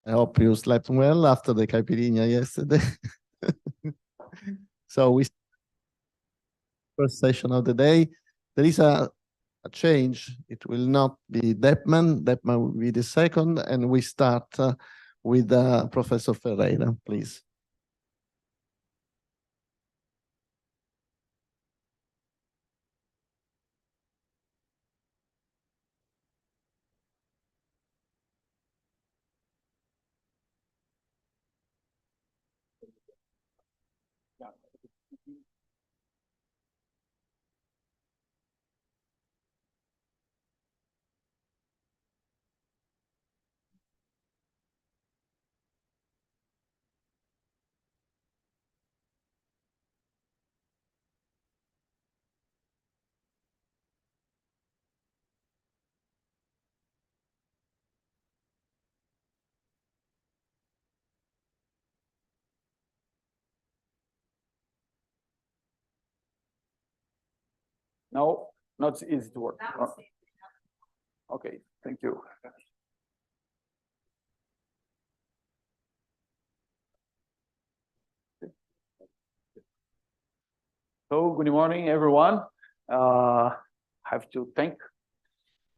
I hope you slept well after the caipirinha yesterday. So we first session of the day. There is a change. It will not be Deppman. Deppman will be the second, and we start with Professor Ferreira, please. No, not easy to work. Okay, thank you. So good morning, everyone. I have to thank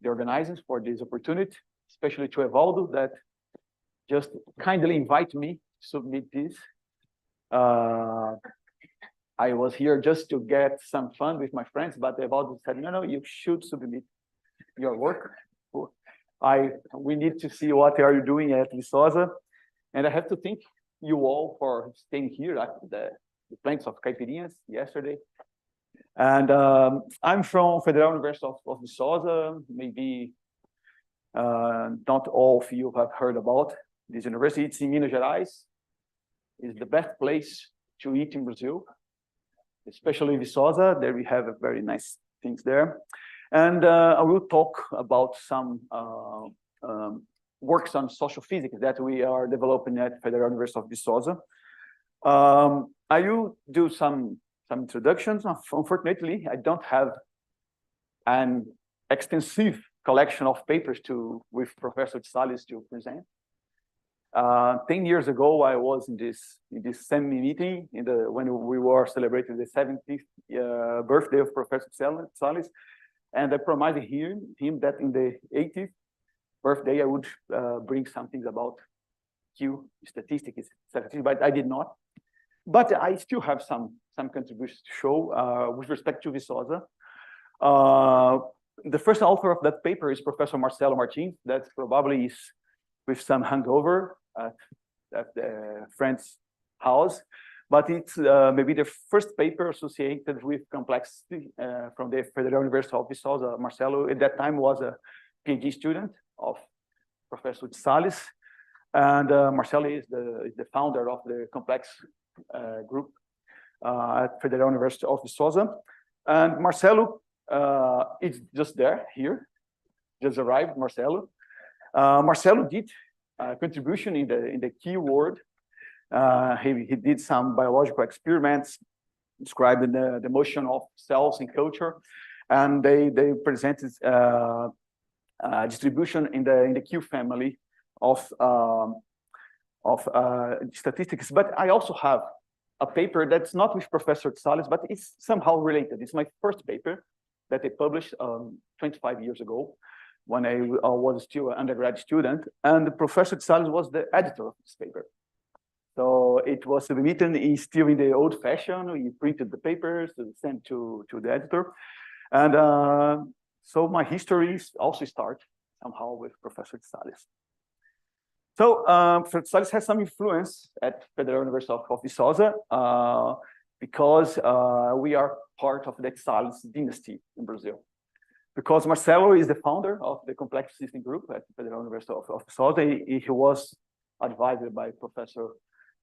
the organizers for this opportunity, especially to Evaldo that just kindly invite me to submit this. I was here just to get some fun with my friends, but Evaldo said, no, you should submit your work. We need to see what are you doing at Viçosa. And I have to thank you all for staying here at the planks of Caipirinhas yesterday. And I'm from Federal University of Viçosa. Maybe not all of you have heard about this university. It's in Minas Gerais. It's the best place to eat in Brazil, especially Viçosa. There we have very nice things there. And I will talk about some works on social physics that we are developing at Federal University of Viçosa. I will do some introductions. Unfortunately, I don't have an extensive collection of papers with Professor Tsallis to present. 10 years ago, I was in this same meeting when we were celebrating the 70th birthday of Professor Tsallis, and I promised him that in the 80th birthday I would bring something about statistics, but I did not. But I still have some contributions to show with respect to Viçosa. The first author of that paper is Professor Marcelo Martins. That probably is with some hangover at the friend's house, but it's maybe the first paper associated with complexity from the Federal University of Viçosa. Marcelo at that time was a PhD student of Professor Tsallis, and Marcelo is the founder of the complex group at Federal University of Viçosa. And Marcelo is just here, just arrived, Marcelo. Marcelo did a contribution in the key word. He did some biological experiments describing the motion of cells in culture, and they presented distribution in the Q family of statistics. But I also have a paper that's not with Professor Tsallis, but it's somehow related. It's my first paper that I published 25 years ago when I was still an undergrad student, and Professor Tsallis was the editor of this paper. So it was submitted still in the old fashion. He printed the papers and sent to the editor. And so my history also starts somehow with Professor Tsallis. So Professor Tsallis has some influence at Federal University of Viçosa because we are part of the Tsallis dynasty in Brazil. Because Marcelo is the founder of the complex system group at Federal University of Viçosa. He was advised by Professor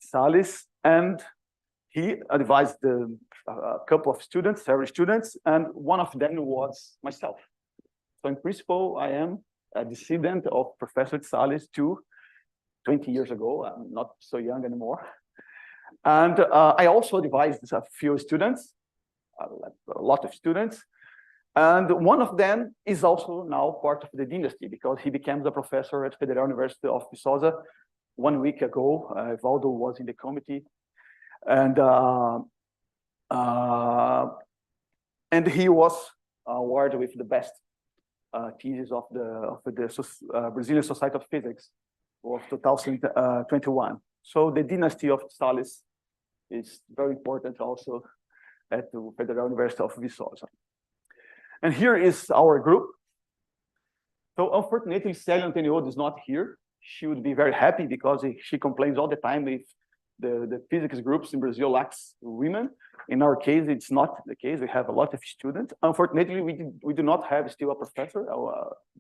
Tsallis, and he advised a couple of students, several students, and one of them was myself. So in principle, I am a descendant of Professor Tsallis 20 years ago. I'm not so young anymore. And I also advised a few students, a lot of students. And one of them is also now part of the dynasty because he became the professor at Federal University of Viçosa 1 week ago. Valdo was in the committee. And he was awarded with the best thesis of the Brazilian Society of Physics of 2021. So the dynasty of Tsallis is very important also at the Federal University of Viçosa. And here is our group. So unfortunately, Célia Antoniotto is not here. She would be very happy because she complains all the time if the physics groups in Brazil lacks women. In our case, it's not the case. We have a lot of students. Unfortunately, we do not have still a professor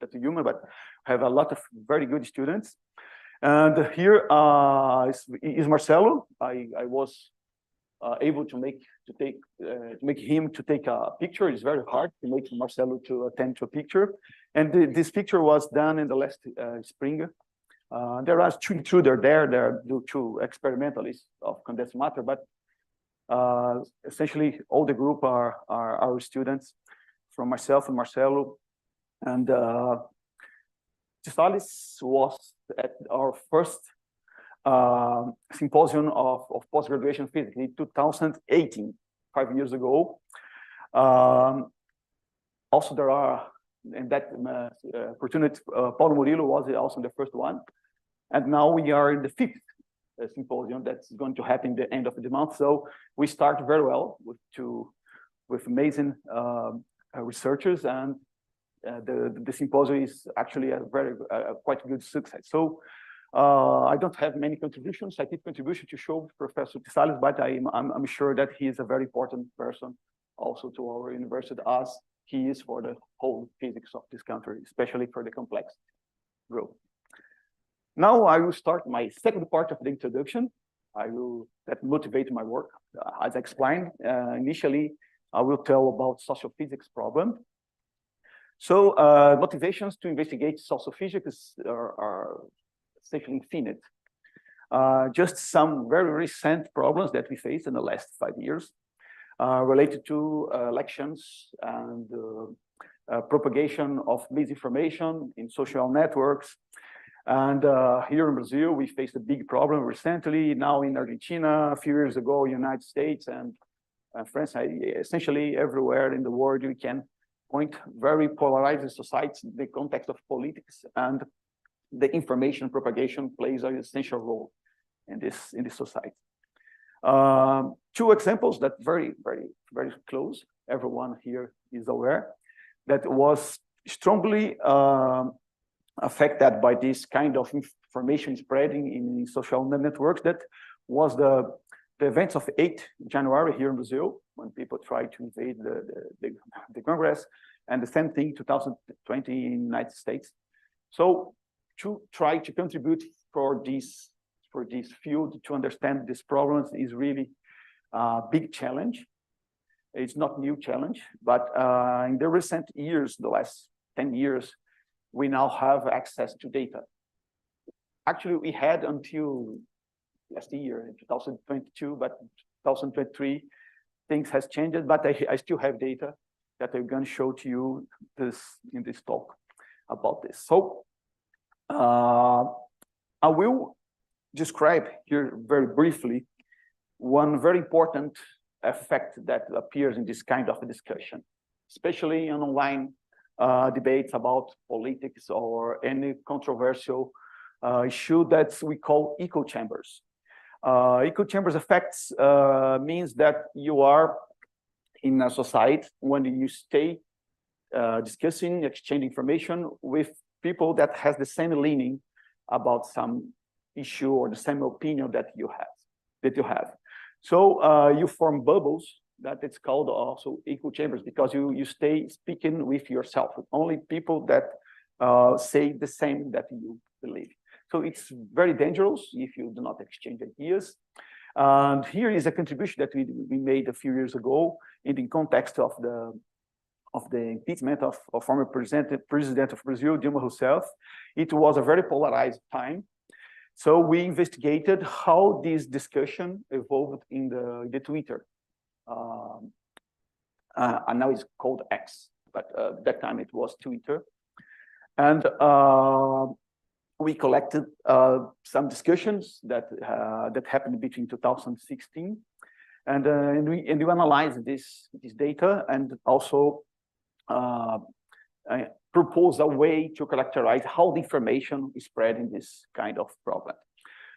that's a human, but have a lot of very good students. And here is Marcelo. I was able to make him to take a picture. It's very hard to make Marcelo to attend to a picture, and this picture was done in the last spring. There are two intruders there. They're two experimentalists of condensed matter, but essentially all the group are our students, from myself and Marcelo, and Tsallis was at our first symposium of post-graduation physics in 2018, 5 years ago. Also, there are, in that opportunity, Paulo Murilo was also the first one. And now we are in the 5th symposium that's going to happen at the end of the month. So we start very well with amazing researchers, and the symposium is actually a quite good success. So I don't have many scientific contributions to show Professor Tsallis, but I'm sure that he is a very important person also to our university, as he is for the whole physics of this country, especially for the complex group. Now I will start my second part of the introduction. That motivate my work. As I explained initially, I will tell about social physics problem. So motivations to investigate social physics are essentially infinite. Just some very recent problems that we faced in the last 5 years related to elections and propagation of misinformation in social networks. And here in Brazil, we faced a big problem recently. Now in Argentina, a few years ago, United States and France, essentially everywhere in the world, we can point very polarized societies in the context of politics, and the information propagation plays an essential role in this society. Two examples that very close. Everyone here is aware that was strongly affected by this kind of information spreading in social networks. That was the events of 8th January here in Brazil, when people tried to invade the Congress, and the same thing 2020 in the United States. So to try to contribute for this field to understand these problems is really a big challenge. It's not new challenge, but in the recent years, the last 10 years, we now have access to data. Actually, we had until last year, in 2022, but 2023, things has changed, but I still have data that I'm going to show to you in this talk about this. So I will describe here very briefly one very important effect that appears in this kind of a discussion, especially in online debates about politics or any controversial issue that we call echo chambers. Echo chambers effects means that you are in a society when you stay discussing, exchanging information with people that has the same leaning about some issue or the same opinion that you have. So you form bubbles that it's called also echo chambers, because you stay speaking with yourself, with only people that say the same that you believe. So it's very dangerous if you do not exchange ideas. And here is a contribution that we made a few years ago in the context of the impeachment of former president of Brazil, Dilma Rousseff. It was a very polarized time. So we investigated how this discussion evolved in the Twitter. And now it's called X, but that time it was Twitter. And we collected some discussions that happened between 2016, and we analyzed this data, and also propose a way to characterize how the information is spread in this kind of problem.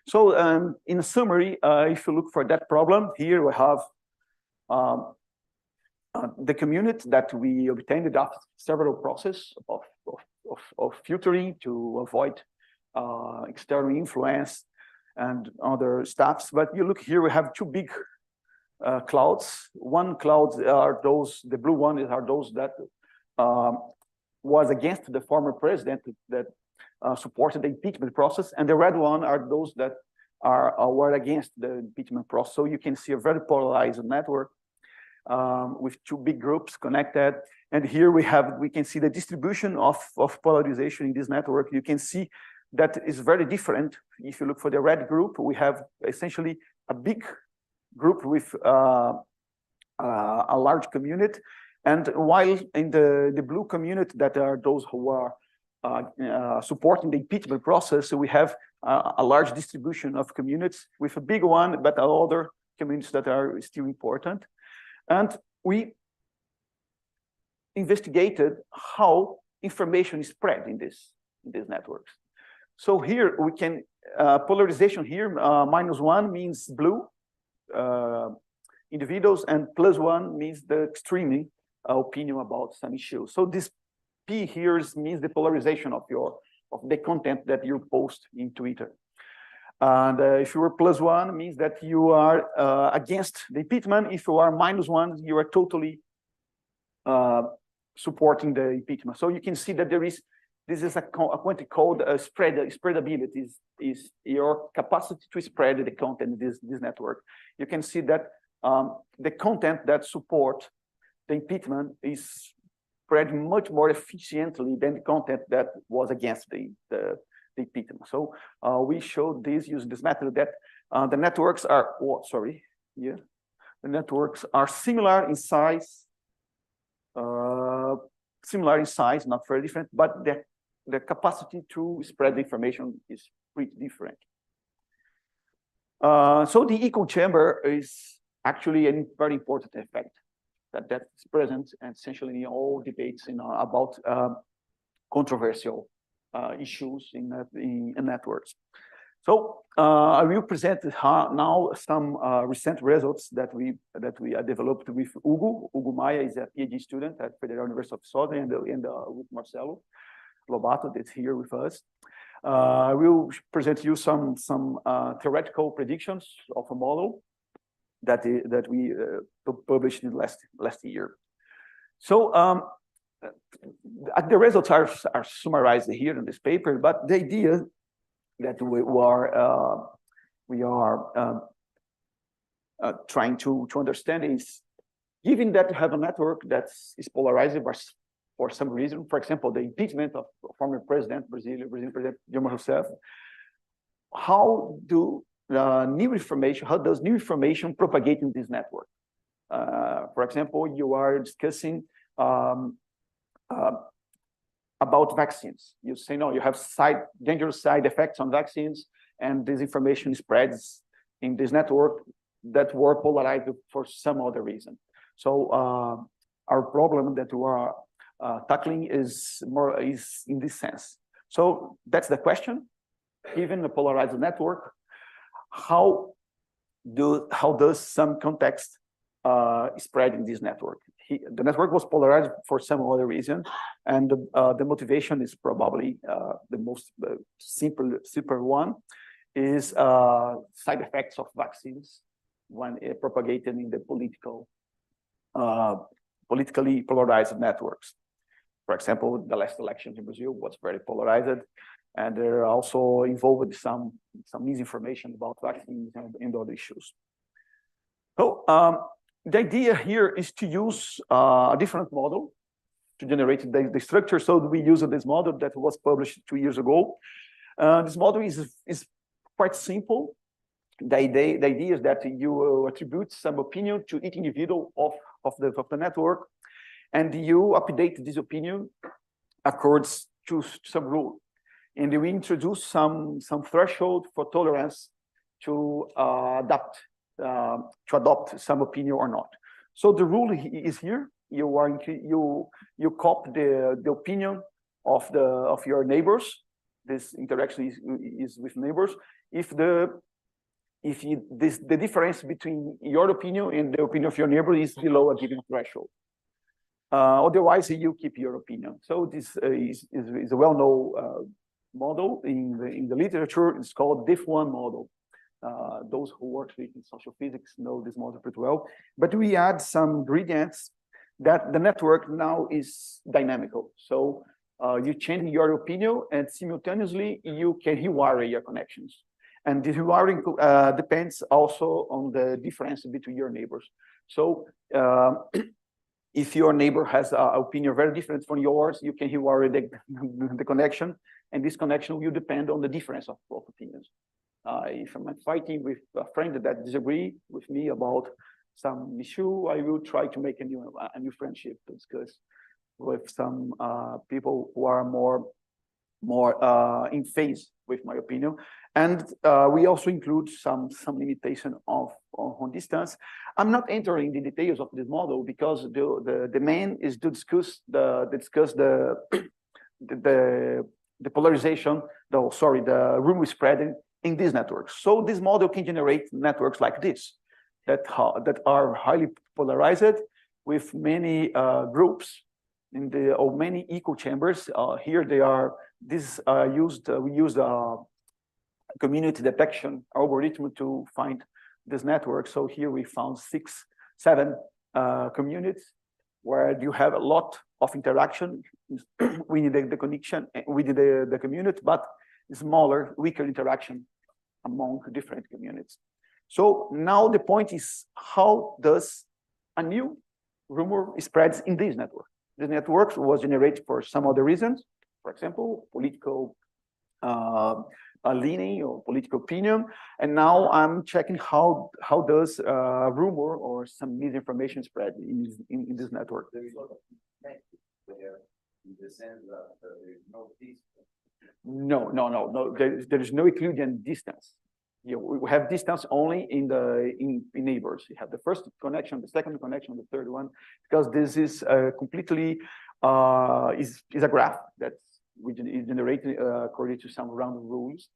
So in summary, if you look for that problem, here we have the community that we obtained after several processes of filtering to avoid external influence and other stuffs. But you look here, we have two big clouds. One cloud are those, the blue one are those that was against the former president that supported the impeachment process, and the red one are those that were against the impeachment process. So you can see a very polarized network with two big groups connected. And here we can see the distribution of polarization in this network. You can see that is very different. If you look for the red group, we have essentially a big group with a large community. And while in the blue community that are those who are supporting the impeachment process, so we have a large distribution of communities with a big one, but other communities that are still important. And we investigated how information is spread in these networks. So here we can, polarization here, -1 means blue individuals, and +1 means the extreme opinion about some issue. So this P here means the polarization of the content that you post in Twitter. And if you are +1, means that you are against the impeachment. If you are -1, you are totally supporting the impeachment. So you can see that this is a quantity called spreadability, is your capacity to spread the content in this network. You can see that the content that support the impeachment is spread much more efficiently than the content that was against the impeachment. So we showed this using this method that the networks are, the networks are similar in size, not very different, but the capacity to spread the information is pretty different. So the echo chamber is actually a very important effect that's present essentially in all debates about controversial issues in networks. So I will present now some recent results that we developed with Hugo Maia is a PhD student at Federal University of Southern, and with Marcelo Lobato that's here with us. I will present you some theoretical predictions of a model that we published in last year. So the results are summarized here in this paper, but the idea that we are trying to understand is, given that you have a network that is polarized for some reason, for example, the impeachment of former president, Brazilian President Dilma Rousseff, how does new information propagate in this network? For example, you are discussing about vaccines. You say, no, you have dangerous side effects on vaccines, and this information spreads in this network that were polarized for some other reason. So our problem that we are tackling is in this sense. So that's the question. Given a polarized network, how does some context spread in this network? The network was polarized for some other reason, and the motivation is probably the most simple one, is side effects of vaccines when propagated in the politically polarized networks. For example, the last election in Brazil was very polarized, and they're also involved with some misinformation about vaccines and other issues. So the idea here is to use a different model to generate the structure. So we use this model that was published 2 years ago. This model is quite simple. The idea is that you attribute some opinion to each individual of the network, and you update this opinion according to some rule. And we introduce some threshold for tolerance to adopt some opinion or not. So the rule is here. You copy the opinion of your neighbors. This interaction is with neighbors. If the difference between your opinion and the opinion of your neighbor is below a given threshold. Otherwise, you keep your opinion. So this is a well-known model in the literature. It's called diff1 model. Those who work in social physics know this model pretty well. But we add some ingredients that the network now is dynamical. So you change your opinion, and simultaneously you can rewire your connections. And this rewiring depends also on the difference between your neighbors. So if your neighbor has an opinion very different from yours, you can rewire the connection, and this connection will depend on the difference of opinions. If I'm fighting with a friend that disagree with me about some issue, I will try to make a new friendship to discuss with some people who are more in phase with my opinion. And we also include some limitation on distance. I'm not entering the details of this model because the main is to discuss the polarization, the rumor spreading in these networks. So this model can generate networks like this that are highly polarized with many groups or many echo chambers. Here they are. This we used a community detection algorithm to find this network. So here we found 7 communities where you have a lot of interaction with the connection with the community, but smaller, weaker interaction among different communities. So now the point is, how does a new rumor spreads in this network? The network was generated for some other reasons, for example, political leaning or political opinion. And now I'm checking how does rumor or some misinformation spread in this network. There is a lot of in the sense that there is no distance. No. There is no Euclidean distance. We have distance only in neighbors. You have the first connection, the second connection, the third one, because this is completely is a graph that we generate according to some random rules,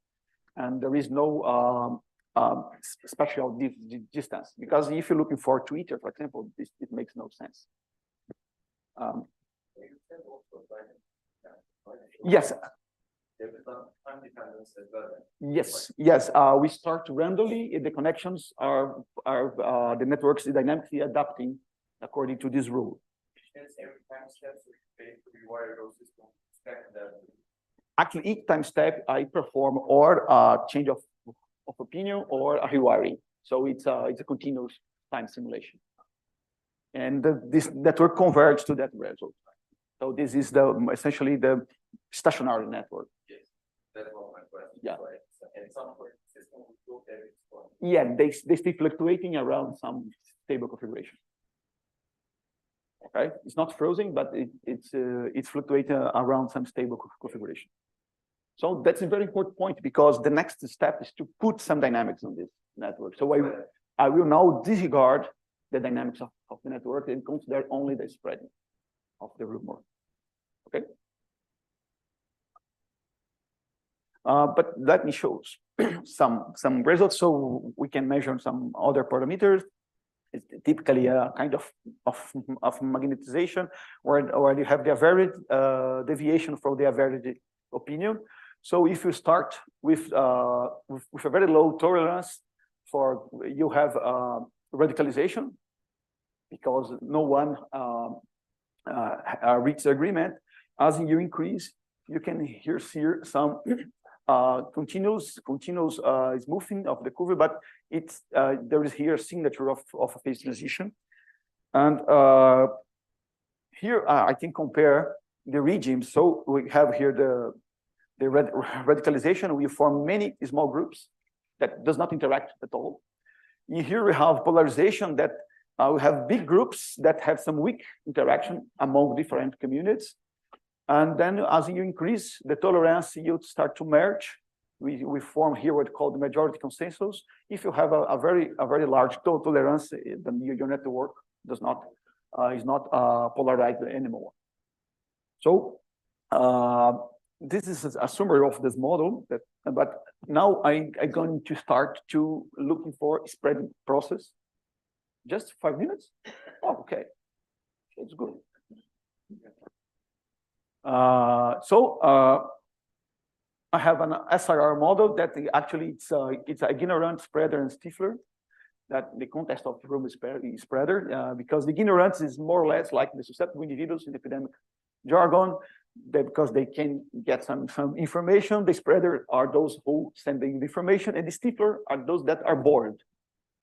and there is no special distance, because if you're looking for Twitter, for example, it makes no sense. Yes. Yes. We start randomly. The connections are the networks is dynamically adapting according to this rule. Actually, each time step I perform or a change of opinion or a rewiring. So it's a continuous time simulation, and this network converges to that result. So this is essentially the stationary network. Yes, that's what my question. Yeah. And some system will go there. Yeah, they stay fluctuating around some stable configuration. Okay, it's not frozen, but it's fluctuating around some stable configuration. So that's a very important point, because the next step is to put some dynamics on this network. So I will now disregard the dynamics of the network and consider only the spreading of the rumor. Okay. But let me show some results so we can measure some other parameters. It's typically a kind of magnetization where you have the average deviation from the average opinion. So if you start with a very low tolerance you have radicalization, because no one reaches agreement. As you increase, you can here see some continuous smoothing of the curve, but it's there is here a signature of a phase transition. And here I can compare the regimes. So we have here the radicalization. We form many small groups that does not interact at all. And here we have polarization that we have big groups that have some weak interaction among different communities. And then as you increase the tolerance, you start to merge. We form here what called the majority consensus. If you have a very large tolerance, then your network is not polarized anymore. So this is a summary of this model. But now I'm going to start to looking for spreading process. Just 5 minutes? Oh, okay, it's good. I have an SIR model that actually it's an ignorant spreader and stifler. That the context of the room is spreader because the ignorance is more or less like the susceptible individuals in epidemic jargon, because they can get some information. The spreader are those who send the information, and the stifler are those that are bored.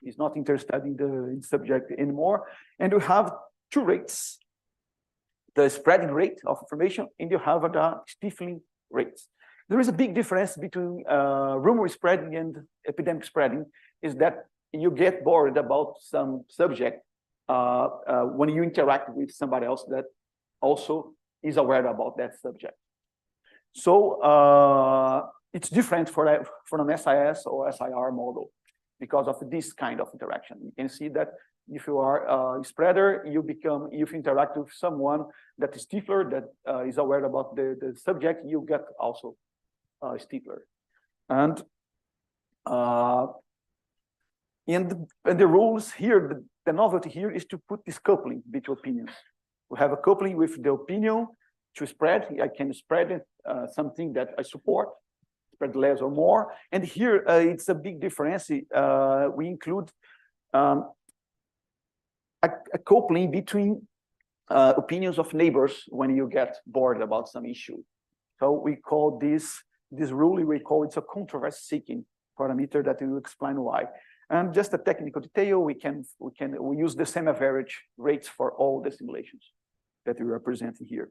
He's not interested in the subject anymore. And you have two rates: the spreading rate of information, and you have the stifling rates. There is a big difference between rumor spreading and epidemic spreading, is that you get bored about some subject when you interact with somebody else that also is aware about that subject. So it's different for an SIS or SIR model because of this kind of interaction. You can see that if you are a spreader, you interact with someone that is stifler, that is aware about the subject, you get also stifler. And the rules here, the novelty here is to put this coupling between opinions. We have a coupling with the opinion to spread. I can spread it, something that I support, spread less or more. And here it's a big difference. We include a coupling between opinions of neighbors when you get bored about some issue. So we call this rule, we call it a controversy seeking parameter that we will explain why. And just a technical detail, we use the same average rates for all the simulations that we are presenting here.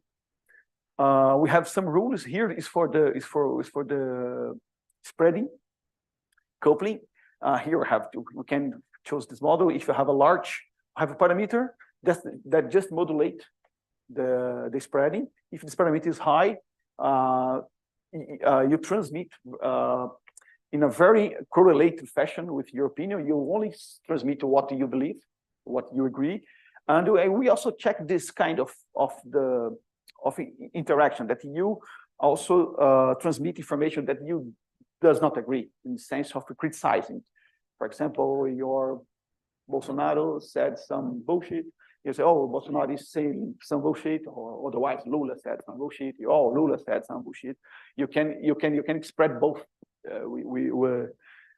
We have some rules here. Is for the spreading coupling. Here we can choose this model. If you have a parameter that just modulate the spreading. If this parameter is high, you transmit in a very correlated fashion with your opinion. You only transmit what you believe, what you agree. And we also check this kind of interaction, that you also transmit information that you does not agree, in the sense of criticizing. For example, your Bolsonaro said some bullshit. You say, oh, Bolsonaro is saying some bullshit, or otherwise Lula said some bullshit. Oh, Lula said some bullshit. You can spread both.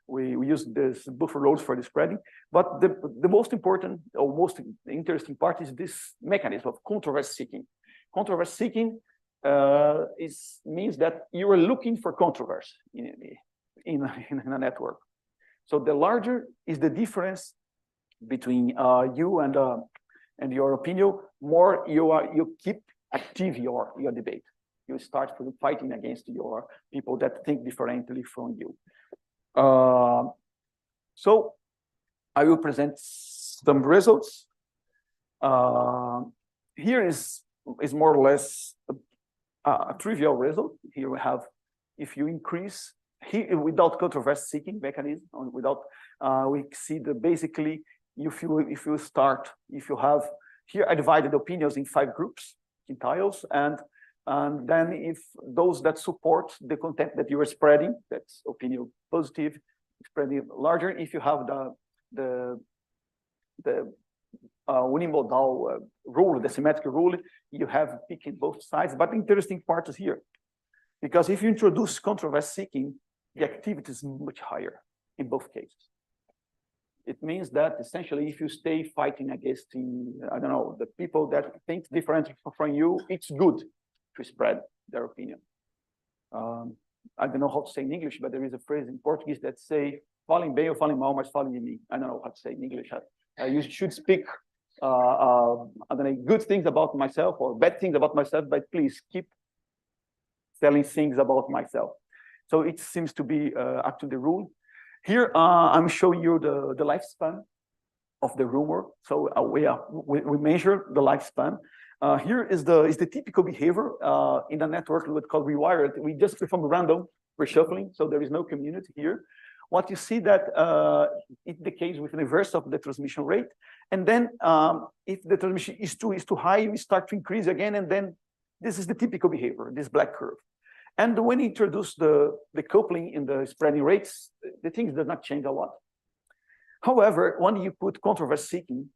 We use this buffer loads for the spreading, but the most important or most interesting part is this mechanism of controversy seeking. Controversy seeking means that you are looking for controversy in a network. So the larger is the difference between you and your opinion, more you keep active your debate. You start fighting against your people that think differently from you. So I will present some results. Here is more or less a trivial result. Here we have, if you increase here without controversy seeking mechanism, without we see that basically if you have here I divided opinions in 5 groups, quintiles, and then if those that support the content that you are spreading, that's opinion positive, spreading larger. If you have the unimodal rule, the symmetric rule, you have picking both sides. But the interesting part is here, because if you introduce controversy seeking, the activity is much higher in both cases. It means that essentially, if you stay fighting against the people that think differently from you, it's good to spread their opinion. I don't know how to say in English, but there is a phrase in Portuguese that say, falem bem ou falem mal, mas falem de mim. I don't know how to say in English. You should speak I don't know, good things about myself or bad things about myself, but please keep telling things about myself. So it seems to be up to the rule. Here, I'm showing you the lifespan of the rumor. So we measure the lifespan. Here is the typical behavior in a network we would call rewired. We just perform random reshuffling, so there is no community here. What you see that it decays with the inverse of the transmission rate, and then if the transmission is too high, we start to increase again, and then this is the typical behavior, this black curve. And when you introduce the coupling in the spreading rates, the things does not change a lot. However, when you put controversy seeking,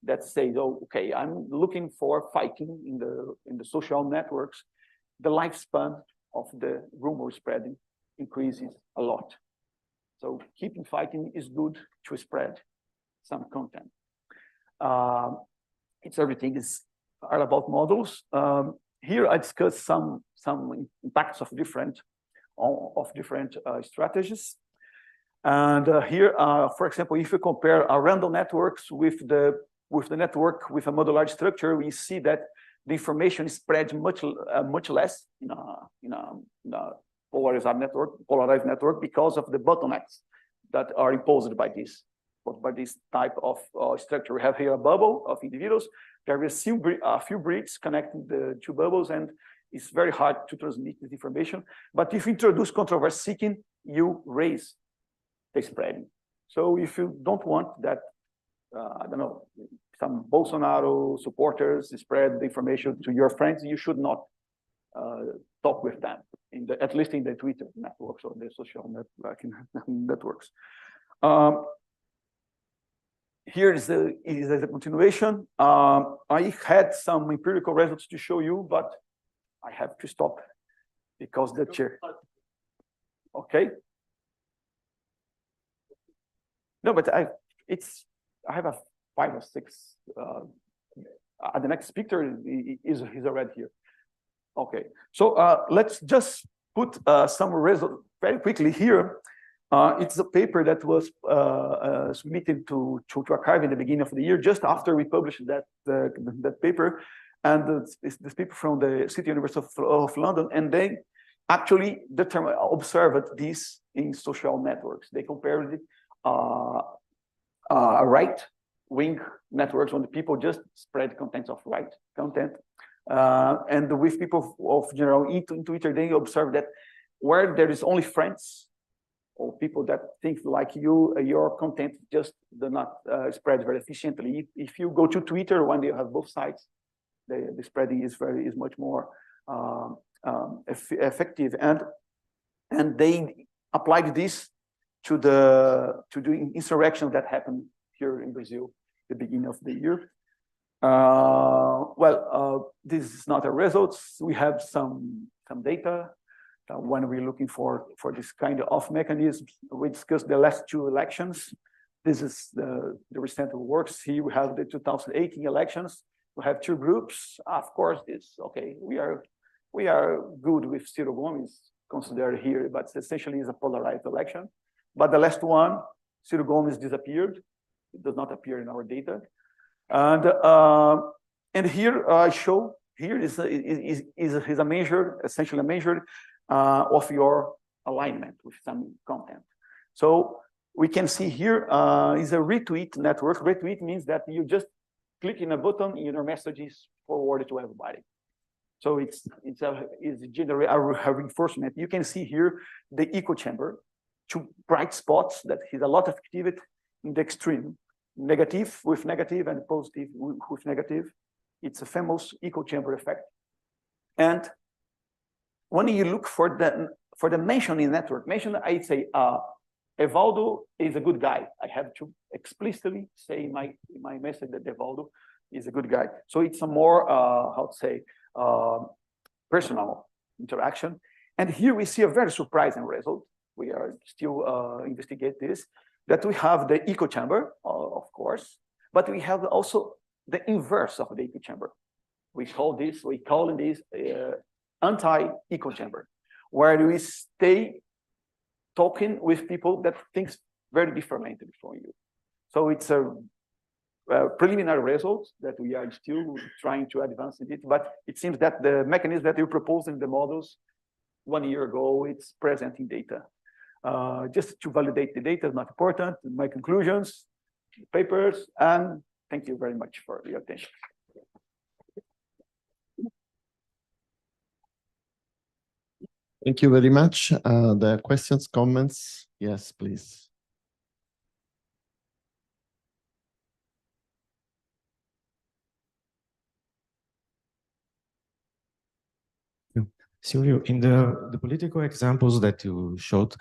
that says, oh, okay, I'm looking for fighting in the social networks, the lifespan of the rumor spreading increases a lot. So keeping fighting is good to spread some content. Everything is all about models. Here I discuss some impacts of different strategies. And here, for example, if you compare random networks with the network with a modular structure, we see that the information is spread much less in a polarized network because of the bottlenecks that are imposed by this type of structure. We have here a bubble of individuals. There is a few bricks connecting the two bubbles, and it's very hard to transmit this information. But if you introduce controversy seeking, you raise the spreading. So if you don't want that, I don't know, some Bolsonaro supporters spread the information to your friends, you should not talk with them, at least in the Twitter networks or the social networks. Here is the continuation. I had some empirical results to show you, but I have to stop because the chair. Okay. No, but I have a 5 or 6. The next speaker is already here. Okay, so let's just put some results very quickly here. It's a paper that was submitted to arXiv in the beginning of the year, just after we published that paper. And this paper from the City University of London, and they actually observed this in social networks. They compared it right-wing networks when the people just spread contents of right content. And with people of general in Twitter, they observe that where there is only friends or people that think like you, your content just does not spread very efficiently. If you go to Twitter when you have both sides, the spreading is much more effective. And they applied this to the insurrection that happened here in Brazil at the beginning of the year. This is not a results. We have some data when we're looking for this kind of mechanisms. We discussed the last 2 elections. This is the recent works. Here we have the 2018 elections. We have 2 groups. Of course, we are good with Ciro Gomes considered here, but essentially is a polarized election. But the last one, Ciro Gomes disappeared. It does not appear in our data. And here I show is a measure, essentially a measure of your alignment with some content. So we can see here is a retweet network. Retweet means that you just click in a button and your message is forwarded to everybody. So it's generally a reinforcement. You can see here the echo chamber, 2 bright spots that has a lot of activity in the extreme. Negative with negative and positive with negative. It's a famous echo chamber effect. And when you look for the mentioning network, I'd say Evaldo is a good guy. I have to explicitly say in my message that Evaldo is a good guy. So it's a more personal interaction. And here we see a very surprising result. We are still investigating this. That we have the echo chamber, of course, but we have also the inverse of the echo chamber. We call this anti-echo chamber. where we stay talking with people that thinks very differently from you. So it's a preliminary results that we are still trying to advance in it, but it seems that the mechanism that you proposed in the models 1 year ago, it's present in data. Just to validate the data is not important. My conclusions, papers, and thank you very much for your attention. Thank you very much. The questions, comments? Yes, please. Silvio, in the political examples that you showed,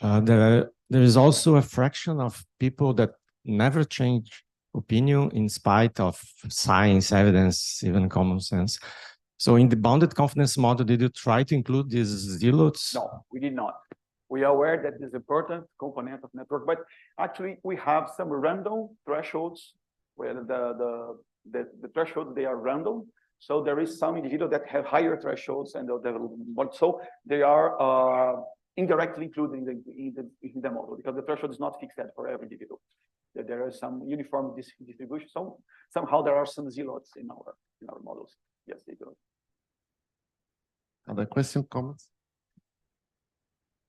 there is also a fraction of people that never change opinion in spite of science, evidence, even common sense. So in the bounded confidence model, did you try to include these zealots? No, we did not. We are aware that this is an important component of network, but actually we have some random thresholds where the thresholds, they are random. So there is some individuals that have higher thresholds, and so they are indirectly included in the model, because the threshold is not fixed for every individual. There is some uniform distribution. So somehow there are some zealots in our models. Yes, they do. Other question, comments?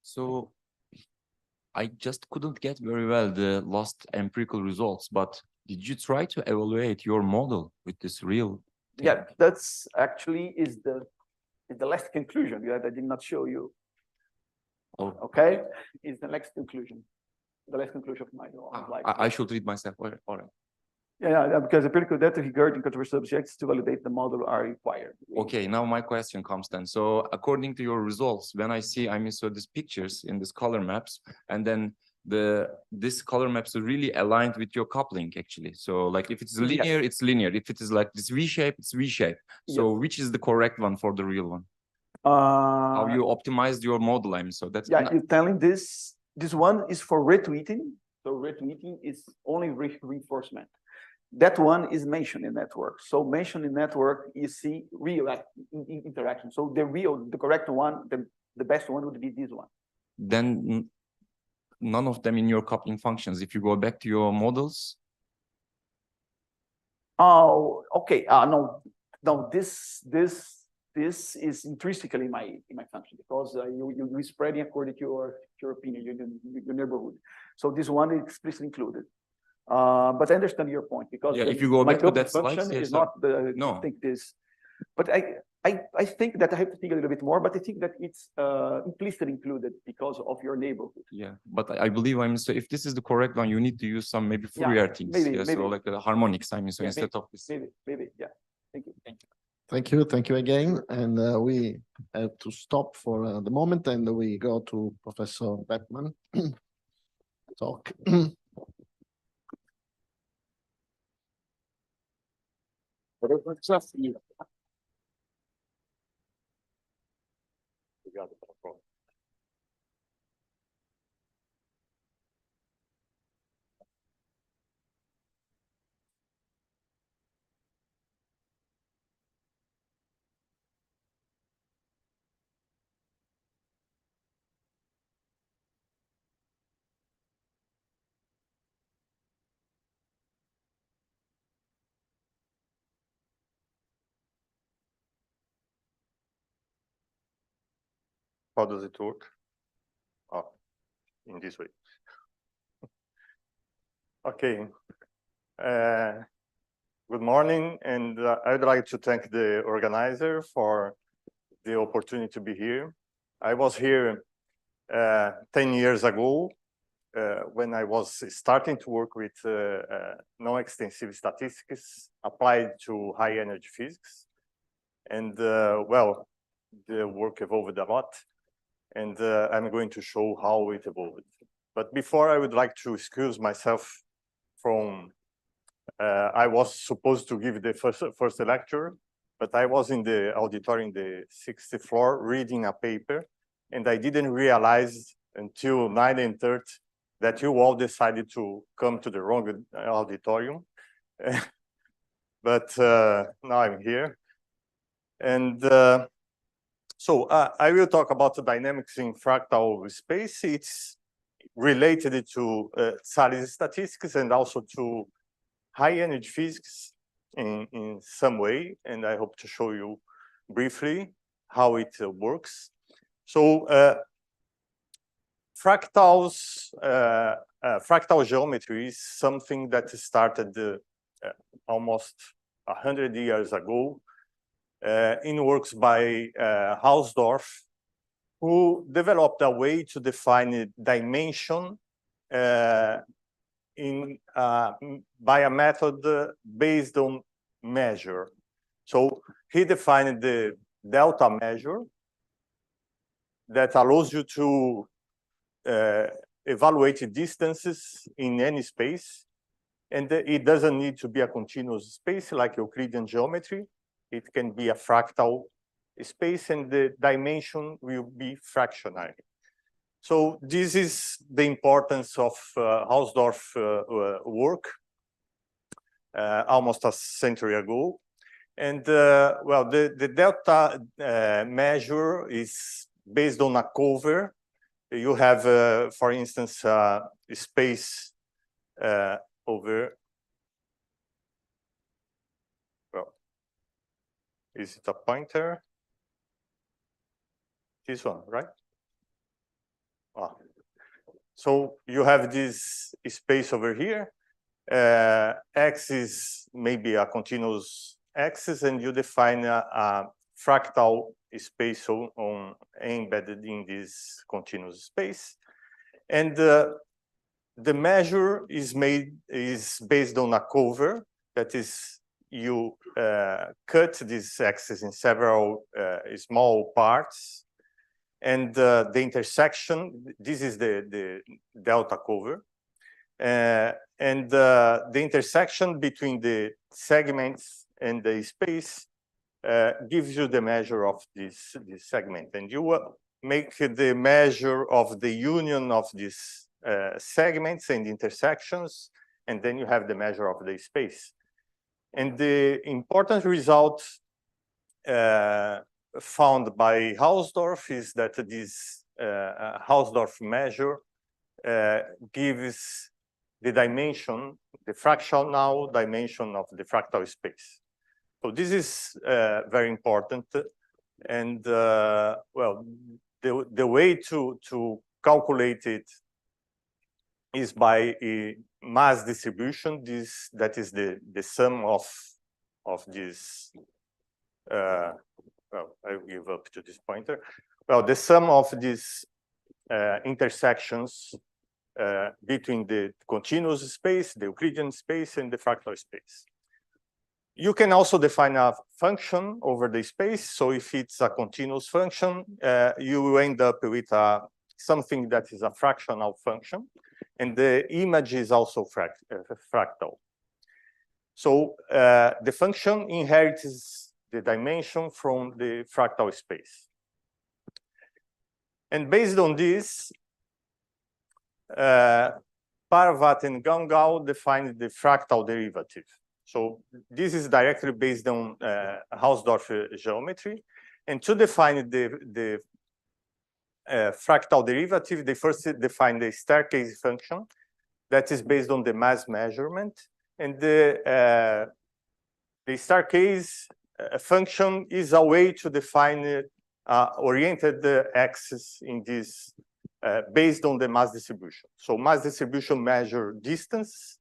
So I just couldn't get very well the last empirical results, but did you try to evaluate your model with this real? Yeah, that's actually is the last conclusion that I did not show you. Oh. Okay, is the next conclusion. The last conclusion of my slide. I should read myself. All right. Yeah, because empirical data regarding controversial subjects to validate the model are required. Okay, now my question comes then. So according to your results, when I see, so these pictures in this color maps, and then this color maps are really aligned with your coupling actually. So like if it's linear, it's linear. If it is like this V shape, it's V shape. So which is the correct one for the real one? How you optimized your model? So that's you're telling this one is for retweeting. So retweeting is only reinforcement. That one is mentioned in network. So mentioned in network, you see real interaction. So the correct one, the best one would be this one. Then none of them in your coupling functions. If you go back to your models. Oh, okay. No, this is intrinsically in my function, because you spreading according to your opinion, your neighborhood. So this one is explicitly included. But I understand your point, because if you go back to that function is not the no. I think this, but I think that I have to think a little bit more, but I think that it's implicitly included because of your neighborhood. Yeah, but I believe so if this is the correct one, you need to use some maybe Fourier things. Maybe. So like the harmonics. So instead of this. Maybe. Yeah. Thank you. Thank you again. And we have to stop for the moment, and we go to Professor Beckman talk. How does it work? Oh, in this way. Okay. Good morning, and I'd like to thank the organizer for the opportunity to be here. I was here 10 years ago when I was starting to work with non-extensive statistics applied to high energy physics. And well, the work evolved a lot, and I'm going to show how it evolved. But before, I would like to excuse myself from, I was supposed to give the first lecture, but I was in the auditorium, the 60th floor, reading a paper, and I didn't realize until 9:30 that you all decided to come to the wrong auditorium. But now I'm here. And So I will talk about the dynamics in fractal space. It's related to Tsallis statistics and also to high energy physics in some way. And I hope to show you briefly how it works. So fractals, fractal geometry is something that started almost 100 years ago in works by Hausdorff, who developed a way to define a dimension by a method based on measure. So he defined the delta measure that allows you to evaluate distances in any space. And it doesn't need to be a continuous space like Euclidean geometry. It can be a fractal space, and the dimension will be fractional. So this is the importance of Hausdorff work almost a century ago. And well, the delta measure is based on a cover. You have, for instance, a space over. Well, is it a pointer? This one, right? Ah. So you have this space over here. X is maybe a continuous axis, and you define a fractal space embedded in this continuous space. And the measure is based on a cover. That is, you cut this axis in several small parts. And the intersection, this is the delta cover. And the intersection between the segments and the space gives you the measure of this segment. And you make the measure of the union of these segments and intersections, and then you have the measure of the space. And the important result found by Hausdorff is that this Hausdorff measure gives the dimension, the fractional dimension of the fractal space. So this is very important. And well, the way to calculate it is by a mass distribution. That is the sum of this. Well, I will give up to this pointer. Well, the sum of these intersections between the continuous space, the Euclidean space, and the fractal space. You can also define a function over the space. So if it's a continuous function, you will end up with something that is a fractional function. And the image is also fractal. So the function inherits the dimension from the fractal space. And based on this, Parvat and Gangal defined the fractal derivative. So this is directly based on Hausdorff geometry. And to define the fractal derivative, they first define the staircase function that is based on the mass measurement. And the staircase function is a way to define oriented axis in this based on the mass distribution. So mass distribution measure distance,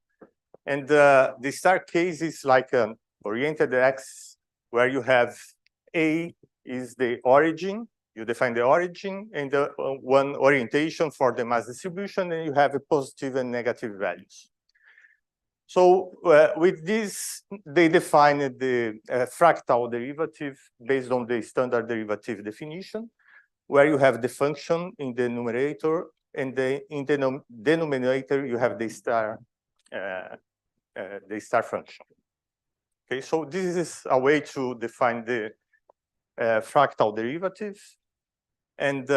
and the staircase is like an oriented axis where you have A is the origin, you define the origin, and the one orientation for the mass distribution, and you have a positive and negative values. So with this, they defined the fractal derivative based on the standard derivative definition, where you have the function in the numerator, and in the denominator you have the star function. Okay, so this is a way to define the fractal derivative, and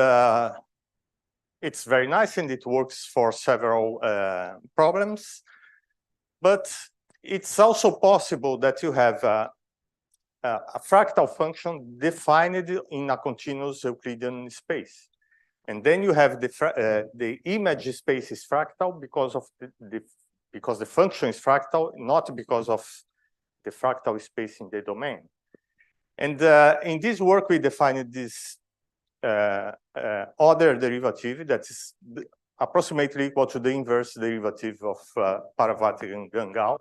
it's very nice, and it works for several problems. But it's also possible that you have a fractal function defined in a continuous Euclidean space. And then you have the image space is fractal because of because the function is fractal, not because of the fractal space in the domain. And in this work, we defined this other derivative that is approximately equal to the inverse derivative of Parvati-Gangal,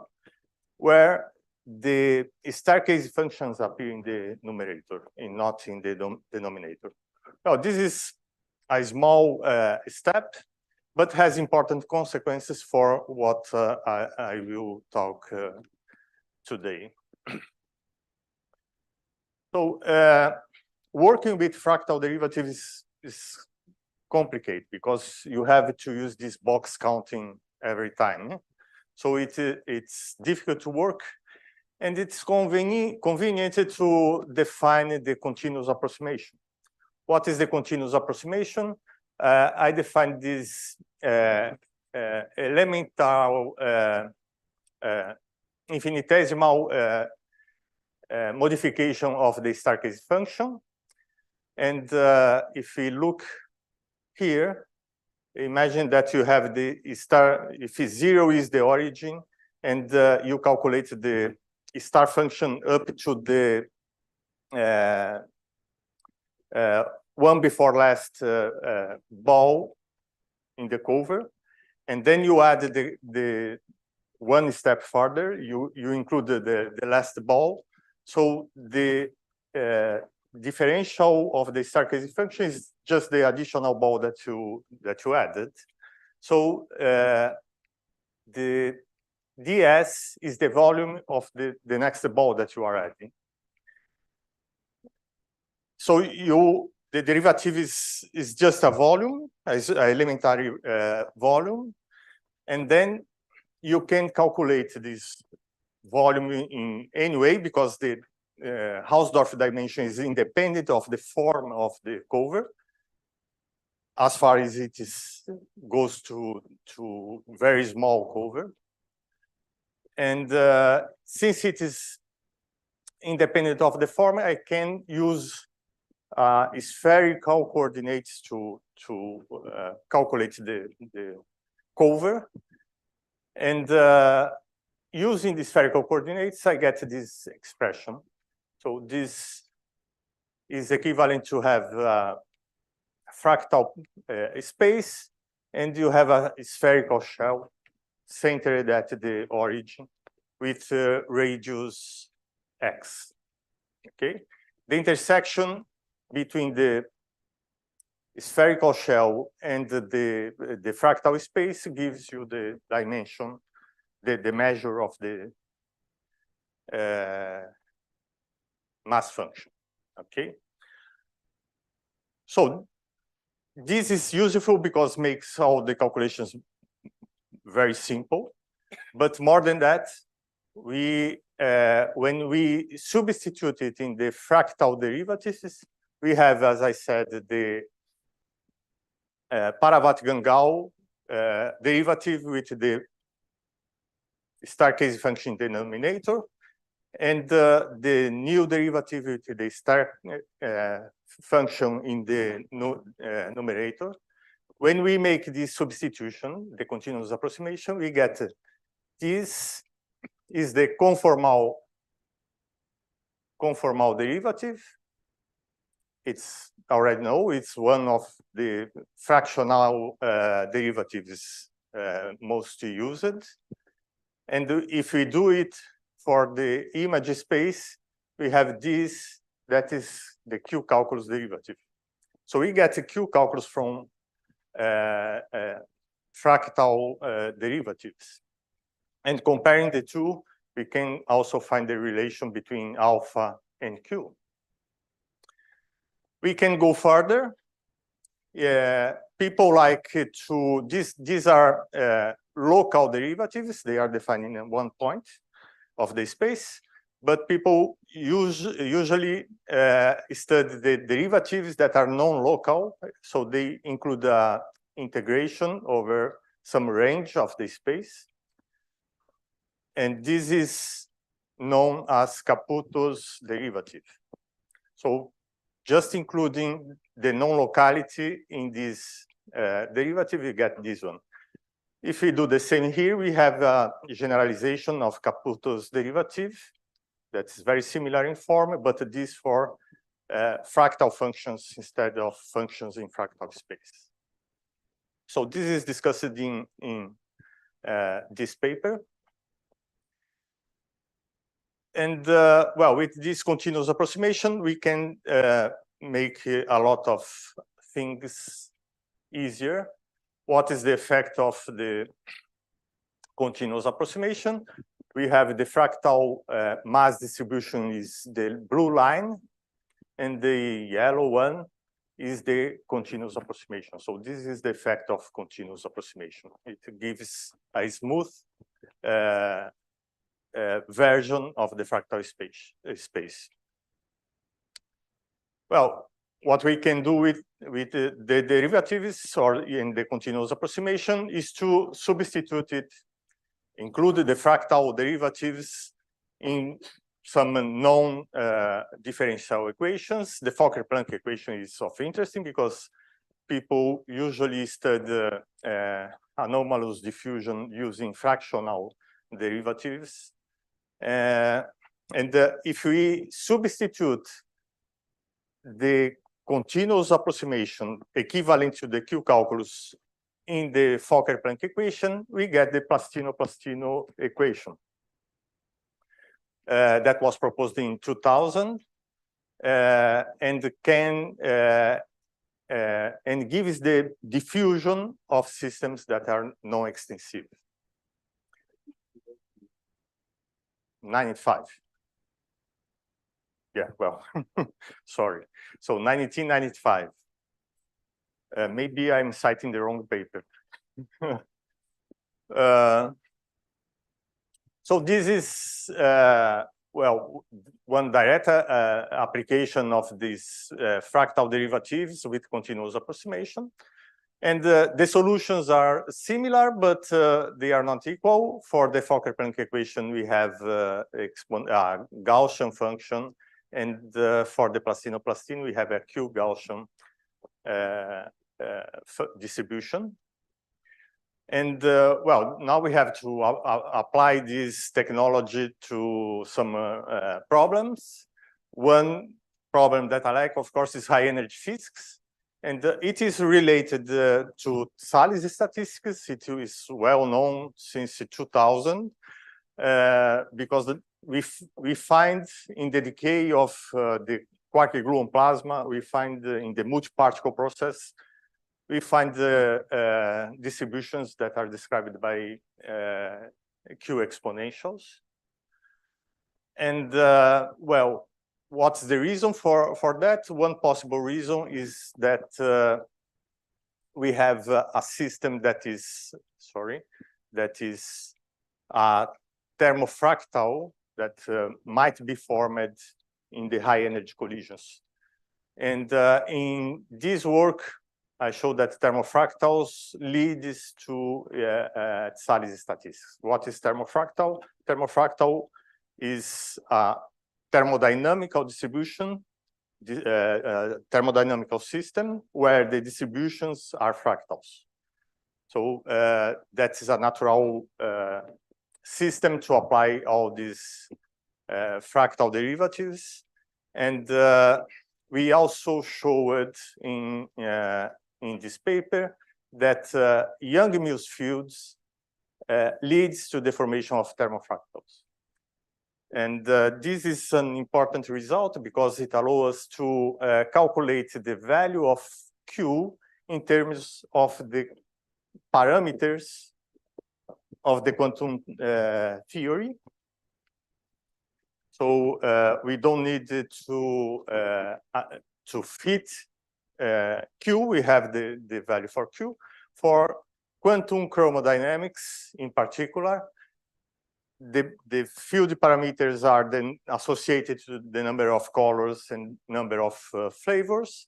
where the staircase functions appear in the numerator and not in the denominator. Now, this is a small step, but has important consequences for what I will talk today. So working with fractal derivatives is complicated because you have to use this box counting every time. So it's difficult to work, and it's convenient to define the continuous approximation. What is the continuous approximation? I define this elemental infinitesimal modification of the staircase function. And if we look here, imagine that you have the star, if 0 is the origin, and you calculate the star function up to the one before last ball in the cover, and then you add the one step further, you include the last ball. So the differential of the staircase function is just the additional ball that you added. So the ds is the volume of the next ball that you are adding. So the derivative is just a volume, as an elementary volume, and then you can calculate this volume in any way because the Hausdorff dimension is independent of the form of the cover, as far as it goes to very small cover. And since it is independent of the form, I can use spherical coordinates to calculate the cover. And using the spherical coordinates, I get this expression. So this is equivalent to have fractal space, and you have a spherical shell centered at the origin with radius x. Okay, the intersection between the spherical shell and the fractal space gives you the dimension, the measure of the mass function. Okay, so this is useful because it makes all the calculations very simple. But more than that, when we substitute it in the fractal derivatives, we have, as I said, the Parvati-Gangal derivative with the staircase function denominator, and the new derivative with the star function in the numerator. When we make this substitution, the continuous approximation, we get this is the conformal derivative. It's already know it's one of the fractional derivatives most used. And if we do it for the image space, we have this, that is the Q calculus derivative. So we get a Q calculus from fractal derivatives. And comparing the two, we can also find the relation between alpha and Q. We can go further. People like to, these are local derivatives. They are defined in one point of the space, but people usually study the derivatives that are non-local. So they include integration over some range of the space. And this is known as Caputo's derivative. So just including the non-locality in this derivative, you get this one. If we do the same here, we have a generalization of Caputo's derivative that's very similar in form, but this for fractal functions instead of functions in fractal space. So this is discussed in this paper. And well, with this continuous approximation, we can make a lot of things easier. What is the effect of the continuous approximation? We have the fractal mass distribution is the blue line, and the yellow one is the continuous approximation. So this is the effect of continuous approximation. It gives a smooth version of the fractal space. Well, what we can do with the derivatives or in the continuous approximation is to substitute it, include the fractal derivatives in some known differential equations. The Fokker-Planck equation is of interest because people usually study anomalous diffusion using fractional derivatives. If we substitute the continuous approximation equivalent to the Q calculus in the Fokker-Planck equation, we get the Plastino-Plastino equation that was proposed in 2000 and gives the diffusion of systems that are non-extensive. 95. Yeah, well, sorry. So 1995. Maybe I'm citing the wrong paper. So this is, well, one direct application of these fractal derivatives with continuous approximation. And the solutions are similar, but they are not equal. For the Fokker-Planck equation, we have Gaussian function. And for the Plastino-Plastino, we have a Q Gaussian distribution. And well, now we have to apply this technology to some problems. One problem that I like, of course, is high energy physics. And it is related to Tsallis statistics. It is well known since 2000 because we find in the decay of the quark gluon plasma, we find in the multi-particle process, we find the distributions that are described by Q exponentials. And well, what's the reason for that? One possible reason is that we have a system that is, a thermofractal that might be formed in the high energy collisions. And in this work, I show that thermofractals leads to Tsallis statistics. What is thermofractal? Thermofractal is a thermodynamical distribution, thermodynamical system where the distributions are fractals. So that is a natural system to apply all these fractal derivatives. And we also showed in this paper that Young-Mills fields leads to the formation of thermofractals. And this is an important result because it allows us to calculate the value of Q in terms of the parameters of the quantum theory. So we don't need to fit Q. We have the value for Q. For quantum chromodynamics in particular, the field parameters are then associated to the number of colors and number of flavors.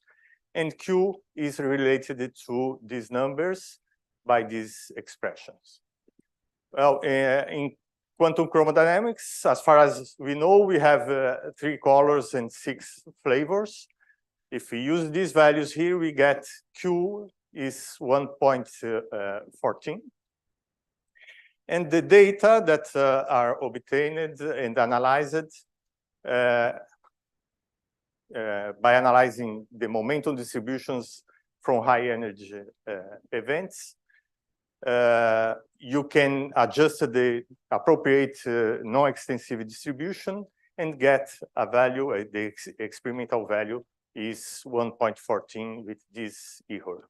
And Q is related to these numbers by these expressions. Well, in quantum chromodynamics, as far as we know, we have 3 colors and 6 flavors. If we use these values here, we get Q is 1.14. And the data that are obtained and analyzed by analyzing the momentum distributions from high energy events, you can adjust the appropriate non-extensive distribution and get a value, the experimental value is 1.14 with this error.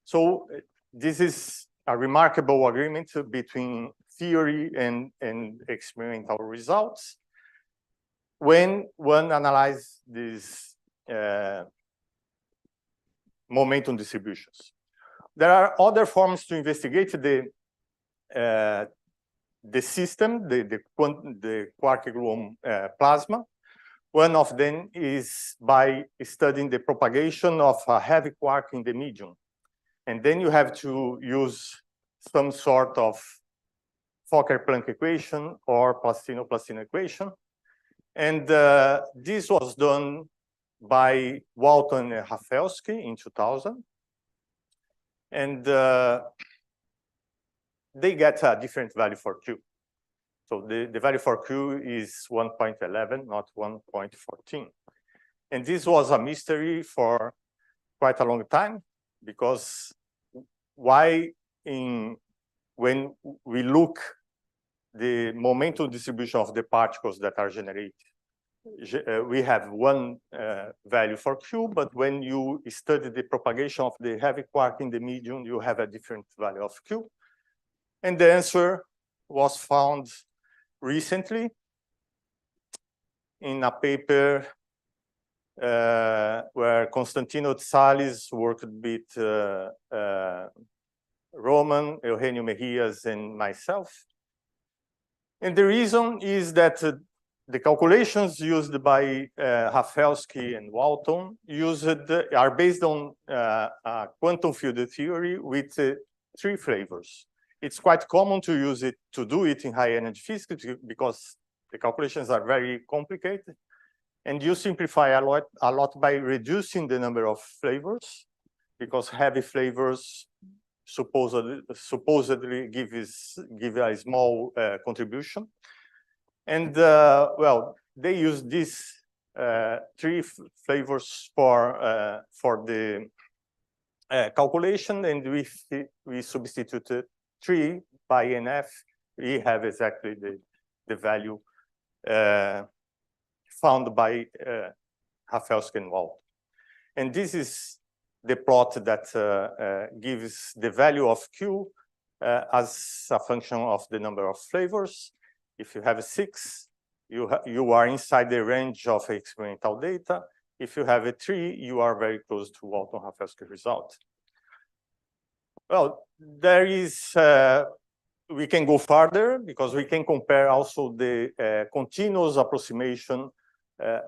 So this is a remarkable agreement between theory and experimental results when one analyzes these momentum distributions. There are other forms to investigate the system, the quark-gluon plasma. One of them is by studying the propagation of a heavy quark in the medium. And then you have to use some sort of Fokker-Planck equation or Plastino-Plastino equation. And this was done by Walton and Rafalski in 2000. And they get a different value for Q. So the value for Q is 1.11, not 1.14. And this was a mystery for quite a long time, because when we look the momentum distribution of the particles that are generated, we have one value for Q, but when you study the propagation of the heavy quark in the medium, you have a different value of Q. And the answer was found recently in a paper where Constantino Tsallis worked with Roman, Eugenio Mejias, and myself. And the reason is that the calculations used by Rafalski and Walton are based on a quantum field theory with 3 flavors. It's quite common to do it in high energy physics because the calculations are very complicated. And you simplify a lot by reducing the number of flavors, because heavy flavors supposedly give a small contribution. And well, they use these 3 flavors for the calculation, and we substituted 3 by NF. We have exactly the value found by Rafalski and Walton. And this is the plot that gives the value of Q as a function of the number of flavors. If you have 6, you are inside the range of experimental data. If you have a 3, you are very close to Walton-Rafalski result. Well, there is, we can go further because we can compare also the continuous approximation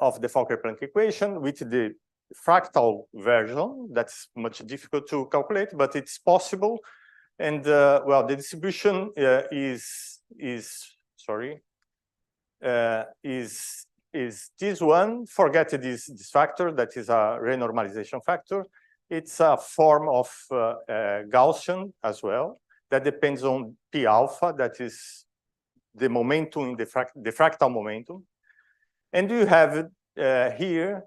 of the Fokker-Planck equation with the fractal version. That's much difficult to calculate, but it's possible. And well, the distribution is this one. Forget this factor that is a renormalization factor. It's a form of Gaussian as well that depends on P alpha, that is the momentum in the fractal momentum. And you have here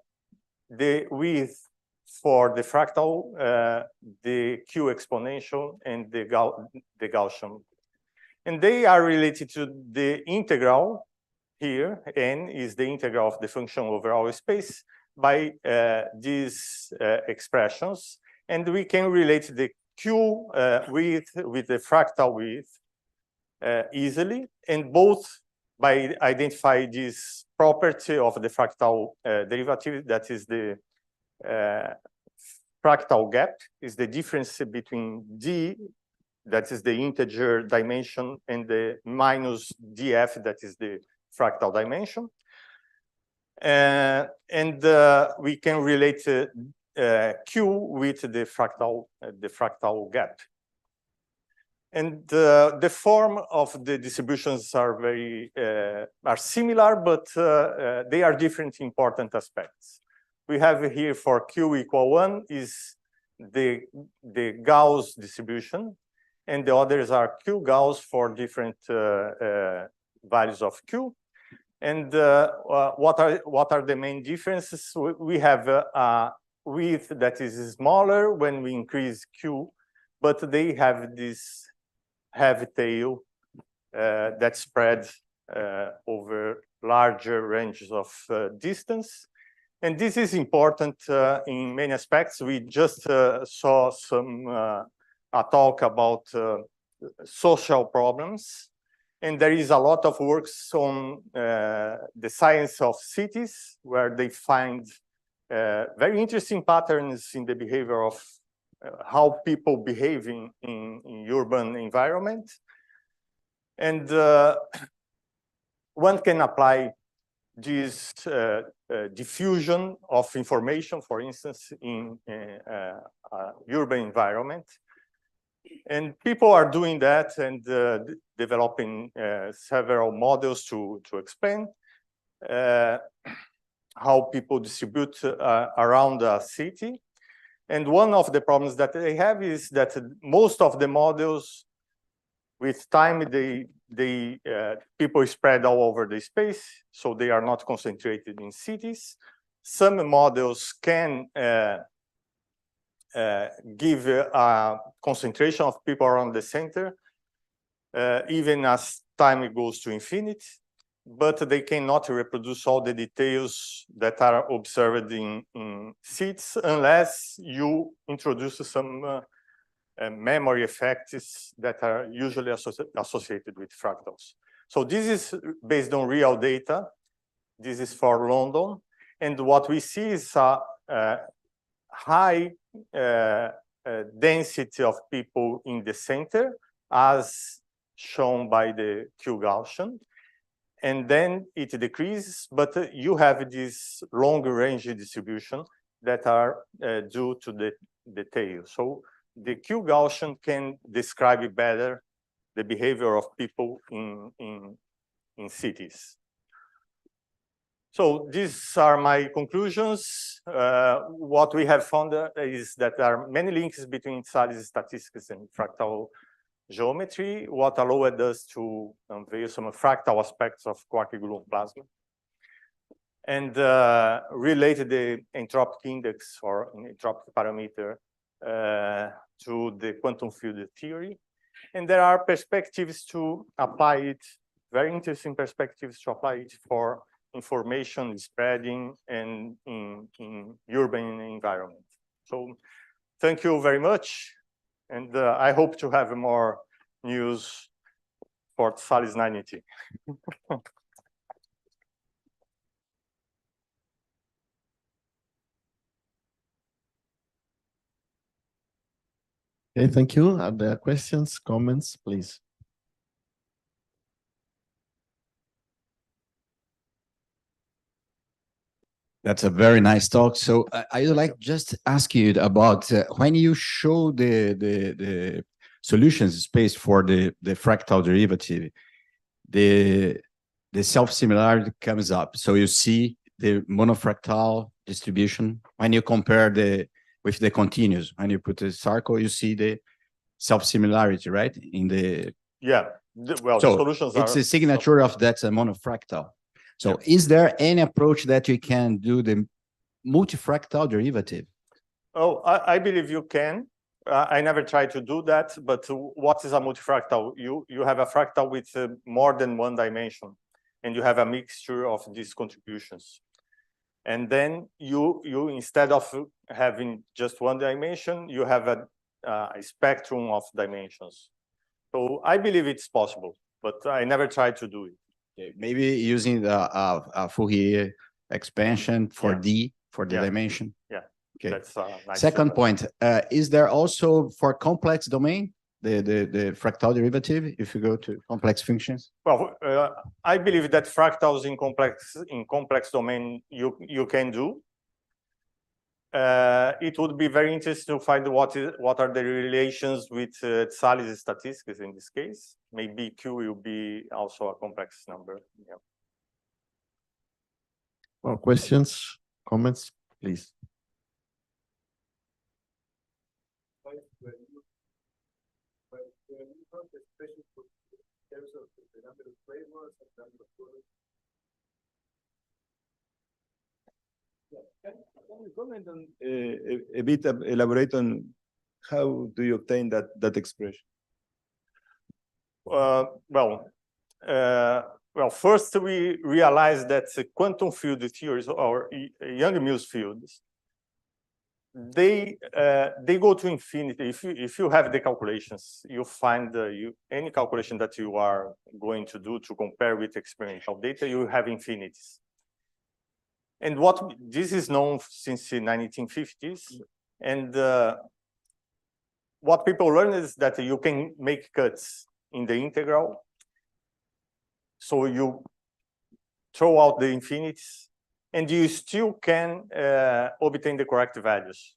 the width for the fractal, the Q exponential, and the Gaussian. And they are related to the integral here. N is the integral of the function over our space by these expressions. And we can relate the Q width with the fractal width easily, and both by identify this property of the fractal derivative, that is the fractal gap, is the difference between D, that is the integer dimension, and the minus DF, that is the fractal dimension. And we can relate Q with the fractal gap. And the form of the distributions are are similar, but they are different in important aspects. We have here for Q equal 1 is the Gauss distribution, and the others are Q Gauss for different values of Q. And what are the main differences? We have a width that is smaller when we increase Q, but they have this heavy tail that spreads over larger ranges of distance. And this is important in many aspects. We just saw a talk about social problems. And there is a lot of works on the science of cities, where they find very interesting patterns in the behavior of how people behave in urban environment. And one can apply this diffusion of information, for instance, in urban environment. And people are doing that and developing several models to explain how people distribute around a city. And one of the problems that they have is that most of the models, with time, people spread all over the space, so they are not concentrated in cities. Some models can give a concentration of people around the center, even as time goes to infinity, but they cannot reproduce all the details that are observed in seats unless you introduce some memory effects that are usually associated with fractals. So this is based on real data. This is for London. And what we see is a high density of people in the center, as shown by the Q Gaussian. And then it decreases, but you have this long range distribution that are due to the tail. So the Q Gaussian can describe better the behavior of people in cities. So these are my conclusions. What we have found is that there are many links between Tsallis statistics and fractal geometry, what allowed us to unveil some fractal aspects of quark-gluon plasma, and related the entropic index or entropic parameter to the quantum field theory. And there are perspectives to apply it, very interesting perspectives to apply it for information spreading and in urban environment. So thank you very much. And I hope to have more news for Tsallis 980. Okay, thank you. Are there questions, comments, please? That's a very nice talk. So I would like just to ask you about when you show the solutions space for the fractal derivative, the self-similarity comes up. So you see the monofractal distribution when you compare with the continuous. When you put a circle, you see the self-similarity, right? In the well, so the solutions it's a signature of that monofractal. So is there any approach that you can do the multifractal derivative? Oh, I believe you can. I never tried to do that, but what is a multifractal? You have a fractal with more than one dimension, and you have a mixture of these contributions. And then you instead of having just one dimension, you have a spectrum of dimensions. So I believe it's possible, but I never tried to do it. Okay, maybe using the Fourier expansion for D for the dimension. Yeah. Okay. That's nice. Second point, is there also for complex domain the fractal derivative if you go to complex functions? Well, I believe that fractals in complex domain you can do. it would be very interesting to find what are the relations with Tsallis statistics in this case. Maybe Q will be also a complex number. Yeah. More questions, comments, please. Can you comment on a bit, elaborate on how do you obtain that expression? Well, first we realized that the quantum field theories or Young-Mills fields, they go to infinity. If you have the calculations, you find any calculation that you are going to do to compare with experimental data, you have infinities. And this is known since the 1950s. And what people learn is that you can make cuts in the integral. So you throw out the infinities, and you still can obtain the correct values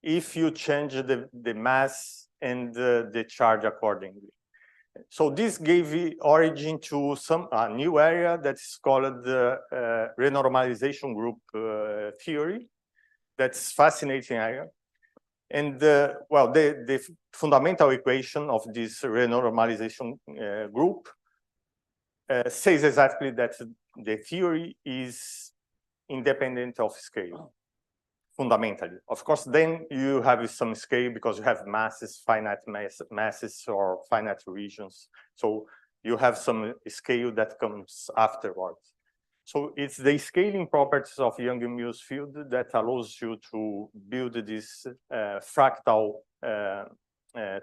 if you change the mass and the charge accordingly. So this gave origin to some new area that's called the renormalization group theory. That's fascinating area. And well, the fundamental equation of this renormalization group says exactly that the theory is independent of scale, fundamentally. Of course, then you have some scale because you have masses, finite masses or finite regions. So you have some scale that comes afterwards. So it's the scaling properties of Young-Mills field that allows you to build this fractal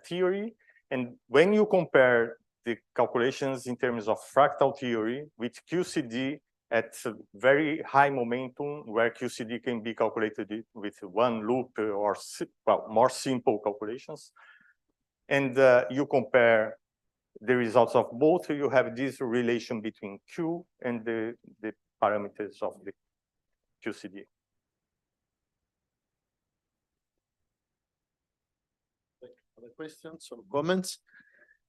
theory. And when you compare the calculations in terms of fractal theory with QCD at a very high momentum, where QCD can be calculated with one loop or more simple calculations, and you compare the results of both, you have this relation between Q and the parameters of the QCD. Other questions or comments?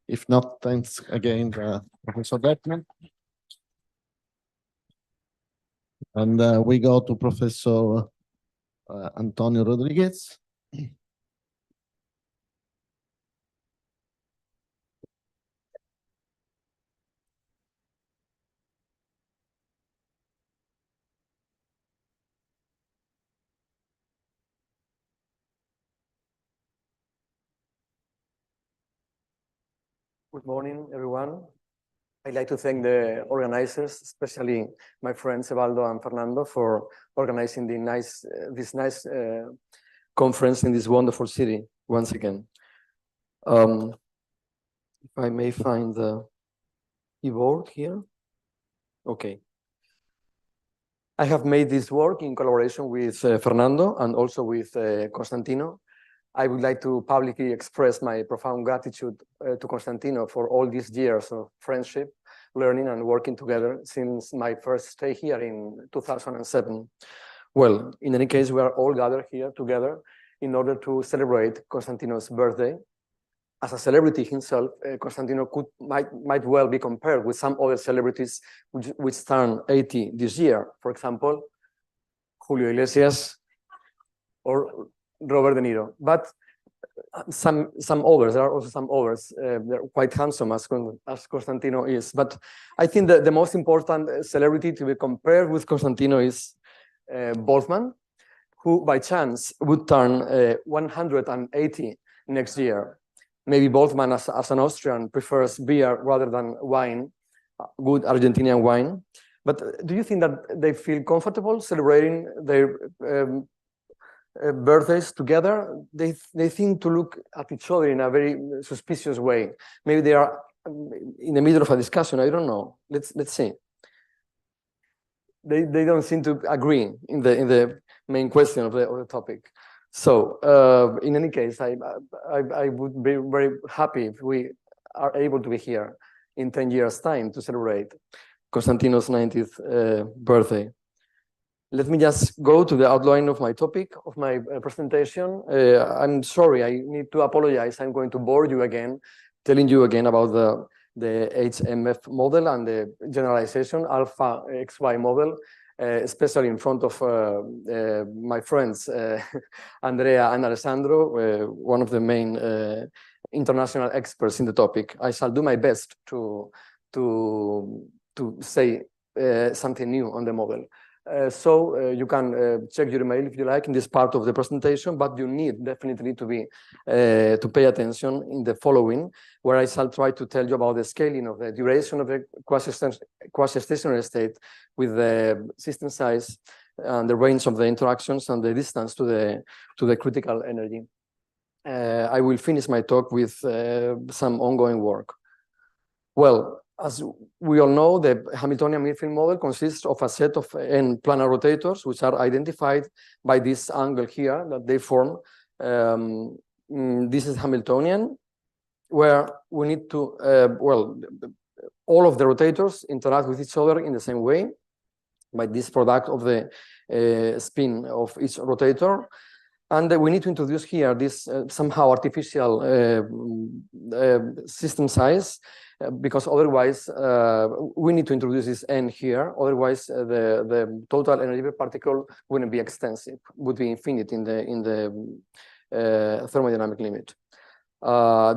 If not, thanks again, Professor Beckman. And we go to Professor Antonio Rodriguez. Good morning, everyone. I'd like to thank the organizers, especially my friends Evaldo and Fernando, for organizing this nice conference in this wonderful city once again. If I may find the keyboard here. Okay. I have made this work in collaboration with Fernando and also with Constantino. I would like to publicly express my profound gratitude to Constantino for all these years of friendship, learning and working together since my first stay here in 2007. Well, in any case, we are all gathered here together in order to celebrate Constantino's birthday. As a celebrity himself, Constantino might well be compared with some other celebrities which turn 80 this year. For example, Julio Iglesias or Robert De Niro, but some others. There are also some others. They're quite handsome as Constantino is. But I think that the most important celebrity to be compared with Constantino is Boltzmann, who by chance would turn 180 next year. Maybe Boltzmann, as an Austrian, prefers beer rather than wine, good Argentinian wine. But do you think that they feel comfortable celebrating their birthdays together? They seem to look at each other in a very suspicious way. Maybe they are in the middle of a discussion. I don't know. Let's see. They don't seem to agree in the main question of the topic. So in any case, I would be very happy if we are able to be here in 10 years' time to celebrate Constantino's 90th birthday. Let me just go to the outline of my topic, of my presentation. I'm sorry, I need to apologize. I'm going to bore you again, telling you again about the HMF model and the generalization alpha XY model, especially in front of my friends, Andrea and Alessandro, one of the main international experts in the topic. I shall do my best to say something new on the model. So you can check your email if you like in this part of the presentation, but you need definitely to be to pay attention in the following, where I shall try to tell you about the scaling of the duration of the quasi-stationary state with the system size and the range of the interactions and the distance to the critical energy. I will finish my talk with some ongoing work. Well, as we all know, the Hamiltonian midfield model consists of a set of n planar rotators, which are identified by this angle here that they form. This is Hamiltonian, where we need to, well, all of the rotators interact with each other in the same way by this product of the spin of each rotator. And we need to introduce here this somehow artificial system size, because otherwise we need to introduce this n here. Otherwise, the total energy per particle wouldn't be extensive, would be infinite in the thermodynamic limit.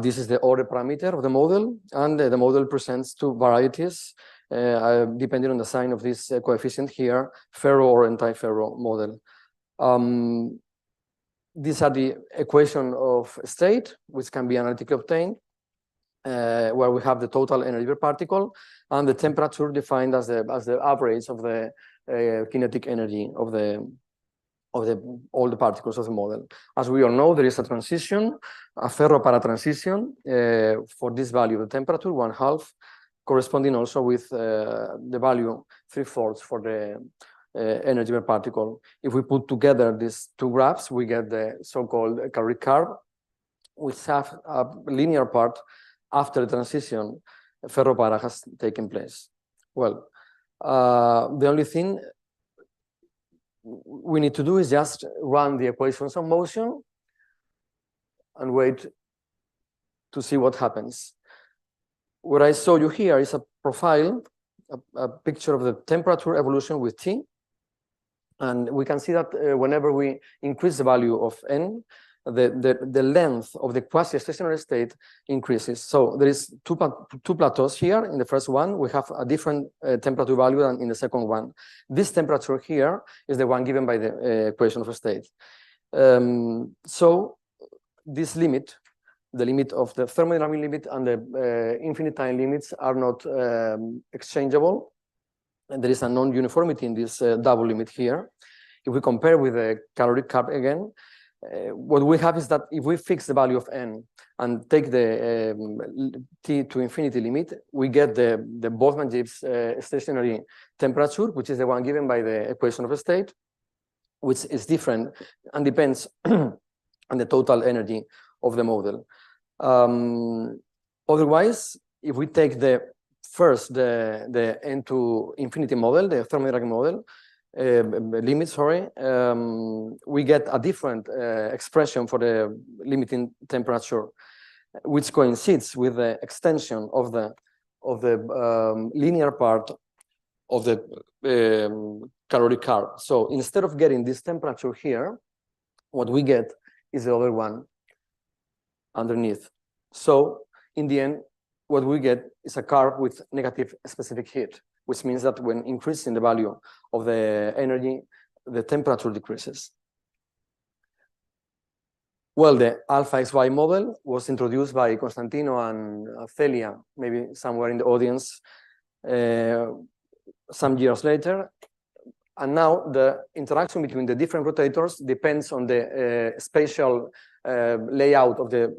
This is the order parameter of the model, and the model presents two varieties depending on the sign of this coefficient here, ferro or anti-ferro model. These are the equation of state, which can be analytically obtained, where we have the total energy per particle and the temperature defined as the average of the kinetic energy of all the particles of the model. As we all know, there is a transition, a ferro-para transition for this value of the temperature, 1/2, corresponding also with the value 3/4 for the energy per particle. If we put together these two graphs, we get the so-called caloric curve, which have a linear part after the transition ferro-para has taken place. Well, the only thing we need to do is just run the equations of motion and wait to see what happens. What I show you here is a profile, a picture of the temperature evolution with T. And we can see that whenever we increase the value of n, the length of the quasi-stationary state increases. So there is two plateaus here. In the first one, we have a different temperature value than in the second one. This temperature here is the one given by the equation of state. So this limit, the limit of the thermodynamic limit and the infinite time limits are not exchangeable. And there is a non-uniformity in this double limit here. If we compare with the caloric curve again, what we have is that if we fix the value of n and take the T to infinity limit, we get the Boltzmann-Gibbs stationary temperature, which is the one given by the equation of state, which is different and depends on the total energy of the model. Otherwise, if we take the n to infinity model, the thermodynamic model, limit, sorry, we get a different expression for the limiting temperature, which coincides with the extension of the linear part of the caloric curve. So instead of getting this temperature here, what we get is the other one underneath. So in the end, what we get is a curve with negative specific heat, which means that when increasing the value of the energy, the temperature decreases. Well, the alpha XY model was introduced by Constantino and Celia, maybe somewhere in the audience, some years later. And now the interaction between the different rotators depends on the spatial layout of the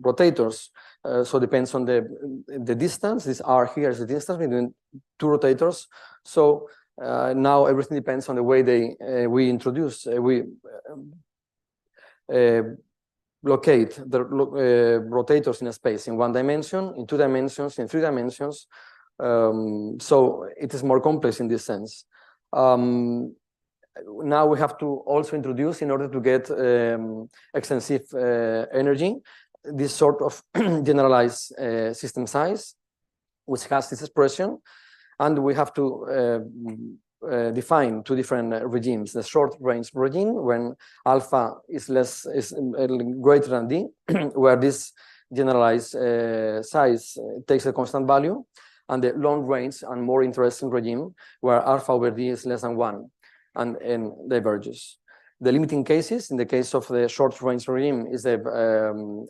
rotators. So depends on the distance. This R here is the distance between two rotators. So now everything depends on the way we introduce, we locate the rotators in a space in 1 dimension, in 2 dimensions, in 3 dimensions. So it is more complex in this sense. now we have to also introduce, in order to get extensive energy, this sort of generalized system size, which has this expression, and we have to define two different regimes: the short range regime, when alpha is greater than d, where this generalized size takes a constant value, and the long range and more interesting regime, where alpha over d is less than 1 and n diverges. The limiting cases, in the case of the short range regime, is the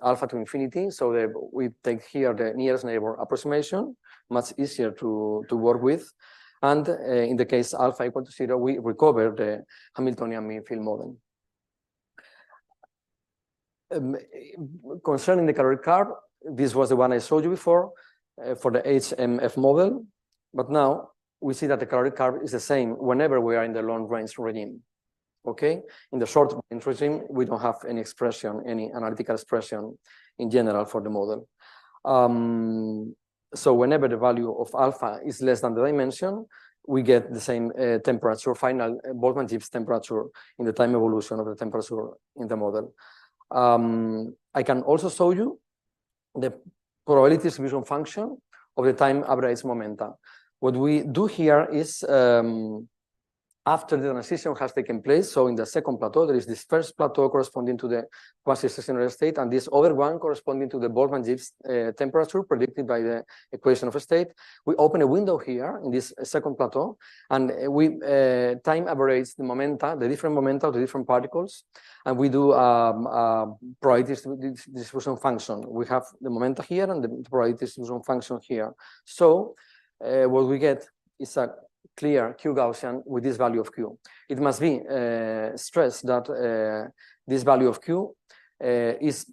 alpha to infinity. So we take here the nearest neighbor approximation, much easier to work with. And in the case alpha equal to 0, we recover the Hamiltonian mean field model. Concerning the caloric curve, this was the one I showed you before for the HMF model. But now we see that the caloric curve is the same whenever we are in the long range regime. Okay, in the short range regime, we don't have any expression, any analytical expression in general for the model. So whenever the value of alpha is less than the dimension, we get the same temperature, final Boltzmann-Gibbs temperature in the time evolution of the temperature in the model. I can also show you the probability distribution function of the time average momenta. What we do here is, after the transition has taken place, so in the second plateau, there is this first plateau corresponding to the quasi-stationary state, and this other one corresponding to the Boltzmann-Gibbs temperature predicted by the equation of state. We open a window here in this second plateau, and we time average the momenta, the different momenta of the different particles, and we do probability distribution function. We have the momenta here and the probability distribution function here. So what we get is a clear Q Gaussian with this value of Q. It must be stressed that this value of Q is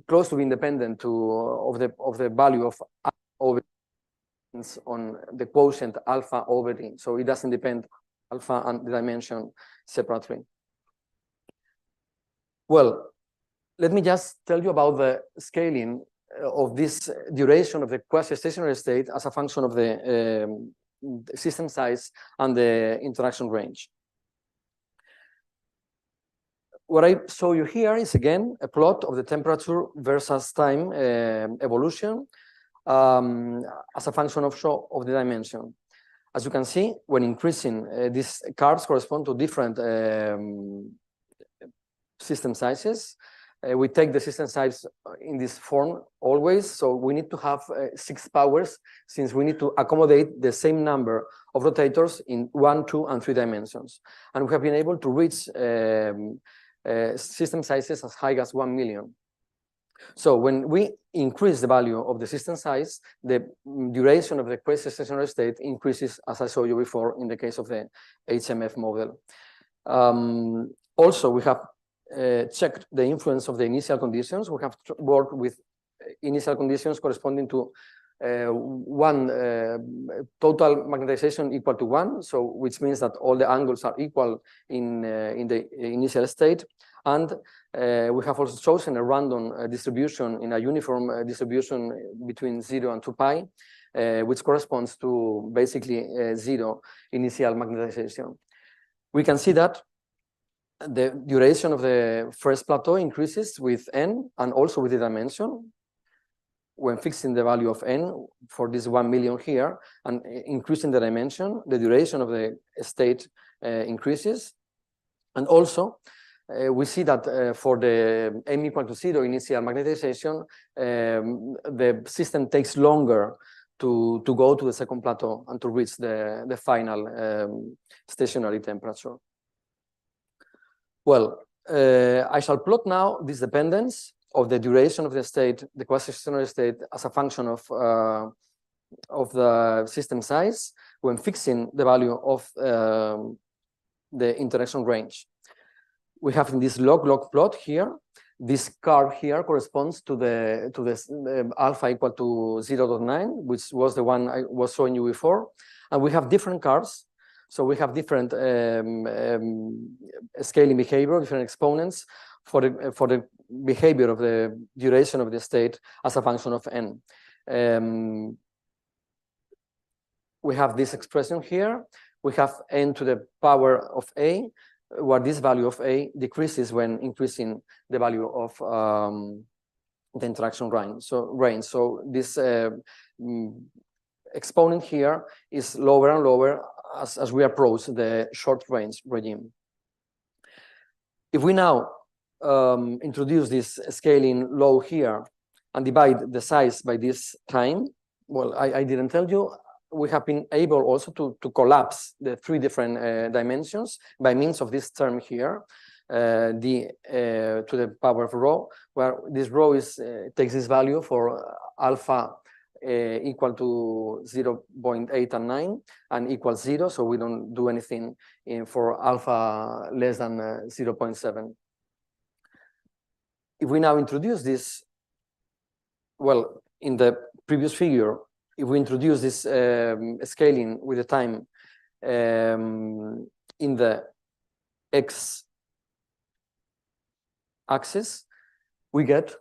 close to be independent of the value of alpha over on the quotient alpha over d. So it doesn't depend alpha and the dimension separately. Well, let me just tell you about the scaling of this duration of the quasi-stationary state as a function of the system size and the interaction range. What I show you here is, again, a plot of the temperature versus time evolution as a function of the dimension. As you can see, when increasing, these curves correspond to different system sizes. We take the system size in this form always, so we need to have 6 powers, since we need to accommodate the same number of rotators in 1, 2, and 3 dimensions. And we have been able to reach system sizes as high as 1 million. So when we increase the value of the system size, the duration of the quasi-stationary state increases, as I showed you before in the case of the HMF model. Also, we have checked the influence of the initial conditions. We have worked with initial conditions corresponding to one total magnetization equal to 1, so which means that all the angles are equal in the initial state. And we have also chosen a random distribution in a uniform distribution between 0 and 2 pi, which corresponds to basically 0 initial magnetization. We can see that the duration of the first plateau increases with n and also with the dimension. When fixing the value of n for this 1 million here and increasing the dimension, the duration of the state increases. And also, we see that for the m equal to 0 initial magnetization, the system takes longer to go to the second plateau and to reach the final stationary temperature. Well, I shall plot now this dependence of the duration of the state, the quasi-stationary state, as a function of the system size when fixing the value of the interaction range. We have in this log plot here, this curve here corresponds to the alpha equal to 0.9, which was the one I was showing you before. And we have different curves. So we have different scaling behavior, different exponents for the behavior of the duration of the state as a function of n. We have this expression here, we have n to the power of a, where this value of a decreases when increasing the value of the interaction range. So this exponent here is lower and lower as we approach the short range regime. If we now introduce this scaling law here and divide the size by this time, well, I didn't tell you, we have been able also to collapse the three different dimensions by means of this term here, d to the power of rho, where this rho takes this value for alpha equal to 0.8 and 9 and equals 0, so we don't do anything for alpha less than 0.7. If we now introduce this, well, in the previous figure, if we introduce this scaling with the time in the x-axis, we get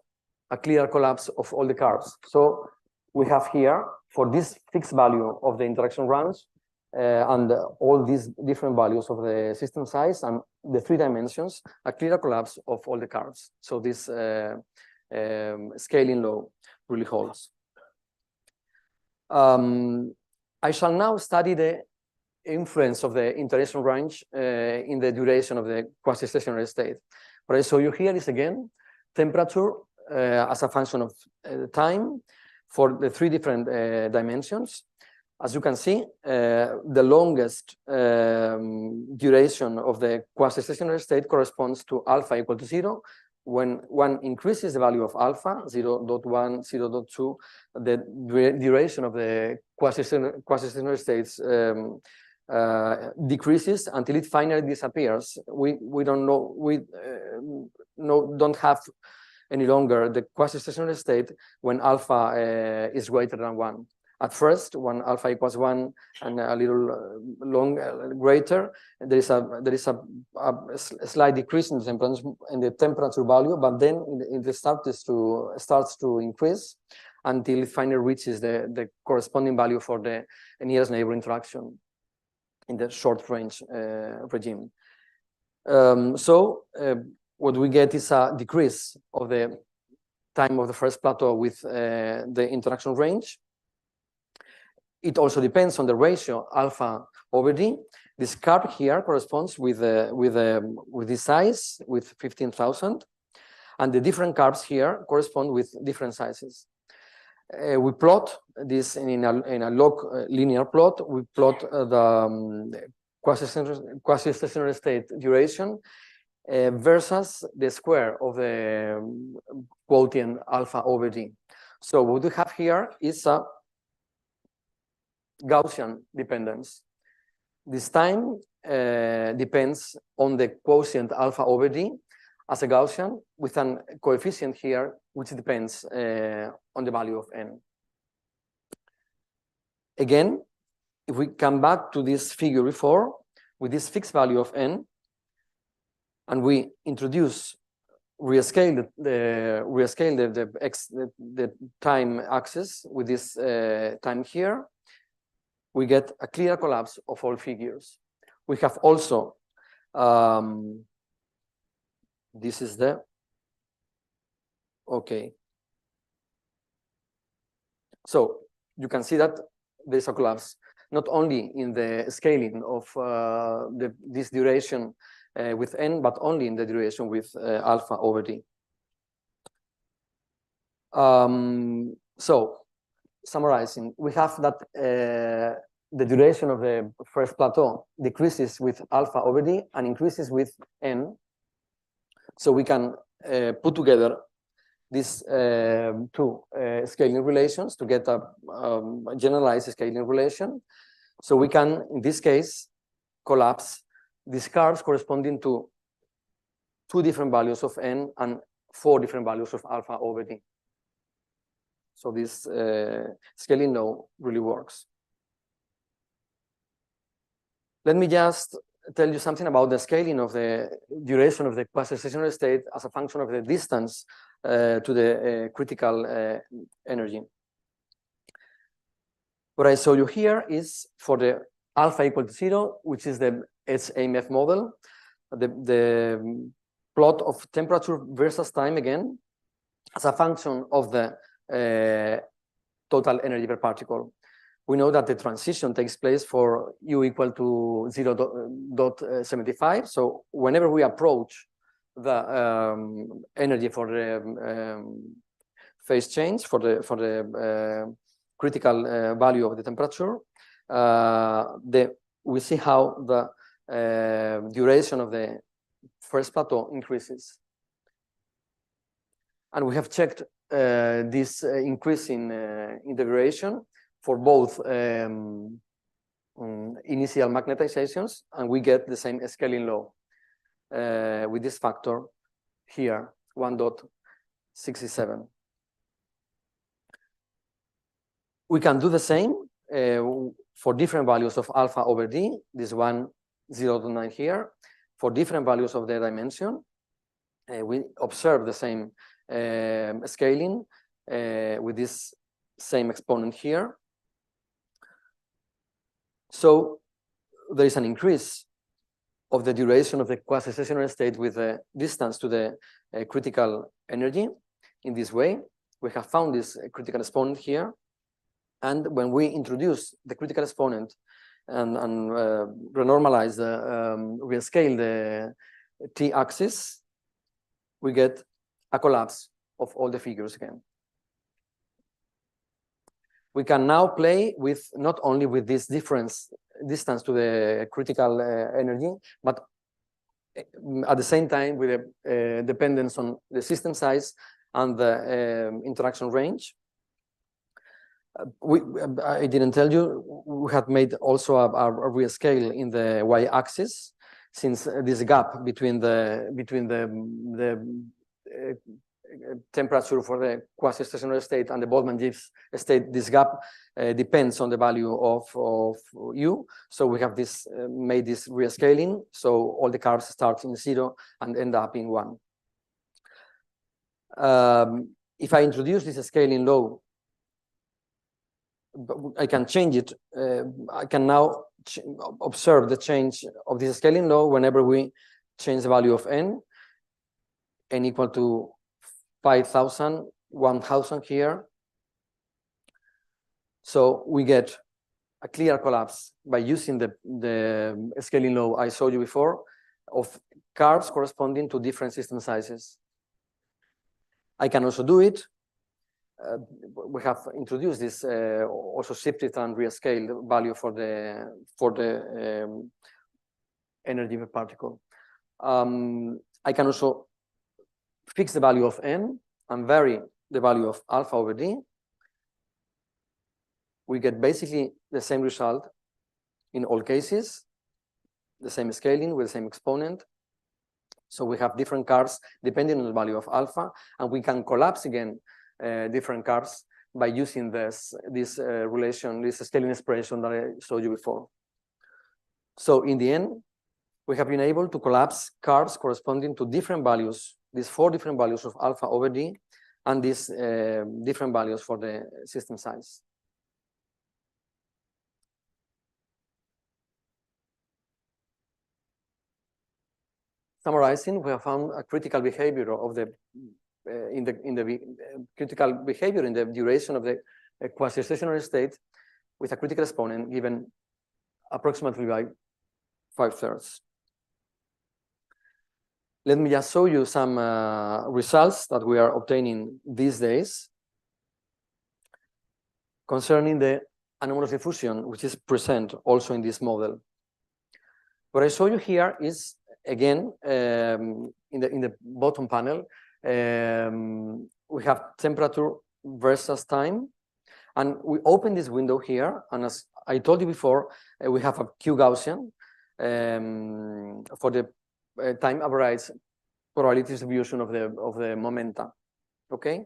a clear collapse of all the curves. So we have here, for this fixed value of the interaction range and all these different values of the system size and the three dimensions, a clear collapse of all the curves. So this scaling law really holds. I shall now study the influence of the interaction range in the duration of the quasi-stationary state. What I show you here is, again, temperature as a function of time for the three different dimensions. As you can see, the longest duration of the quasi-stationary state corresponds to alpha equal to 0. When one increases the value of alpha, 0.1, 0.2, the duration of the quasi-stationary states decreases until it finally disappears. We don't know, don't have any longer the quasi-stationary state when alpha is greater than 1. At first, when alpha equals 1 and a little greater, there is a slight decrease in the temperature value, but then it starts to increase until it finally reaches the corresponding value for the nearest neighbor interaction in the short range regime. What we get is a decrease of the time of the first plateau with the interaction range. It also depends on the ratio alpha over d. This curve here corresponds with this size, with 15,000, and the different curves here correspond with different sizes. We plot this in a log linear plot. We plot the quasi-stationary state duration versus the square of the quotient alpha over d. So what we have here is a Gaussian dependence. This time depends on the quotient alpha over d as a Gaussian with a coefficient here which depends on the value of n. Again, if we come back to this figure before with this fixed value of n, and we rescale the time axis with this time here, we get a clear collapse of all figures. We have also, this is the, okay. So you can see that there's a collapse, not only in the scaling of this duration with n, but only in the duration with alpha over d. So summarizing, we have that the duration of the first plateau decreases with alpha over d and increases with n. So we can put together these two scaling relations to get a generalized scaling relation. So we can, in this case, collapse these curves corresponding to 2 different values of n and 4 different values of alpha over d. So this scaling law really works. Let me just tell you something about the scaling of the duration of the quasi-stationary state as a function of the distance to the critical energy. What I show you here is for the alpha equal to 0, which is the SAMF model, the plot of temperature versus time again as a function of the total energy per particle. We know that the transition takes place for U equal to 0.75. So whenever we approach the energy for the phase change, for the critical value of the temperature, we see how the duration of the first plateau increases. And we have checked this increase in the duration for both initial magnetizations, and we get the same scaling law with this factor here, 1.67. We can do the same for different values of alpha over D, this one 0.9 here, for different values of the dimension. We observe the same scaling with this same exponent here. So there is an increase of the duration of the quasi-stationary state with the distance to the critical energy. In this way, we have found this critical exponent here. And when we introduce the critical exponent and renormalize rescale the t-axis, we get a collapse of all the figures again. We can now play with not only with this distance to the critical energy, but at the same time with a dependence on the system size and the interaction range. I didn't tell you, we had made also a rescale in the y-axis, since this gap between the temperature for the quasi-stationary state and the Boltzmann-Gibbs state, this gap depends on the value of U. So we have this made this rescaling, so all the curves start in 0 and end up in 1. If I introduce this scaling law, I can change it. I can now observe the change of this scaling law whenever we change the value of n equal to 5,000, 1,000 here. So we get a clear collapse by using the scaling law I showed you before of curves corresponding to different system sizes. I can also do it. We have introduced this also shifted and rescaled value for the energy per particle. I can also fix the value of n and vary the value of alpha over D. We get basically the same result in all cases, the same scaling with the same exponent. So we have different curves depending on the value of alpha, and we can collapse again different curves by using this relation, this scaling expression that I showed you before. So in the end, we have been able to collapse curves corresponding to different values, these 4 different values of alpha over D, and these different values for the system size. Summarizing, we have found a critical behavior of the critical behavior in the duration of the quasi-stationary state with a critical exponent given approximately by 5/3. Let me just show you some results that we are obtaining these days concerning the anomalous diffusion, which is present also in this model. What I show you here is, again, in the bottom panel, we have temperature versus time, and we open this window here, and as I told you before, we have a Q Gaussian for the time average probability distribution of the momenta. Okay,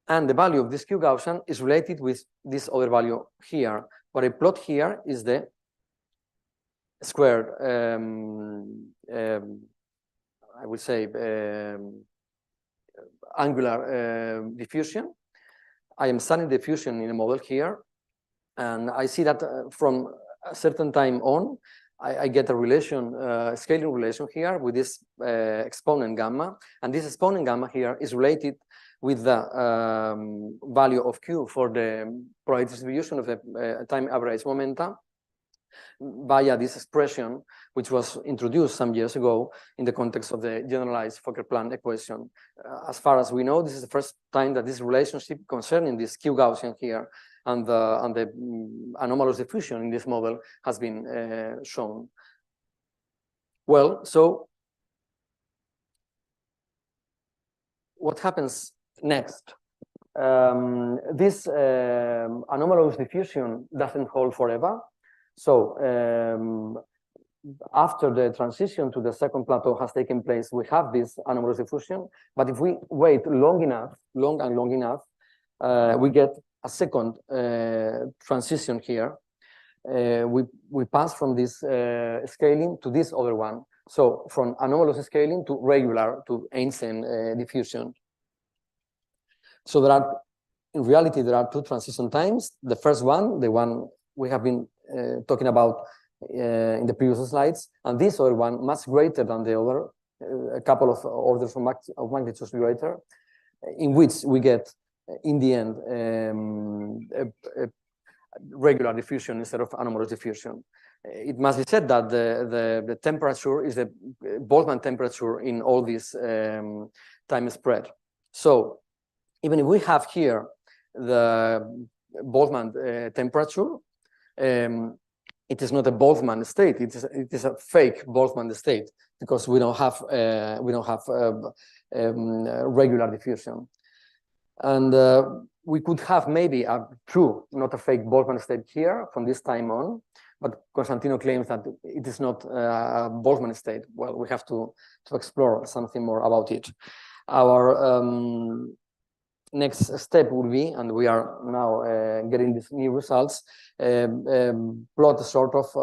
and the value of this Q Gaussian is related with this other value here. What I plot here is the squared, I would say, angular diffusion. I am studying diffusion in a model here, and I see that from a certain time on, I get a relation, scaling relation here with this exponent gamma, and this exponent gamma here is related with the value of Q for the probability distribution of the time average momenta via this expression, which was introduced some years ago in the context of the generalized Fokker-Planck equation. As far as we know, this is the first time that this relationship concerning this Q Gaussian here and the anomalous diffusion in this model has been shown. Well, so what happens next? This anomalous diffusion doesn't hold forever. So after the transition to the second plateau has taken place, we have this anomalous diffusion. But if we wait long enough, we get a second transition here. We pass from this scaling to this other one. So from anomalous scaling to regular, to Einstein diffusion. So there are, in reality, there are two transition times. The first one, the one we have been talking about in the previous slides, and this other one much greater than the other, a couple of orders of magnitude greater, in which we get, in the end, a regular diffusion instead of anomalous diffusion. It must be said that the temperature is the Boltzmann temperature in all this time spread. So even if we have here the Boltzmann temperature, it is not a Boltzmann state. It is a fake Boltzmann state because we don't have regular diffusion, and we could have maybe a true, not a fake Boltzmann state here from this time on. But Constantino claims that it is not a Boltzmann state. Well, we have to explore something more about it. Our next step will be, and we are now getting these new results, plot a sort of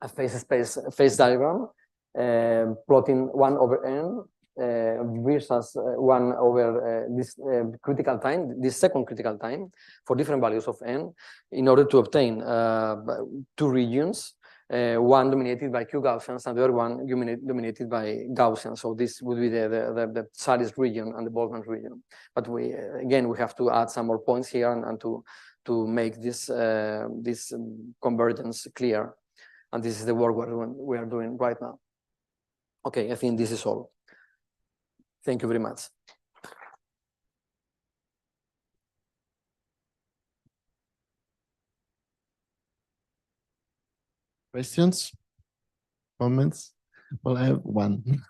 a phase diagram, plotting 1 over n versus 1 over this critical time, this second critical time, for different values of n, in order to obtain two regions, one dominated by Q Gaussians and the other one dominated by Gaussians. So this would be the Tsallis region and the Boltzmann region. But we have to add some more points here and to make this convergence clear. And this is the work we are doing right now. Okay, I think this is all. Thank you very much. Questions? Comments? Well, I have one.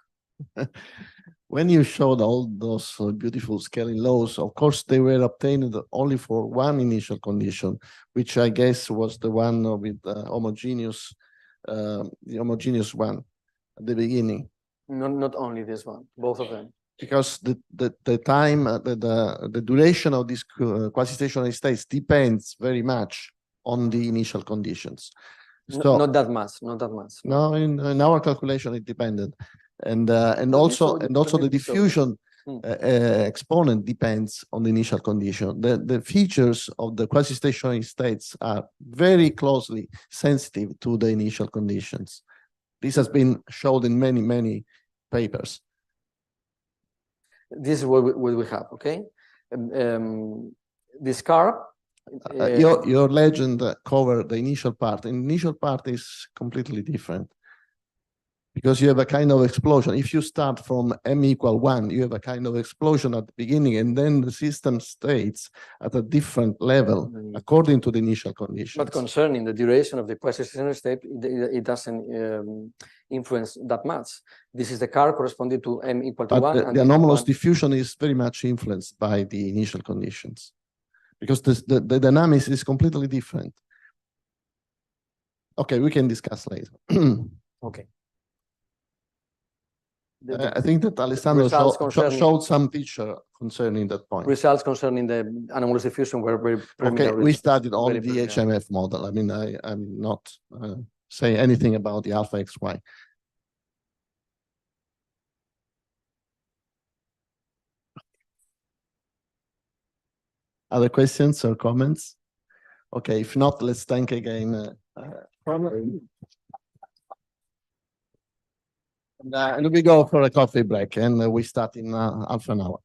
When you showed all those beautiful scaling laws, of course, they were obtained only for one initial condition, which I guess was the one with the homogeneous one at the beginning. Not only this one, both of them. Because the time, the duration of these quasi-stationary states depends very much on the initial conditions. So, not that much. No, in our calculation it depended, and also the diffusion exponent depends on the initial condition. The features of the quasi-stationary states are very closely sensitive to the initial conditions. This has been shown in many papers. This is what we have, okay? This curve. Your legend covered the initial part. The initial part is completely different because you have a kind of explosion. If you start from m equal 1, you have a kind of explosion at the beginning, and then the system stays at a different level according to the initial conditions. But concerning the duration of the quasi-stationary state, it doesn't influence that much. This is the curve corresponding to m equal to 1. The anomalous diffusion is very much influenced by the initial conditions because the dynamics is completely different. Okay, we can discuss later. Okay. I think that Alessandro showed some picture concerning that point. Results concerning the anomalous diffusion were very preliminary. Okay, we studied on the HMF model. I mean, I'm not saying anything about the alpha XY. Other questions or comments? Okay, if not, let's thank again And we go for a coffee break, and we start in half an hour.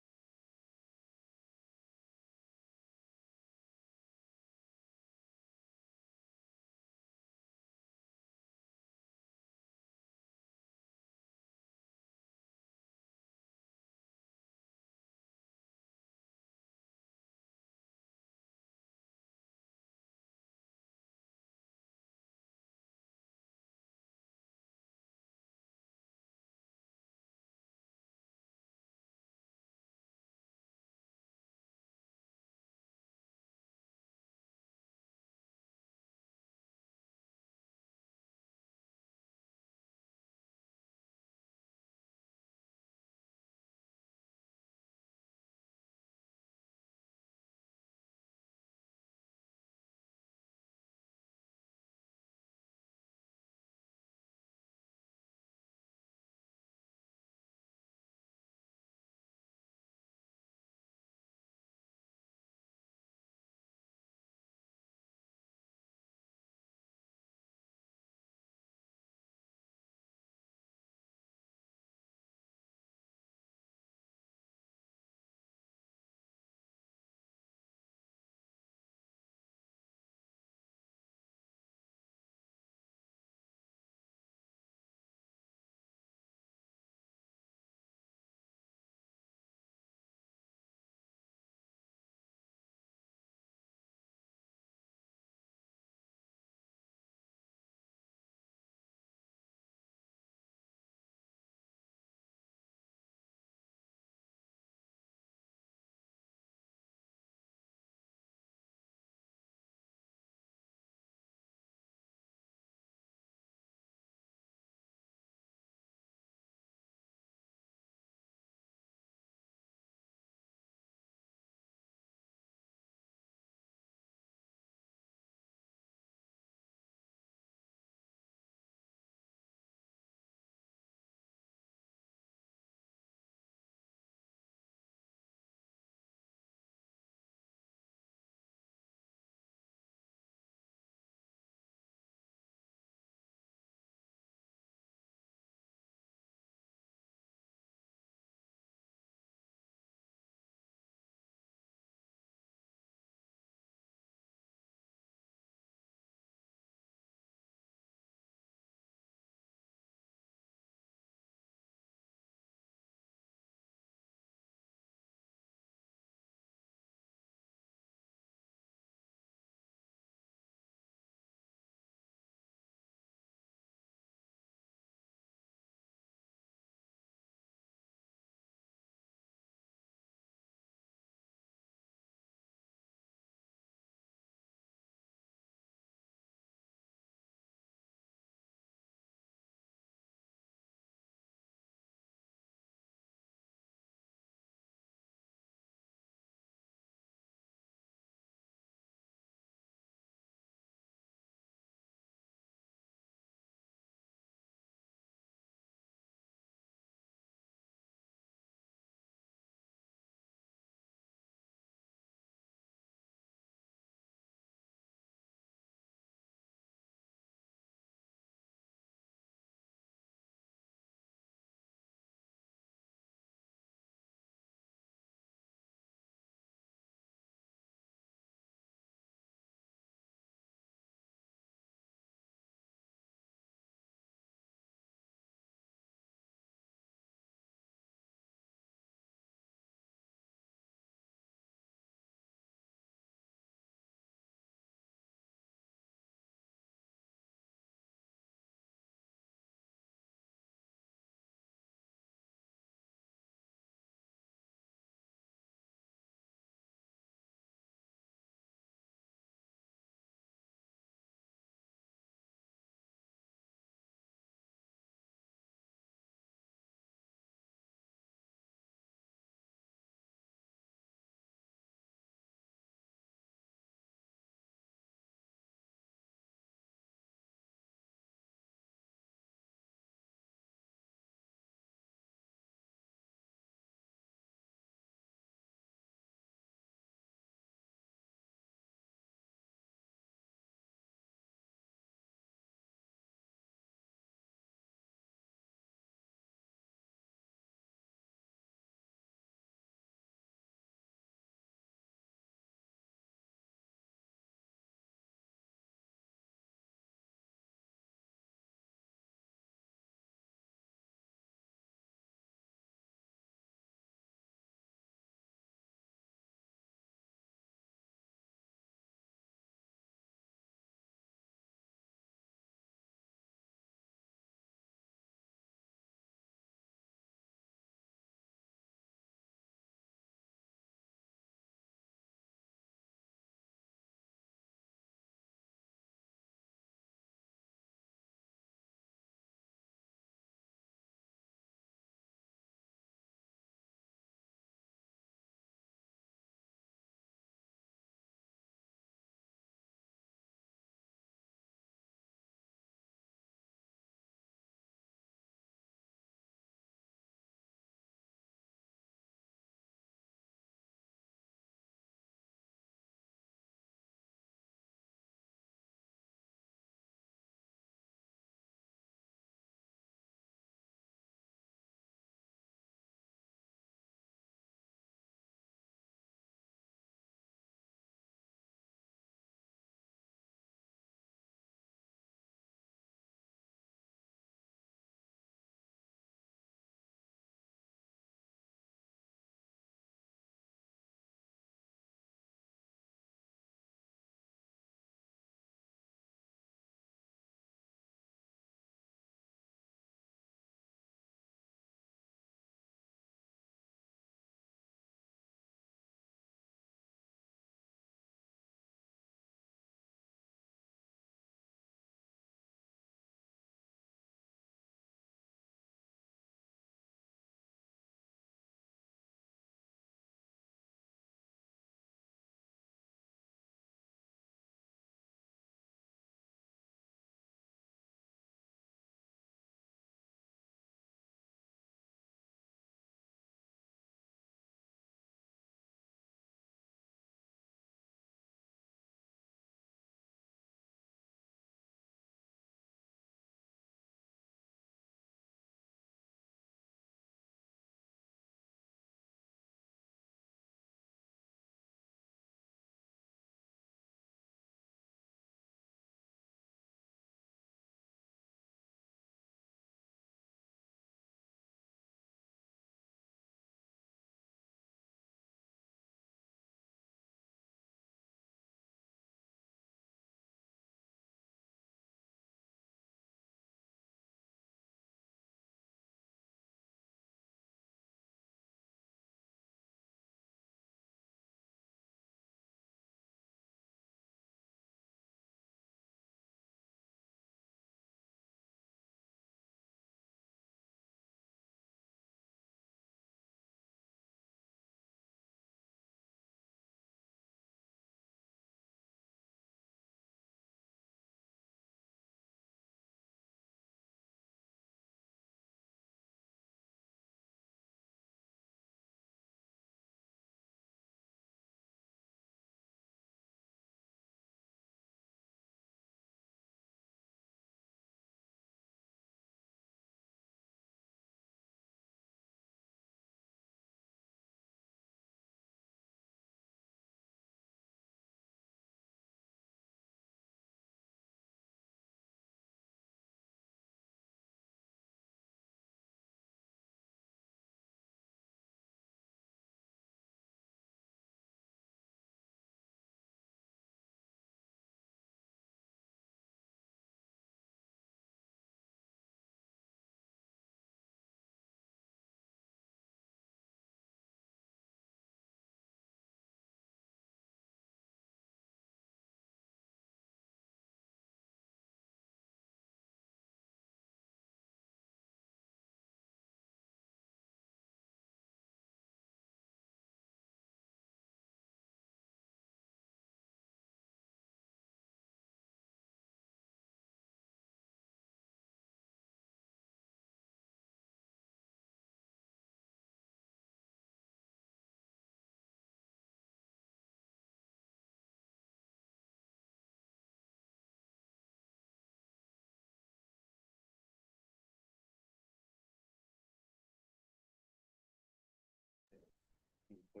Do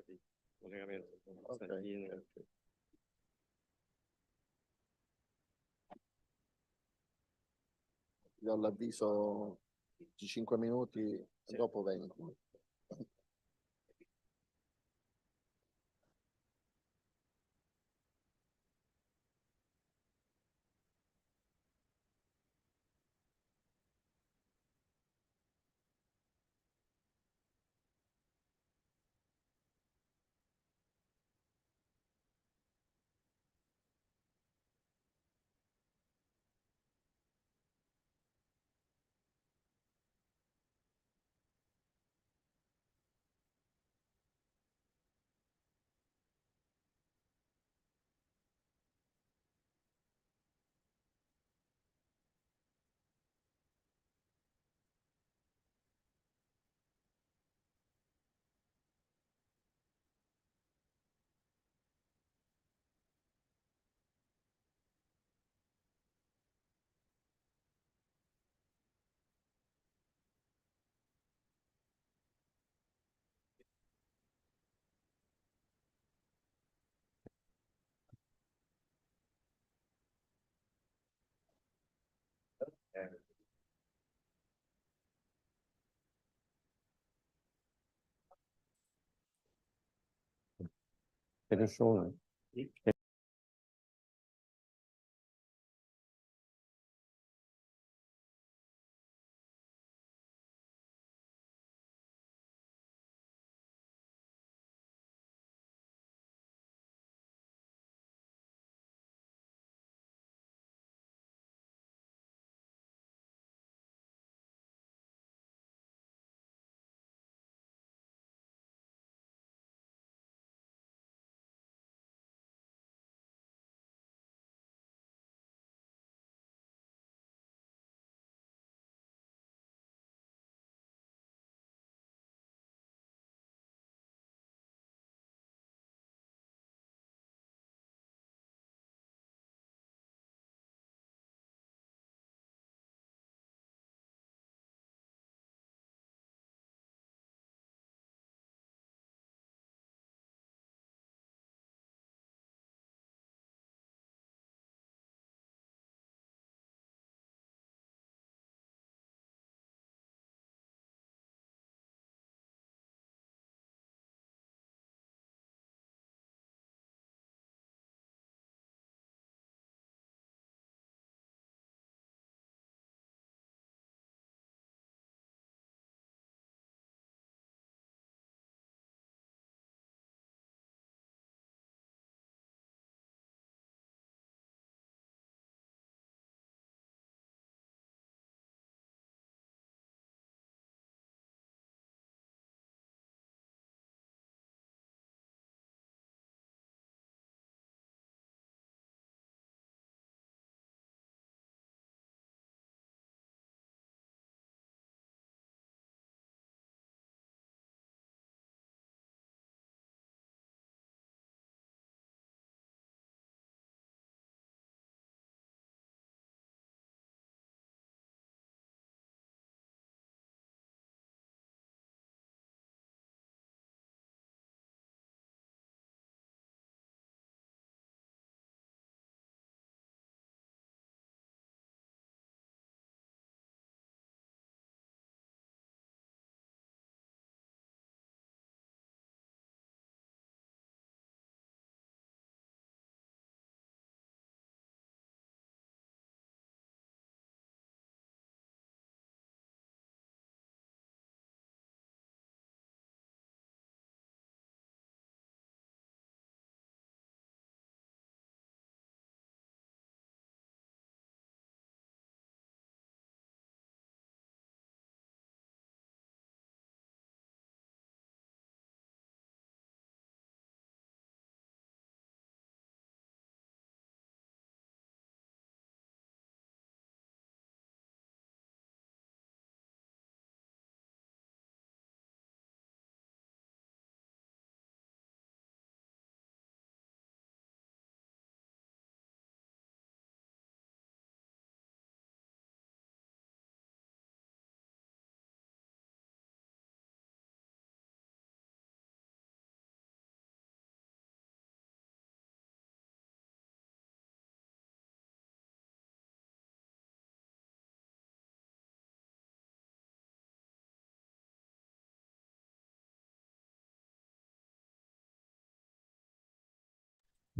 l'avviso di 5 minuti e dopo vengo.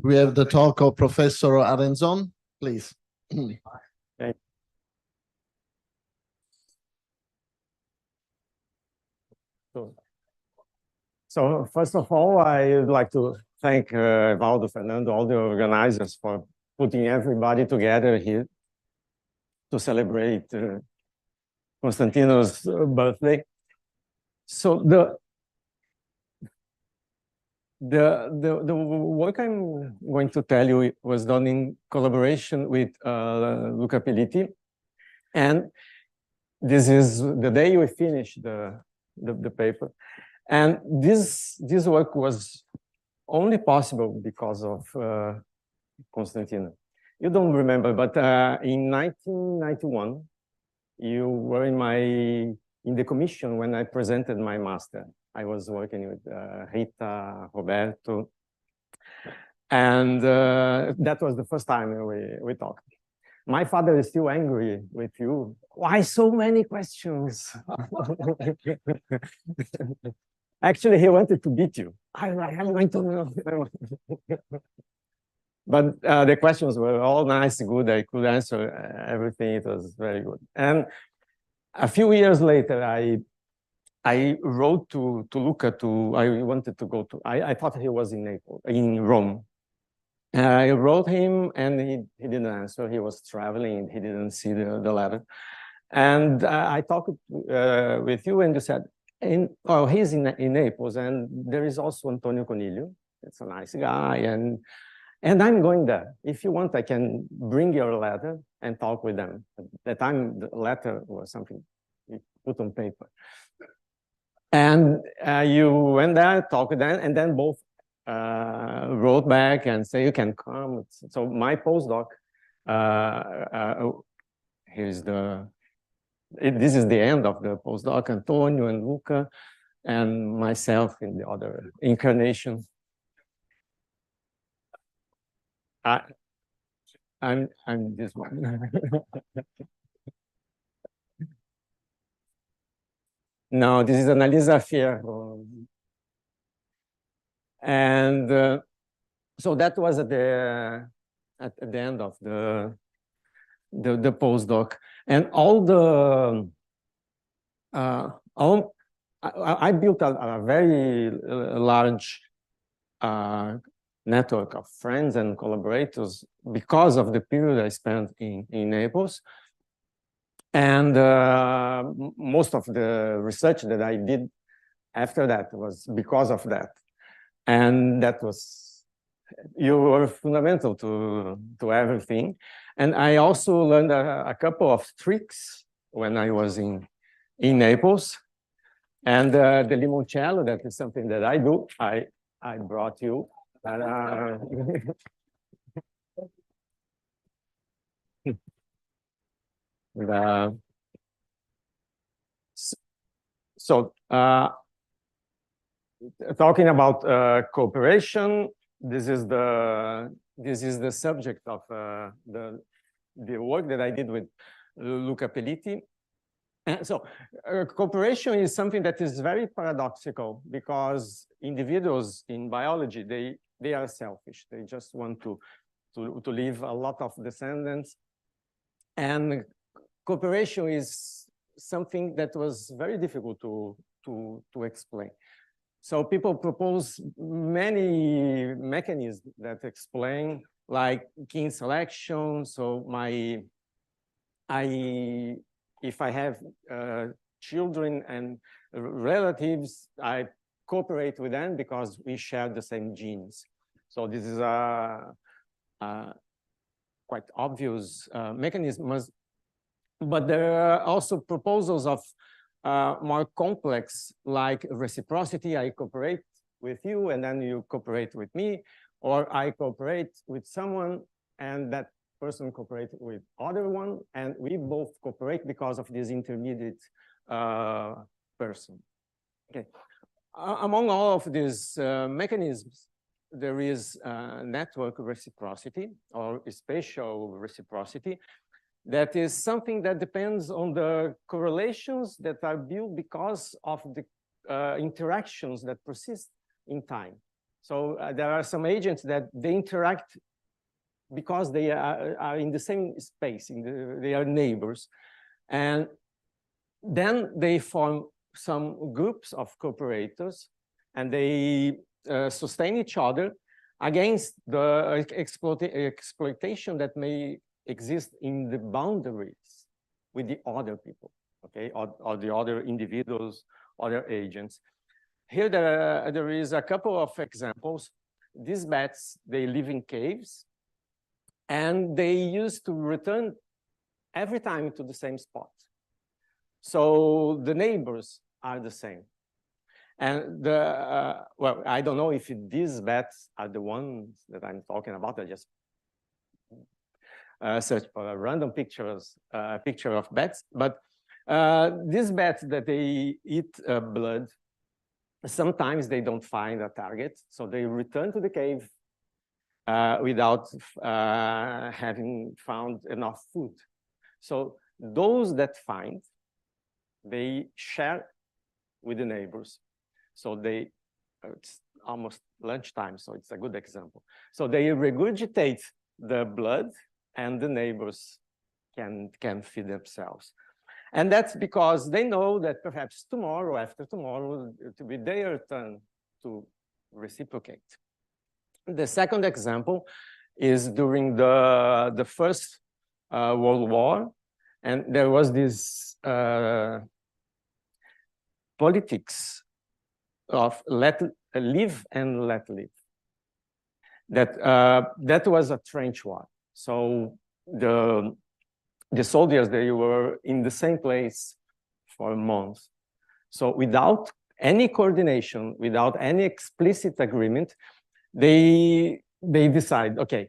We have the talk of Professor Arenzon, please. So first of all, I would like to thank Valdo, Fernando, all the organizers for putting everybody together here to celebrate Constantino's birthday. So the work I'm going to tell you was done in collaboration with Luca Pellitti, and this is the day we finished the paper. And this work was only possible because of Constantino. You don't remember, but in 1991, you were in the commission when I presented my master. I was working with Rita, Roberto, and that was the first time we talked. My father is still angry with you. Why so many questions? Actually, he wanted to beat you. I'm going to know. But the questions were all nice, good. I could answer everything. It was very good. And a few years later, I wrote to Luca I wanted to go to, I thought he was in Rome. I wrote him and he didn't answer. He was traveling, he didn't see the letter. And I talked with you and you said, he's in Naples, and there is also Antonio Conilio. It's a nice guy, and I'm going there. If you want, I can bring your letter and talk with them. At the time, the letter was something you put on paper. And you went there, talked with them, and then both wrote back and say, you can come. So my postdoc, this is the end of the postdoc, Antonio and Luca, and myself in the other incarnation. I'm this one. No, this is Annalisa Fierro. And so that was at the end of the postdoc, and I built a very large network of friends and collaborators because of the period I spent in Naples. And most of the research that I did after that was because of that. And you were fundamental to everything. And I also learned a couple of tricks when I was in Naples. And the limoncello, that is something that I do. I brought you. So talking about cooperation, this is the subject of the work that I did with Luca Pellitti. And so cooperation is something that is very paradoxical, because individuals in biology, they are selfish. They just want to leave a lot of descendants. And cooperation is something that was very difficult to explain. So people propose many mechanisms that explain, like gene selection. So if I have children and relatives, I cooperate with them because we share the same genes. So this is a quite obvious mechanism. But there are also proposals of more complex, like reciprocity. I cooperate with you and then you cooperate with me, or I cooperate with someone and that person cooperate with other one, and we both cooperate because of this intermediate person. Okay. Among all of these mechanisms, there is network reciprocity or spatial reciprocity. That is something that depends on the correlations that are built because of the interactions that persist in time. So there are some agents that they interact because they are in the same space, they are neighbors. And then they form some groups of cooperators, and they sustain each other against the exploitation that may exist in the boundaries with the other people, okay, or the other individuals, other agents. Here there is a couple of examples. These bats, they live in caves, and they used to return every time to the same spot. So the neighbors are the same. And well, I don't know if these bats are the ones that I'm talking about. I just search for a random picture of bats. But these bats that they eat blood, sometimes they don't find a target. So they return to the cave without having found enough food. So those that find, they share with the neighbors. So it's almost lunchtime, so it's a good example. So they regurgitate the blood, and the neighbors can feed themselves. And that's because they know that perhaps tomorrow, after tomorrow, it will be their turn to reciprocate. The second example is during the First World War, and there was this politics of live and let live. That was a trench war. So the soldiers, they were in the same place for months. So without any coordination, without any explicit agreement, they decide, okay,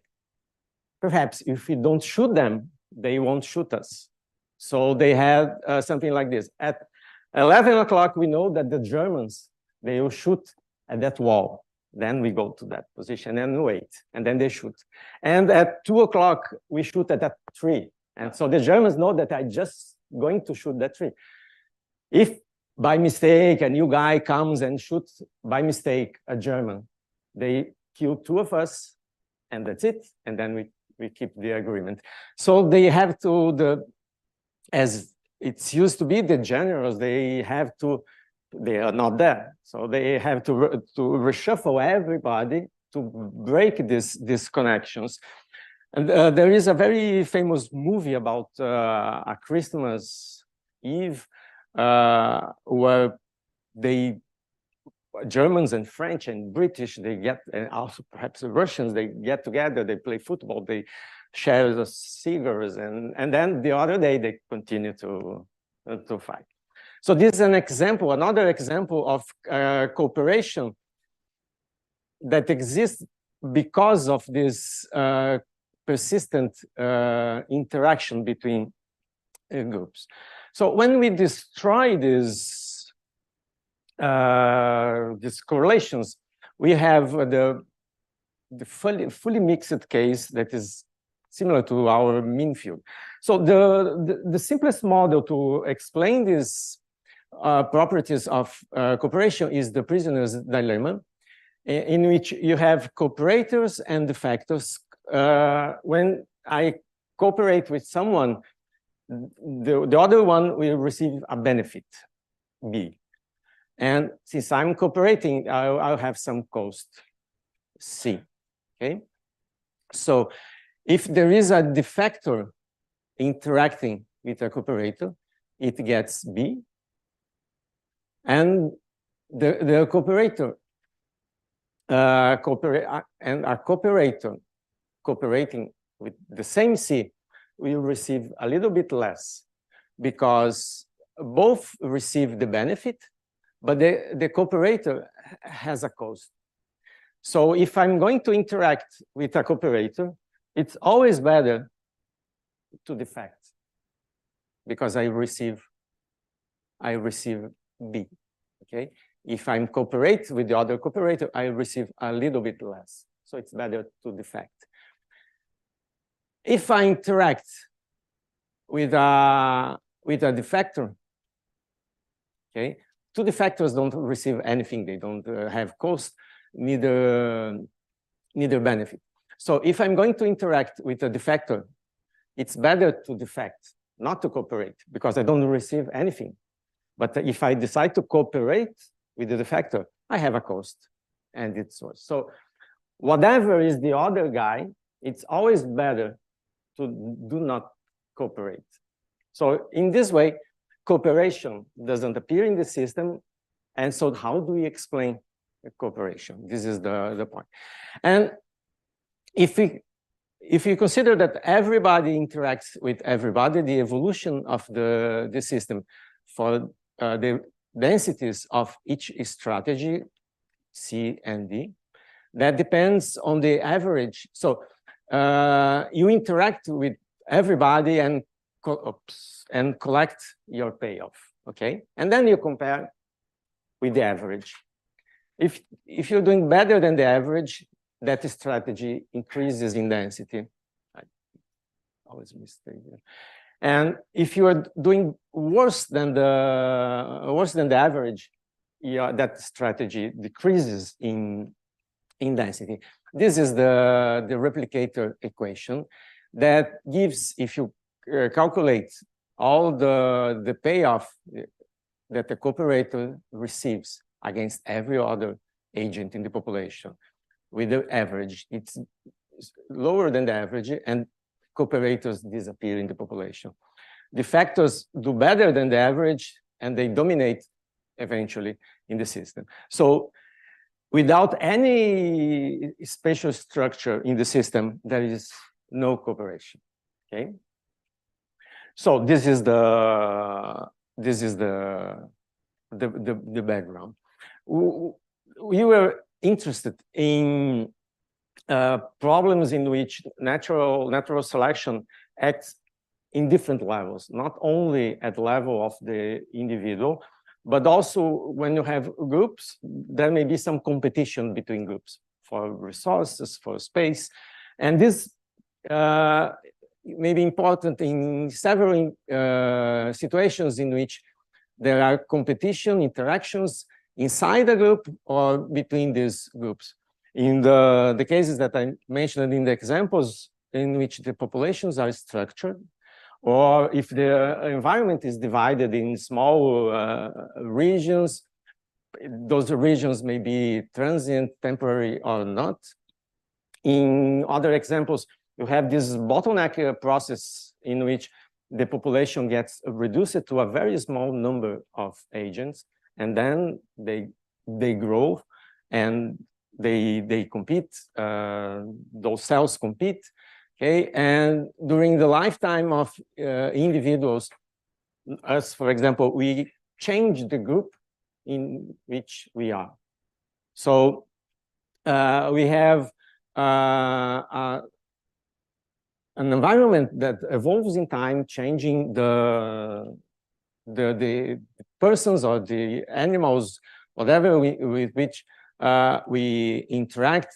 perhaps if we don't shoot them, they won't shoot us. So they had something like this. At 11 o'clock, we know that the Germans, they will shoot at that wall. Then we go to that position and wait, and then they shoot. And at 2 o'clock, we shoot at that tree. And so the Germans know that I'm just going to shoot that tree. If by mistake a new guy comes and shoots by mistake a German, they kill 2 of us, and that's it. And then we keep the agreement. So they have to, as it's used to be, the generals, they are not there. So they have to reshuffle everybody to break these connections. And there is a very famous movie about a Christmas Eve where Germans and French and British, and also perhaps the Russians, they get together, they play football, they share the cigars, and then the other day they continue to fight. So this is an example, another example of cooperation that exists because of this persistent interaction between groups. So when we destroy these correlations, we have the fully mixed case that is similar to our mean field. So the simplest model to explain these properties of cooperation is the prisoner's dilemma, in which you have cooperators and defectors. When I cooperate with someone, the other one will receive a benefit, B. And since I'm cooperating, I'll have some cost, C, okay? So if there is a defector interacting with a cooperator, it gets B. And the cooperator and a cooperator cooperating with the same C will receive a little bit less because both receive the benefit, but the cooperator has a cost. So if I'm going to interact with a cooperator, it's always better to defect because I receive B, okay? If I'm cooperate with the other cooperator, I receive a little bit less. So it's better to defect. If I interact with a defector, okay, 2 defectors don't receive anything. They don't have cost. neither benefit. So if I'm going to interact with a defector, it's better to defect, not to cooperate, because I don't receive anything. But if I decide to cooperate with the defector, I have a cost, and it's worse. So whatever is the other guy, it's always better to do not cooperate. So in this way, cooperation doesn't appear in the system. And so how do we explain cooperation? This is the point. And if you consider that everybody interacts with everybody, the evolution of the system for the densities of each strategy, C and D, that depends on the average. So you interact with everybody and collect your payoff, okay? And then you compare with the average. If you're doing better than the average, that strategy increases in density. I always mistake here. And if you are doing worse than the average, that strategy decreases in density. This is the replicator equation that gives, if you calculate all the payoff that the cooperator receives against every other agent in the population, with the average, it's lower than the average, and cooperators disappear in the population. Defectors do better than the average, and they dominate eventually in the system. So without any spatial structure in the system, there is no cooperation, okay? So this is the background. We were interested in problems in which natural selection acts in different levels, not only at the level of the individual, but also when you have groups, there may be some competition between groups for resources, for space. And this may be important in several situations in which there are competition, interactions inside a group or between these groups. In the cases that I mentioned in the examples in which the populations are structured, or if the environment is divided in small regions, those regions may be transient, temporary, or not. In other examples, you have this bottleneck process in which the population gets reduced to a very small number of agents, and then they grow and they compete, those cells compete, okay? And during the lifetime of individuals, as for example, we change the group in which we are. So we have an environment that evolves in time, changing the persons or the animals, whatever with which we interact.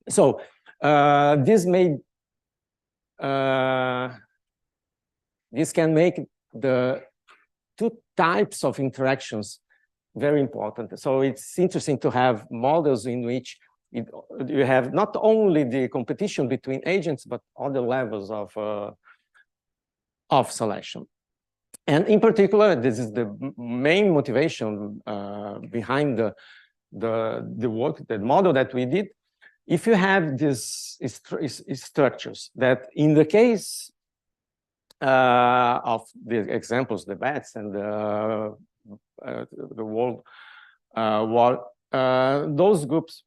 So this can make the two types of interactions very important. So it's interesting to have models in which you have not only the competition between agents, but other levels of selection. And in particular, this is the main motivation behind the work, the model that we did. If you have these structures that, in the case of the examples, the bats and the World War, those groups,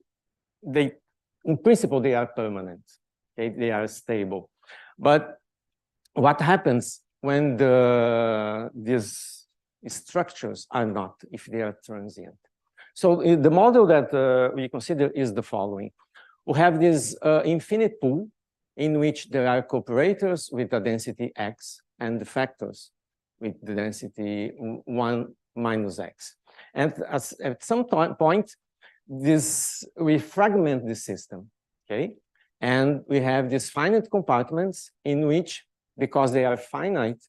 in principle, they are permanent. Okay? They are stable. But what happens when these structures are not, if they are transient? So the model that we consider is the following. We have this infinite pool in which there are cooperators with a density x and defectors with the density 1 minus x. And at some point, we fragment the system, okay? And we have these finite compartments in which, because they are finite,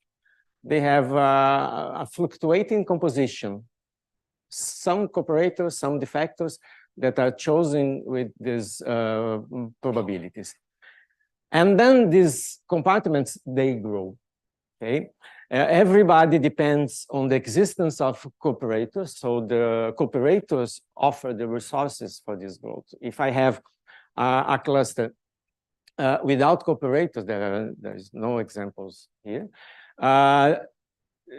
they have a fluctuating composition. Some cooperators, some defectors, that are chosen with these probabilities. And then these compartments, they grow, okay? Everybody depends on the existence of cooperators. So the cooperators offer the resources for this growth. If I have a cluster without cooperators, there is no examples here.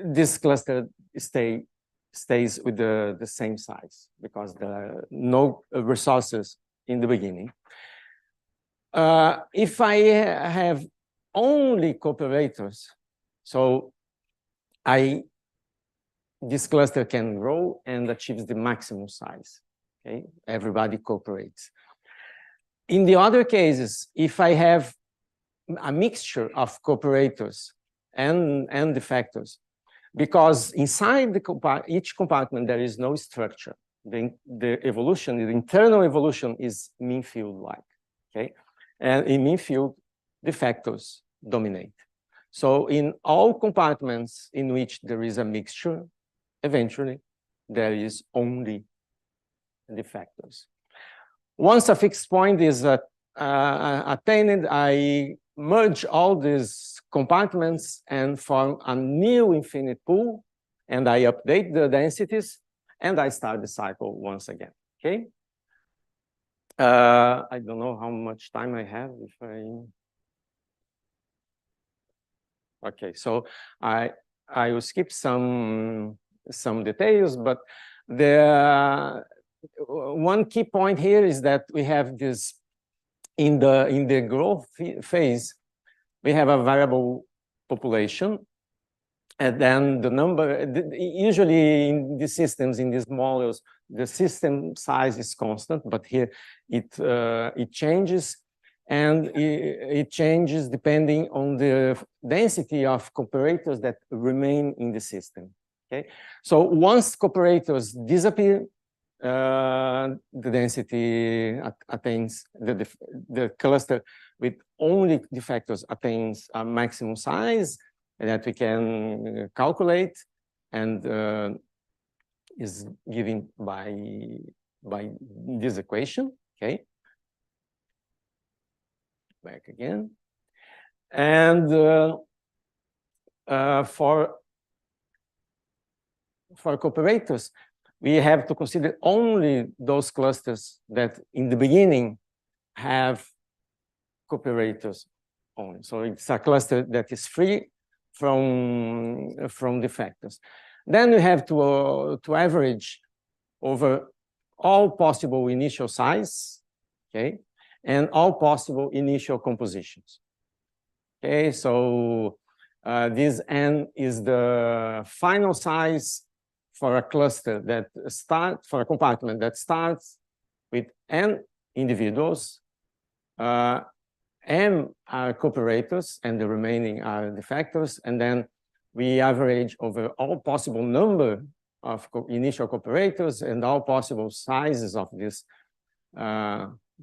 This cluster stays with the same size because there are no resources in the beginning. If I have only cooperators, so this cluster can grow and achieves the maximum size. Okay, everybody cooperates. In the other cases, if I have a mixture of cooperators and defectors, because inside each compartment there is no structure, the evolution, the internal evolution is mean field-like. Okay, and in mean field, defectors dominate. So in all compartments in which there is a mixture, eventually there is only defectors. Once a fixed point is attained, I merge all these compartments and form a new infinite pool, and I update the densities, and I start the cycle once again, okay? I don't know how much time I have. Okay, so I will skip some details, but the one key point here is that we have this in the growth phase, we have a variable population, and then the number, usually in these systems, in these models, the system size is constant, but here it changes, and it changes depending on the density of cooperators that remain in the system. Okay, so once cooperators disappear, the density attains, the cluster with only defectors attains a maximum size that we can calculate, and is given by this equation. Okay, back again, and for cooperators, we have to consider only those clusters that in the beginning have cooperators only. So it's a cluster that is free from defectors. Then we have to average over all possible initial size, okay, and all possible initial compositions. Okay, so this n is the final size for a cluster that for a compartment that starts with n individuals, m are cooperators, and the remaining are defectors, and then we average over all possible number of initial cooperators and all possible sizes of these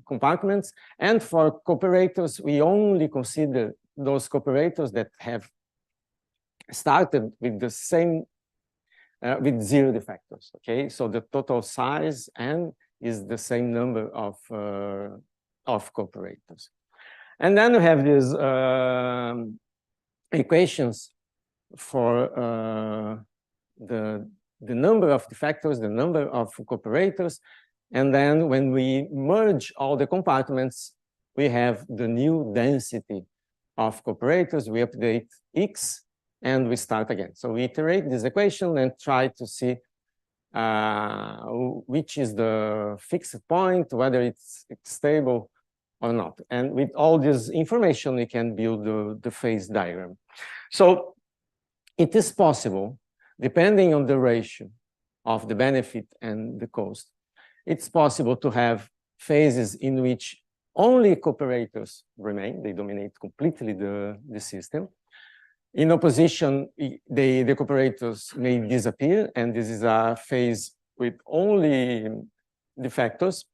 compartments. And for cooperators, we only consider those cooperators that have started with the same with 0 defectors. Okay, so the total size n is the same number of cooperators. And then we have these equations for the number of defectors, the number of cooperators, and then when we merge all the compartments, we have the new density of cooperators. We update x, and we start again. So we iterate this equation and try to see which is the fixed point, whether it's stable or not. And with all this information, we can build the phase diagram. So it is possible, depending on the ratio of the benefit and the cost, it's possible to have phases in which only cooperators remain. They dominate completely the system. In opposition, the cooperators may disappear, and this is a phase with only defectors.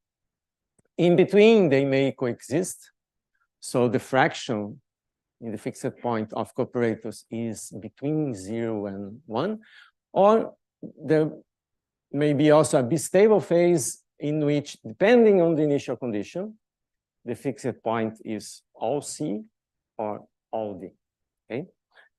In between, they may coexist. So the fraction in the fixed point of cooperators is between 0 and 1. Or there may be also a bistable phase in which, depending on the initial condition, the fixed point is all C or all D, okay?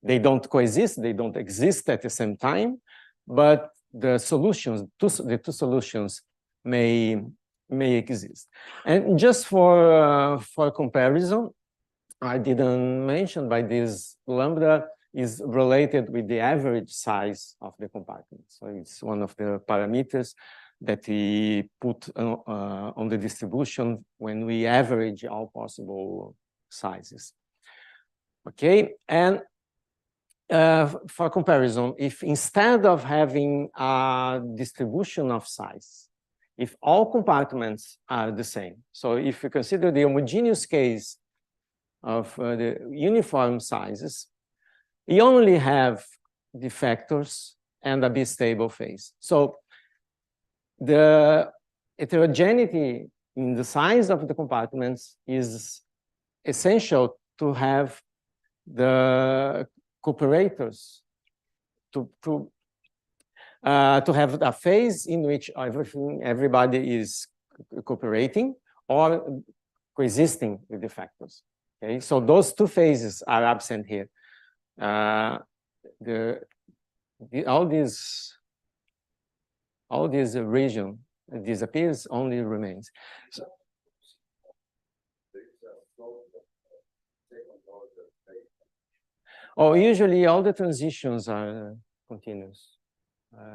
They don't coexist, they don't exist at the same time, but the solutions, the two solutions may exist. And just for comparison, I didn't mention by this lambda is related with the average size of the compartment. So it's one of the parameters that we put on the distribution when we average all possible sizes. Okay, and for comparison, if instead of having a distribution of size, if all compartments are the same, so if you consider the homogeneous case of the uniform sizes, you only have the factors and a bistable phase. So the heterogeneity in the size of the compartments is essential to have the cooperators to have a phase in which everybody is cooperating or coexisting with the factors. Okay, so those two phases are absent here. All this region disappears, only remains. So, usually all the transitions are continuous.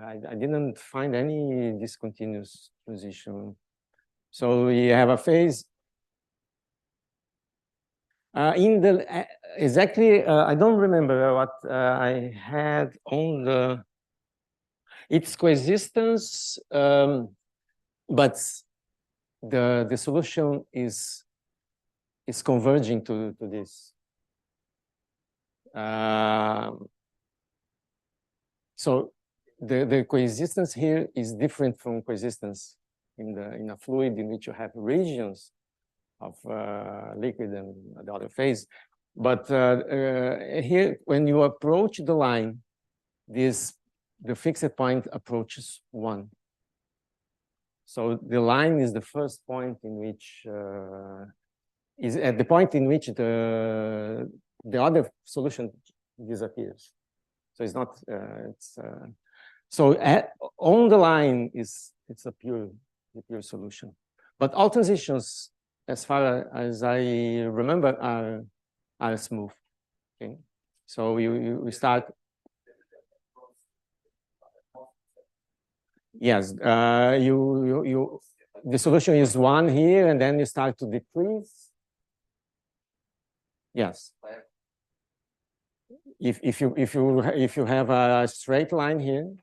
I didn't find any discontinuous transition. So we have a phase. Exactly, I don't remember what I had on its coexistence, but the solution is converging to this. So the coexistence here is different from coexistence in a fluid in which you have regions of liquid and the other phase. But here, when you approach the line, the fixed point approaches 1. So the line is the first point in which is at the point in which the other solution disappears. So it's not on the line it's a pure solution. But all transitions, as far as I remember, are smooth. Okay, so we start. Yes, the solution is 1 here, and then you start to decrease. Yes. If you have a straight line here.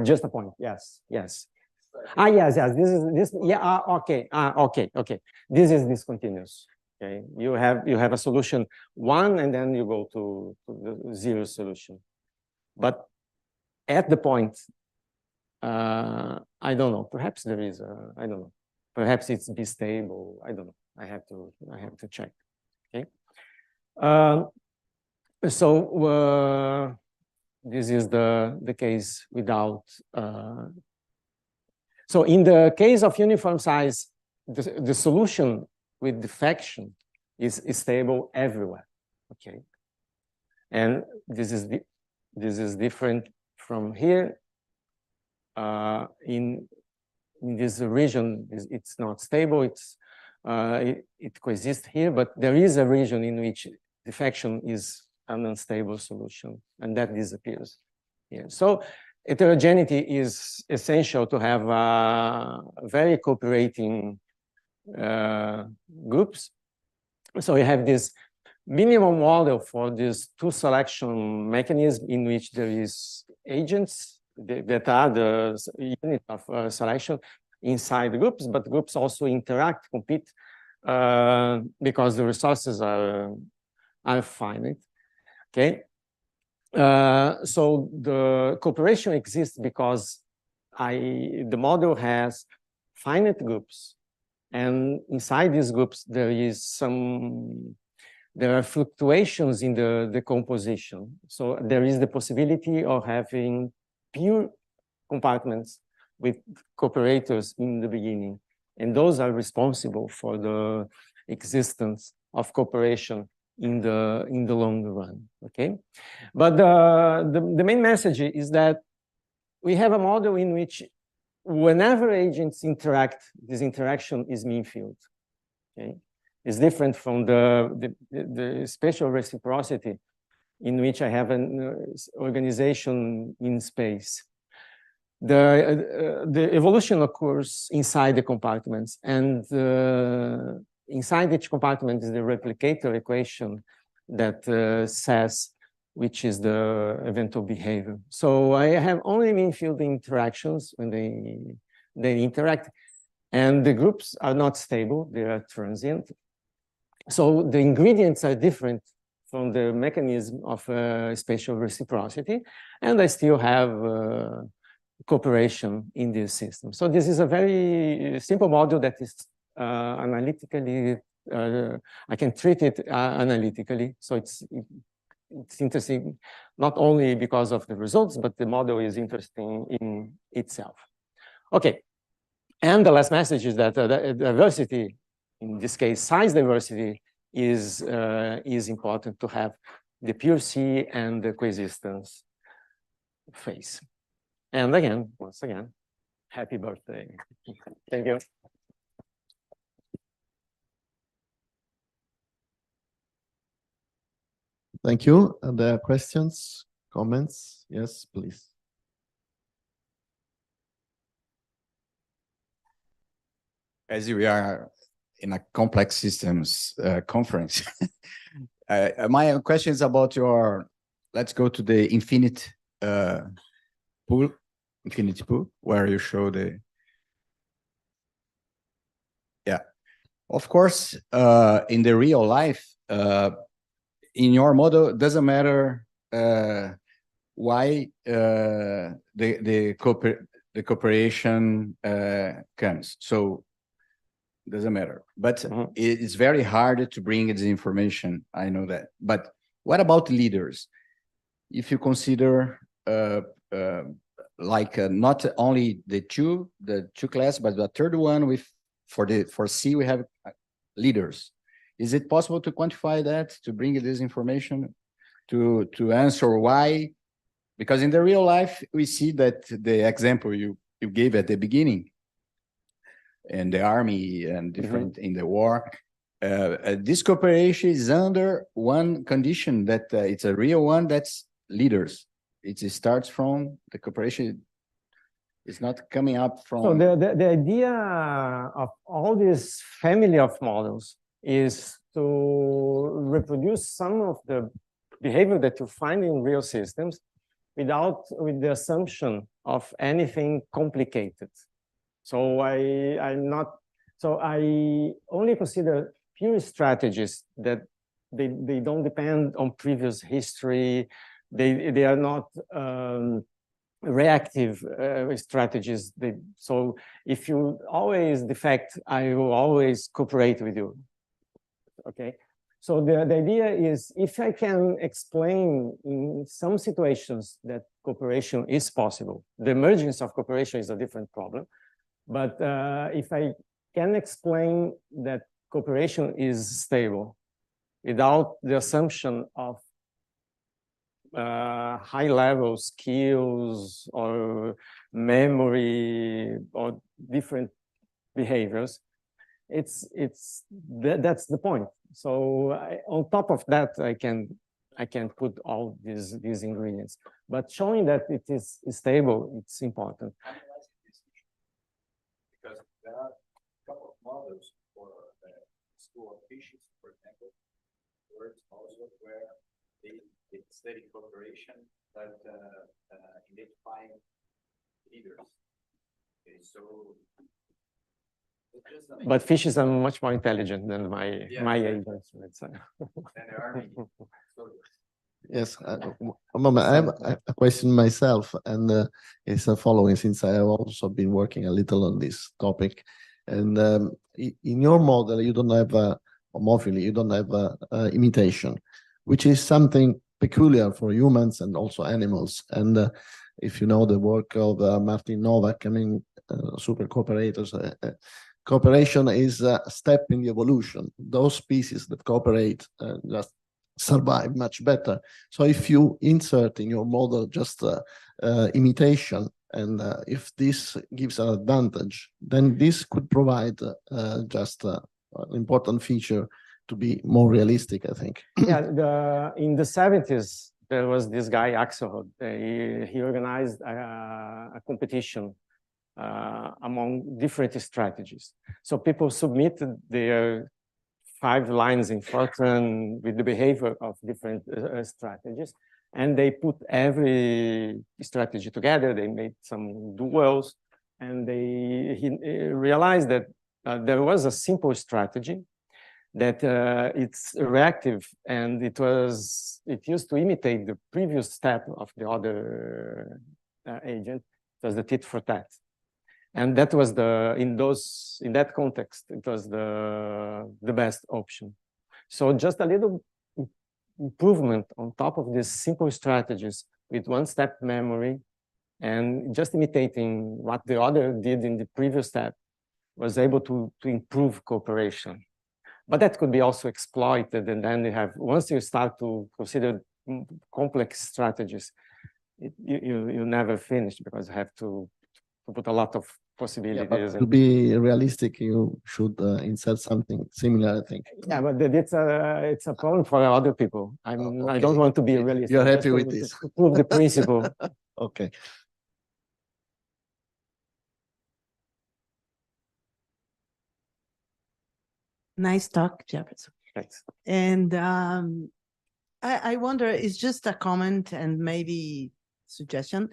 Just a point. Yes. Yes. Yes. This. Yeah. Okay. Okay. This is discontinuous. Okay. You have a solution 1, and then you go to the 0 solution. But at the point, I don't know. Perhaps there is a. I don't know. Perhaps it's bistable. I don't know. I have to check. Okay. This is the case without. So in the case of uniform size, the solution with diffection is stable everywhere. Okay. And this is different from here. In this region, it's not stable. It coexists here, but there is a region in which diffection is an unstable solution, and that disappears here. So heterogeneity is essential to have very cooperating groups. So we have this minimum model for this 2 selection mechanism in which there is agents that are the unit of selection inside the groups, but groups also interact, compete, because the resources are finite. Okay. So the cooperation exists because the model has finite groups, and inside these groups there is some there are fluctuations in the composition. So there is the possibility of having pure compartments with cooperators in the beginning. And those are responsible for the existence of cooperation in the long run, okay? But the main message is that we have a model in which whenever agents interact, this interaction is mean field, okay? It's different from the spatial reciprocity in which I have an organization in space. The evolution occurs inside the compartments, and inside each compartment is the replicator equation that says which is the eventual behavior. So I have only mean field interactions when they interact, and the groups are not stable, they are transient. So the ingredients are different from the mechanism of spatial reciprocity, and I still have cooperation in this system. So this is a very simple model that is analytically, I can treat it analytically. So it's interesting, not only because of the results, but the model is interesting in itself. Okay, and the last message is that diversity, in this case, size diversity, is important to have the pure C and the coexistence phase. And again, once again, happy birthday. Thank you. Thank you. Are there questions, comments? Yes, please. As we are in a complex systems conference, my question is about your, let's go to the infinity pool, where you show the, yeah. Of course, in the real life, in your model, it doesn't matter why the cooperation comes. So doesn't matter. But it's very hard to bring this information. I know that. But what about leaders? If you consider like not only the two class, but the third one with for C we have leaders. Is it possible to quantify that, to bring this information, to answer why? Because in the real life, we see that the example you gave at the beginning, and the army and different in the war, this cooperation is under one condition, that it's a real one, that's leaders. It starts from the cooperation. It's not coming up from. So the idea of all this family of models is to reproduce some of the behavior that you find in real systems with the assumption of anything complicated. So I only consider pure strategies that they don't depend on previous history. They are not reactive strategies. So if you always defect, I will always cooperate with you. Okay. So the idea is, if I can explain in some situations that cooperation is possible, the emergence of cooperation is a different problem. But if I can explain that cooperation is stable without the assumption of high-level skills or memory or different behaviors, that's the point. So on top of that, I can put all these ingredients. But showing that it is stable, it's important. Because there are a couple of models for the school of fishes, for example, words also where they study cooperation, but identifying leaders. Okay, so but fishes are much more intelligent than my agents, let's say. Yes, a moment. I have a question myself, and it's the following, since I have also been working a little on this topic. And in your model, you don't have homophily, you don't have imitation, which is something peculiar for humans and also animals. And if you know the work of Martin Novak, I mean, super cooperators, cooperation is a step in the evolution. Those species that cooperate just survive much better. So if you insert in your model just imitation, and if this gives an advantage, then this could provide just an important feature to be more realistic, I think. Yeah, in the 70s, there was this guy, Axelrod. He organized a competition among different strategies. So people submitted their 5 lines in Fortran with the behavior of different strategies. And they put every strategy together. They made some duels. And he realized that there was a simple strategy that it's reactive, and it used to imitate the previous step of the other agent. It was the tit for tat. And that was in that context, it was the best option. So just a little improvement on top of these simple strategies with one-step memory and just imitating what the other did in the previous step was able to improve cooperation. But that could be also exploited, and then once you start to consider complex strategies, you never finish because you have to put a lot of possibilities. To be realistic, you should insert something similar, I think. Yeah, but it's a problem for other people. I don't want to be realistic. You're happy with this? To prove the principle. Okay. Nice talk, Jefferson. Thanks. And I wonder, it's just a comment and maybe suggestion.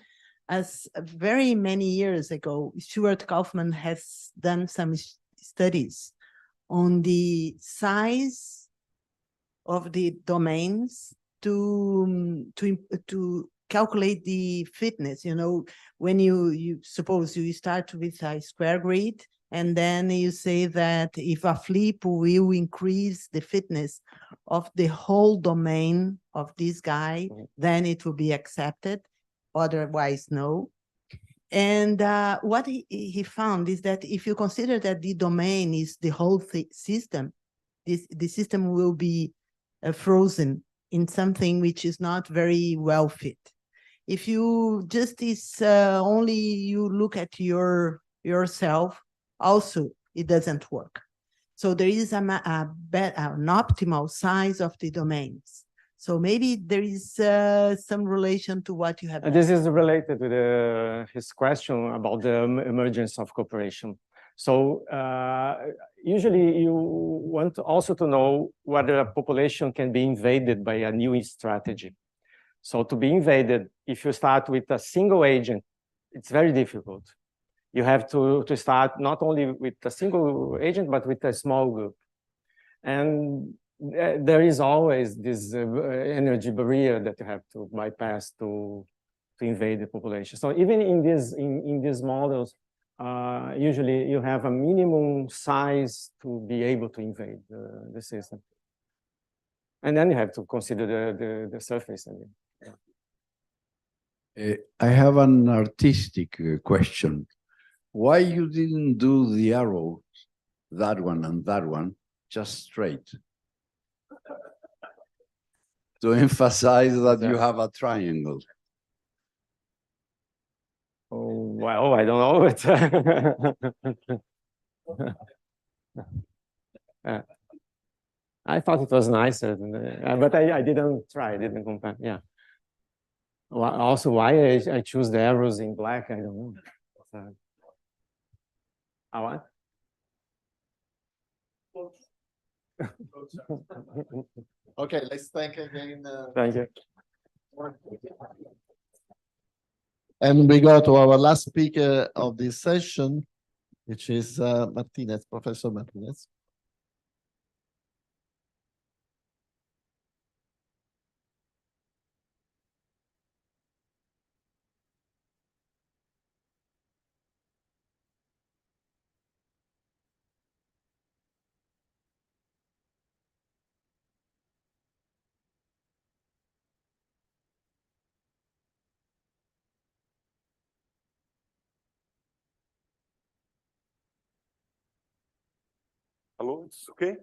As very many years ago, Stuart Kaufman has done some studies on the size of the domains to calculate the fitness. You know, when you suppose you start with a square grid, and then you say that if a flip will increase the fitness of the whole domain of this guy, then it will be accepted. Otherwise, no. And what he found is that if you consider that the domain is the whole system, the system will be frozen in something which is not very well fit. If you just only you look at yourself, also it doesn't work. So there is an optimal size of the domains. So maybe there is some relation to what you have. This is related with his question about the emergence of cooperation. So usually you want also to know whether a population can be invaded by a new strategy. So to be invaded, if you start with a single agent, it's very difficult. You have to start not only with a single agent, but with a small group. And there is always this energy barrier that you have to bypass to invade the population. So even in these models, usually you have a minimum size to be able to invade the system. And then you have to consider the surface. I have an artistic question. Why you didn't do the arrow, that one and that one, just straight? To emphasize that you have a triangle. Oh, well, I don't know it. I thought it was nicer, but I didn't try, I didn't compare, yeah. Also, why I choose the arrows in black, I don't know. What? Okay, let's thank again. Thank you. And we go to our last speaker of this session, which is Martinez, Professor Martinez. Hello, it's okay?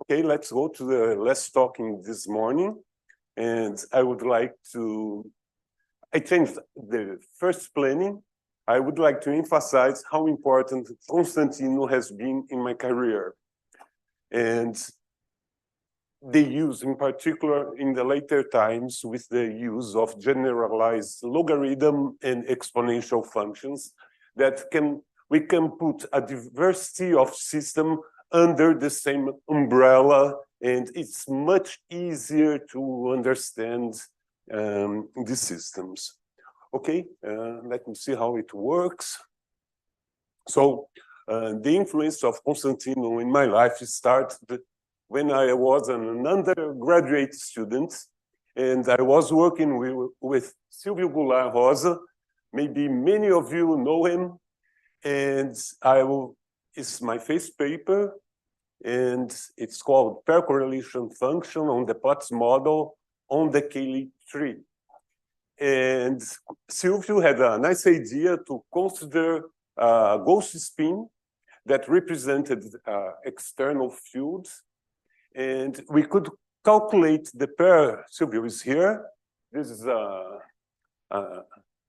Okay, let's go to the last talking this morning. And I would like to, I changed the first planning. I would like to emphasize how important Constantino has been in my career. And the use in particular in the later times with the use of generalized logarithm and exponential functions that we can put a diversity of system under the same umbrella, and it's much easier to understand these systems. Okay, let me see how it works. So the influence of Constantino in my life started when I was an undergraduate student, and I was working with Silvio Goulart Rosa. Maybe many of you know him, and it's my first paper, and it's called Pair Correlation Function on the Potts Model on the Cayley tree. And Silvio had a nice idea to consider a ghost spin that represented external fields. And we could calculate the pair. Silvio is here. This is a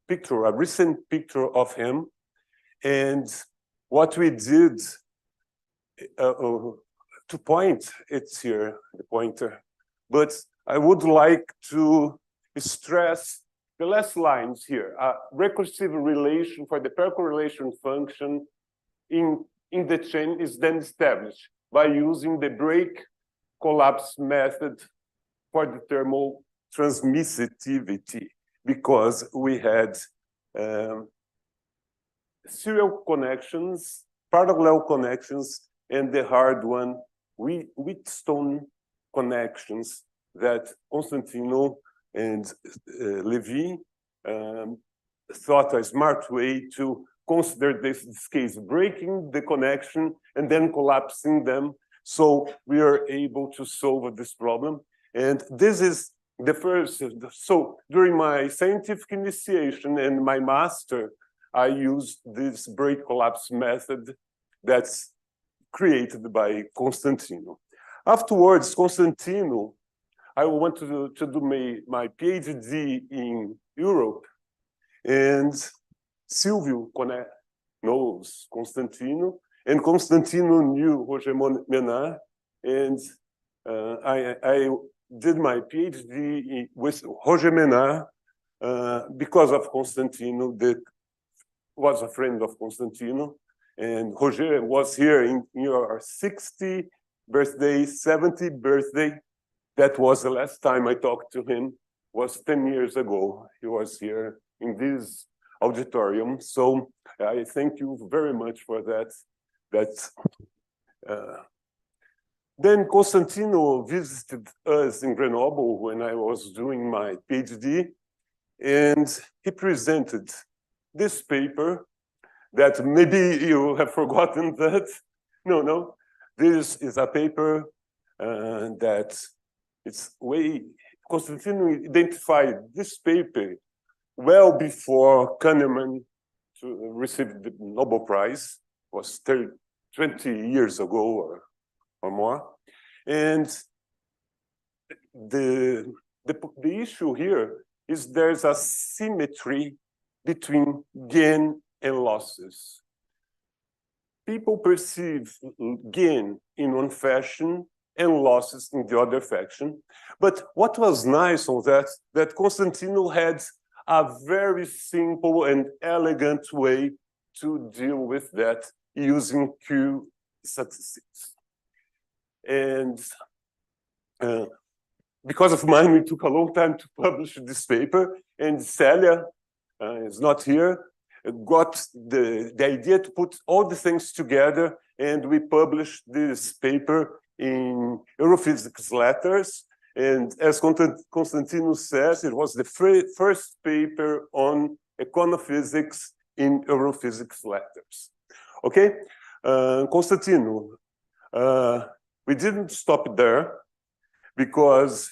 picture, a recent picture of him. And what we did to point, it's here, the pointer. But I would like to stress the last lines here. A recursive relation for the pair correlation function in the chain is then established by using the break collapse method for the thermal transmissivity, because we had serial connections, parallel connections, and the hard one, Wheatstone connections that Constantino and Levy thought a smart way to consider this case, breaking the connection and then collapsing them. So we are able to solve this problem. And this is the first. So during my scientific initiation and my master, I used this break collapse method that's created by Constantino. Afterwards, Constantino, I went to do my PhD in Europe, and Silvio knows Constantino, and Constantino knew Roger Menard, and I did my PhD with Roger Menard because of Constantino, that was a friend of Constantino, and Roger was here in your 60th birthday, 70th birthday. That was the last time I talked to him, was 10 years ago. He was here in this auditorium. So I thank you very much for that. Then Constantino visited us in Grenoble when I was doing my PhD, and he presented this paper that maybe you have forgotten that. No, this is a paper that it's Constantino identified this paper well before Kahneman received the Nobel Prize, was 20 years ago or more. And the issue here is there's a symmetry between gain and losses. People perceive gain in one fashion and losses in the other fashion. But what was nice on that Constantino had a very simple and elegant way to deal with that using Q statistics. And because of mine, it took a long time to publish this paper, and Celia is not here, got the idea to put all the things together, and we published this paper in Europhysics Letters. And as Constantino says, it was the first paper on econophysics in Europhysics Letters. Okay, Constantino, we didn't stop there because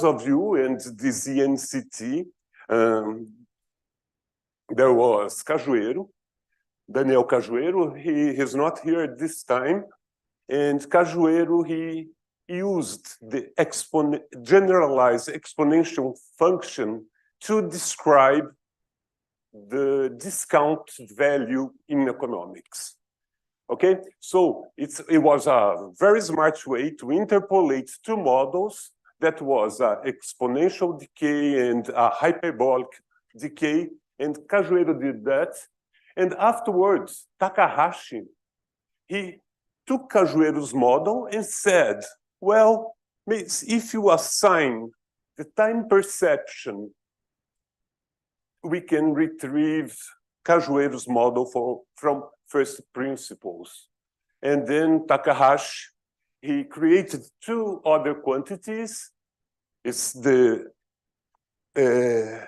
of you and the ZNCT, there was Cajueiro, Daniel Cajueiro. He is not here at this time. And Cajueiro, he used the generalized exponential function to describe the discount value in economics. Okay, so it was a very smart way to interpolate two models that was exponential decay and a hyperbolic decay, and Cajueiro did that. And afterwards, Takahashi, he took Cajueiro's model and said, well, if you assign the time perception, we can retrieve Cajueiro's model from first principles. And then Takahashi, he created two other quantities. It's the, how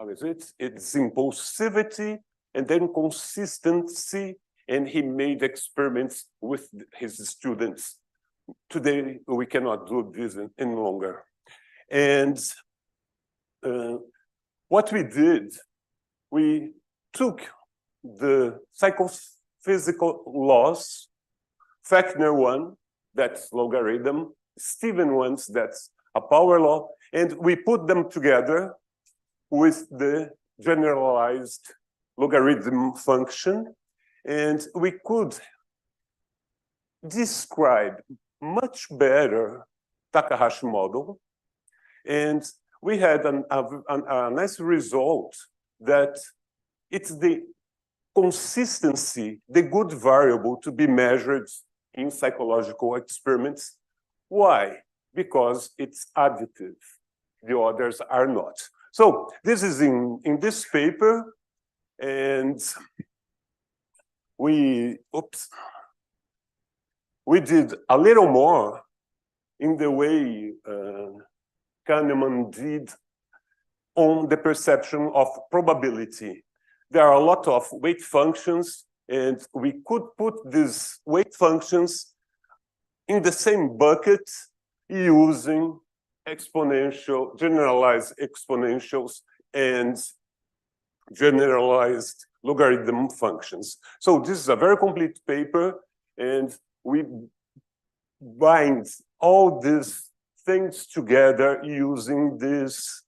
is it? It's impulsivity and then consistency. And he made experiments with his students. Today, we cannot do this any longer. And what we did, we took the psychophysical laws, Fechner one, that's logarithm, Stephen ones, that's a power law, and we put them together with the generalized logarithm function, and we could describe much better Takahashi model. And we had a nice result that it's the consistency, the good variable to be measured in psychological experiments. Why? Because it's additive. The others are not. So this is in this paper, and we did a little more in the way Kahneman did on the perception of probability. There are a lot of weight functions, and we could put these weight functions in the same bucket using generalized exponentials and generalized logarithm functions. So this is a very complete paper, and we bind all these things together using this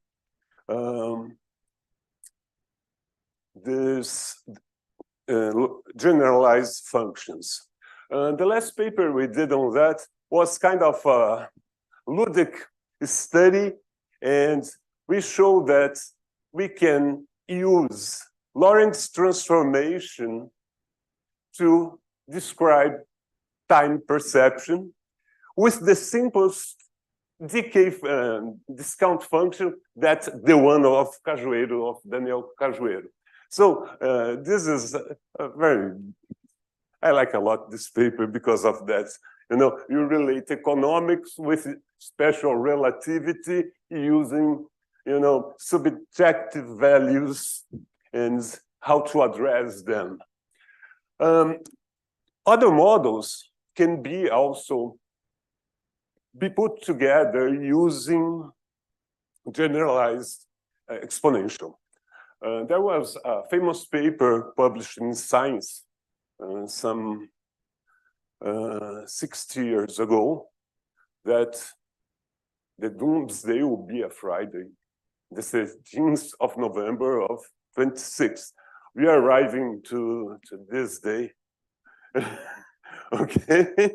generalized functions. The last paper we did on that was kind of a ludic study, and we show that we can use Lorentz transformation to describe time perception with the simplest decay discount function that's the one of Cajueiro, of Daniel Cajueiro. So this is I like a lot this paper because of that. You know, you relate economics with special relativity using, you know, subjective values and how to address them. Other models can be also be put together using generalized exponential. There was a famous paper published in Science some 60 years ago that the doomsday will be a Friday, the 13th of November of 26. We are arriving to this day. Okay?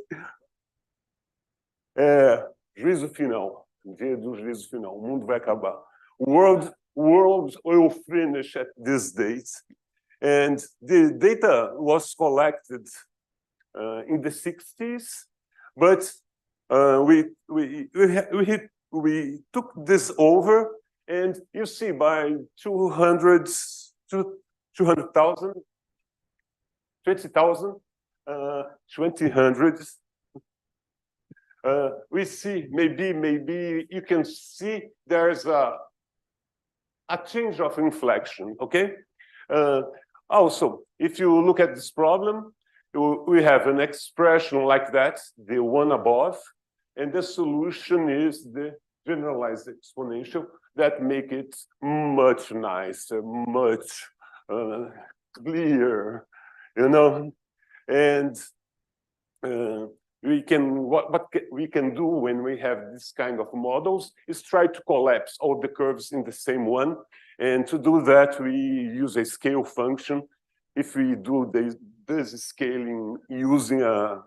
Juízo final, dia do juízo final, o mundo vai acabar. World will finish at this date. And the data was collected in the 60s, but we took this over, and you see by 200,000, 20,000, 2000. We see maybe you can see there's a change of inflection. Okay. Also, if you look at this problem, we have an expression like that, the one above, and the solution is the generalized exponential that make it much nicer, much clear, you know, and what we can do when we have this kind of models is try to collapse all the curves in the same one. And to do that, we use a scale function. If we do this scaling using a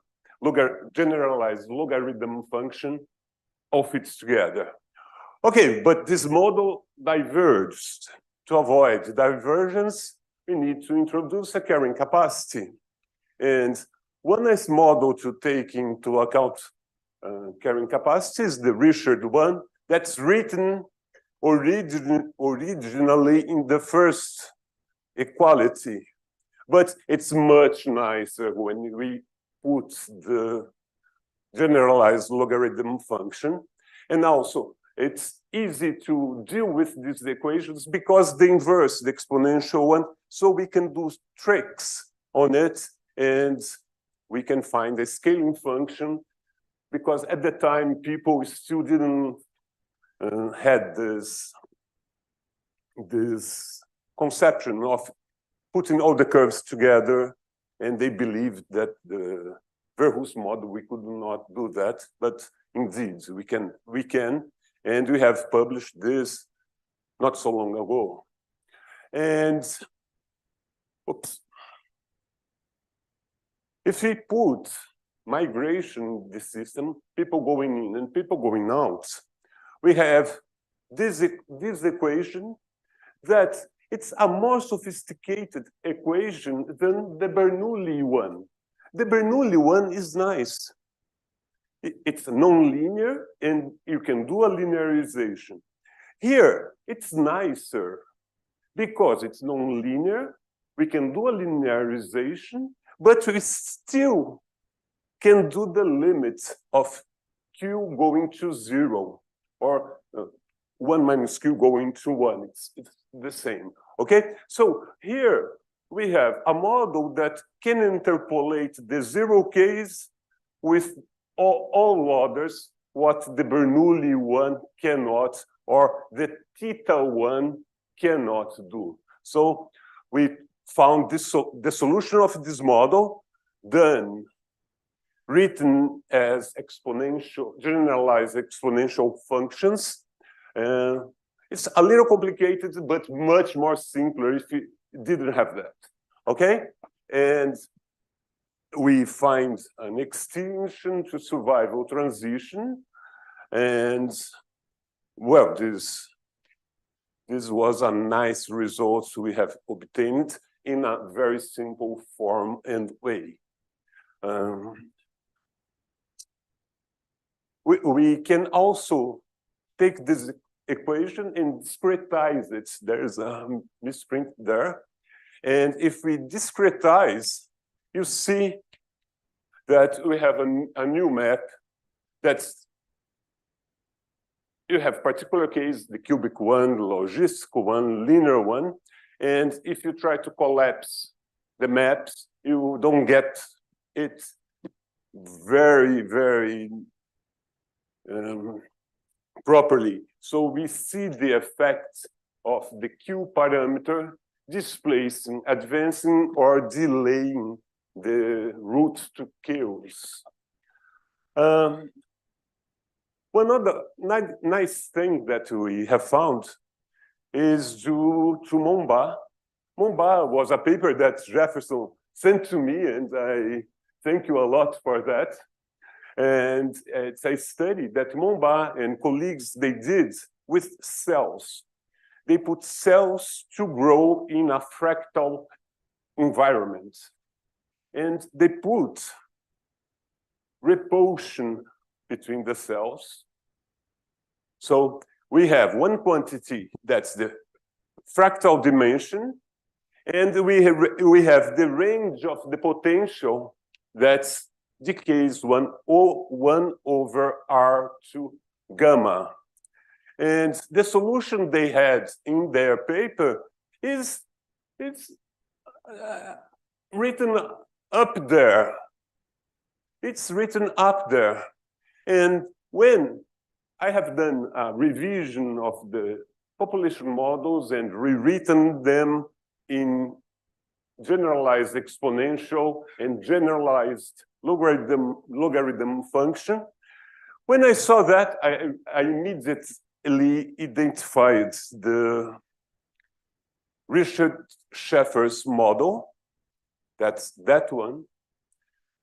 generalized logarithm function, all fits together. Okay, but this model diverged. To avoid divergence, we need to introduce a carrying capacity. And one nice model to take into account carrying capacity is the Richard one that's written originally in the first equality. But it's much nicer when we put the generalized logarithm function. And also, it's easy to deal with these equations because the inverse, the exponential one, so we can do tricks on it and we can find a scaling function because at the time people still didn't had this conception of putting all the curves together, and they believed that the Verhoeven model we could not do that, but indeed we can, and we have published this not so long ago. And oops. If we put migration in the system, people going in and people going out, we have this equation that it's a more sophisticated equation than the Bernoulli one. The Bernoulli one is nice. It's non-linear and you can do a linearization. Here, it's nicer because it's non-linear. We can do a linearization, but we still can do the limit of Q going to 0 or 1 minus Q going to 1. It's the same, okay? So here we have a model that can interpolate the 0 case with all others, what the Bernoulli one cannot, or the theta one cannot do. So we found this, the solution of this model, then written as exponential, generalized exponential functions. It's a little complicated, but much more simpler if you didn't have that, okay? And we find an extinction to survival transition. And well, this was a nice result we have obtained in a very simple form and way. We can also take this equation and discretize it. There's a misprint there. And if we discretize, you see that we have a new map that's, you have particular case, the cubic one, the logistical one, linear one. And if you try to collapse the maps, you don't get it very, very properly. So we see the effect of the Q parameter displacing, advancing, or delaying the route to Q's. One other nice thing that we have found is due to Momba. Momba was a paper that Jefferson sent to me, and I thank you a lot for that. And it's a study that Momba and colleagues, they did with cells. They put cells to grow in a fractal environment. And they put repulsion between the cells. So we have one quantity, that's the fractal dimension, and we have the range of the potential that's decays 1 over R to gamma. And the solution they had in their paper is written up there. It's written up there. And when I have done a revision of the population models and rewritten them in generalized exponential and generalized logarithm function. When I saw that, I immediately identified the Richard Schaeffer's model. That's that one.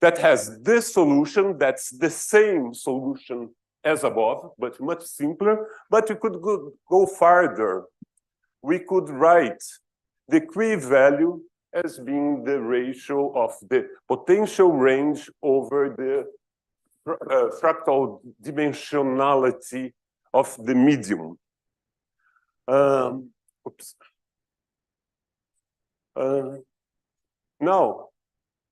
That has this solution that's the same solution as above, but much simpler. But we could go farther. We could write the Cree value as being the ratio of the potential range over the fractal dimensionality of the medium. Now,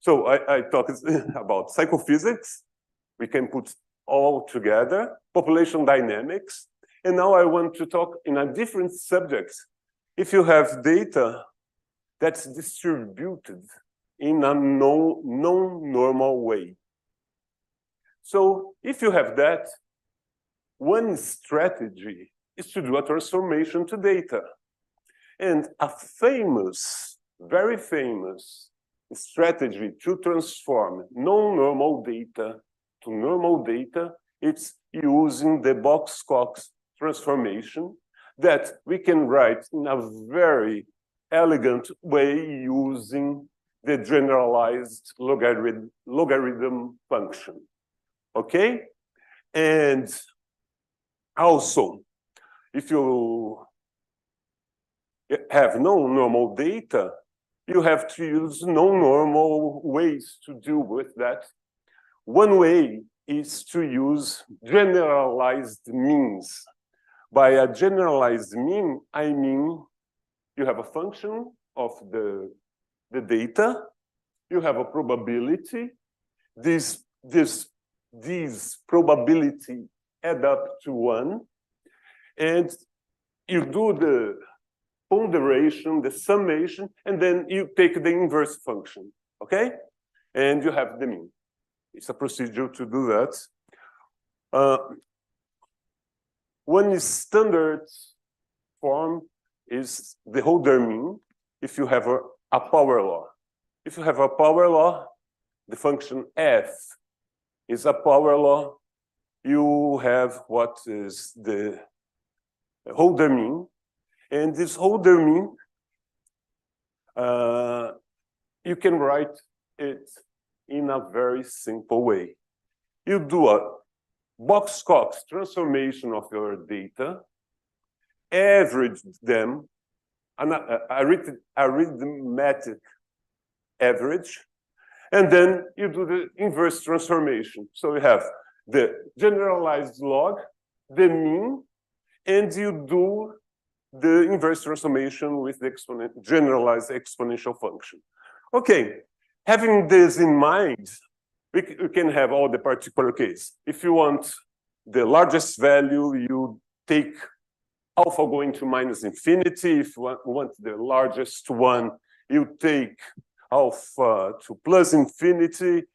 so I talked about psychophysics. We can put all together, population dynamics. And now I want to talk in a different subject. If you have data that's distributed in a non-normal way. So if you have that, one strategy is to do a transformation to data. And a famous, very famous strategy to transform non-normal data to normal data, it's using the Box-Cox transformation that we can write in a very elegant way using the generalized logarithm function. Okay? And also, if you have non-normal data, you have to use non-normal ways to deal with that. One way is to use generalized means. By a generalized mean, I mean you have a function of the data, you have a probability, these probability add up to 1, and you do the ponderation, the summation, and then you take the inverse function, okay? And you have the mean. It's a procedure to do that. One standard form is the Holder mean if you have a power law. If you have a power law, the function f is a power law. You have what is the Holder mean. And this Holder mean, you can write it in a very simple way. You do a Box-Cox transformation of your data, average them, arithmetic average, and then you do the inverse transformation. So you have the generalized log, the mean, and you do the inverse transformation with the generalized exponential function. Okay, having this in mind, we can have all the particular case. If you want the largest value, you take alpha going to minus infinity. If you want the largest one, you take alpha to plus infinity.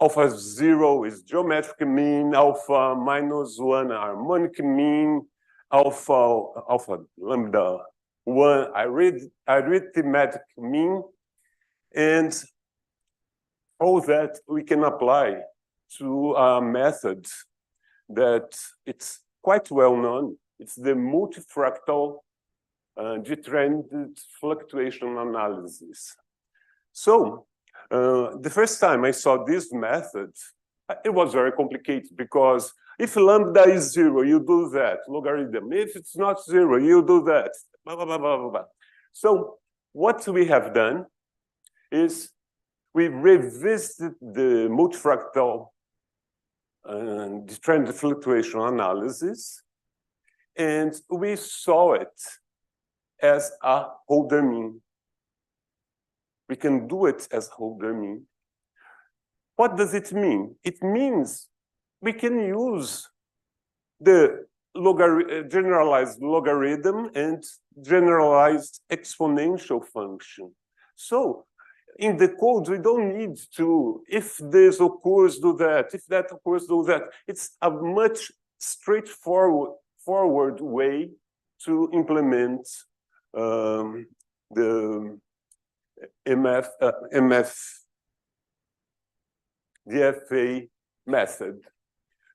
Alpha 0 is geometric mean, alpha minus 1 harmonic mean, alpha lambda 1 arithmetic mean, and all that we can apply to a method that it's quite well known. It's the multifractal detrended fluctuation analysis. So the first time I saw this method, it was very complicated because if lambda is 0, you do that, logarithm. If it's not 0, you do that, blah, blah, blah, blah, blah. So what we have done is we revisited the multifractal detrended fluctuation analysis, and we saw it as a Holder mean. We can do it as Holder mean. What does it mean? It means we can use the generalized logarithm and generalized exponential function. So in the code, we don't need to, if this occurs, do that, if that occurs, do that. It's a much straightforward way to implement the DFA method.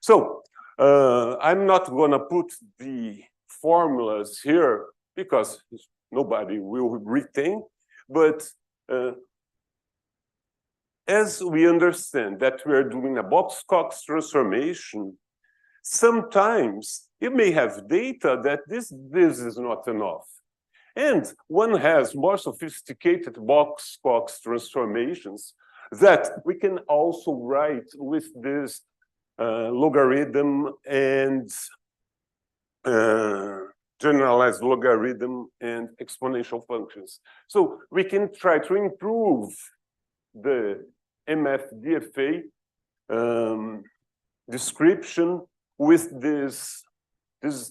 So I'm not gonna put the formulas here because nobody will retain, but as we understand that we're doing a Box-Cox transformation, sometimes you may have data that this is not enough. And one has more sophisticated Box-Cox transformations that we can also write with this logarithm and generalized logarithm and exponential functions. So we can try to improve the MFDFA description with these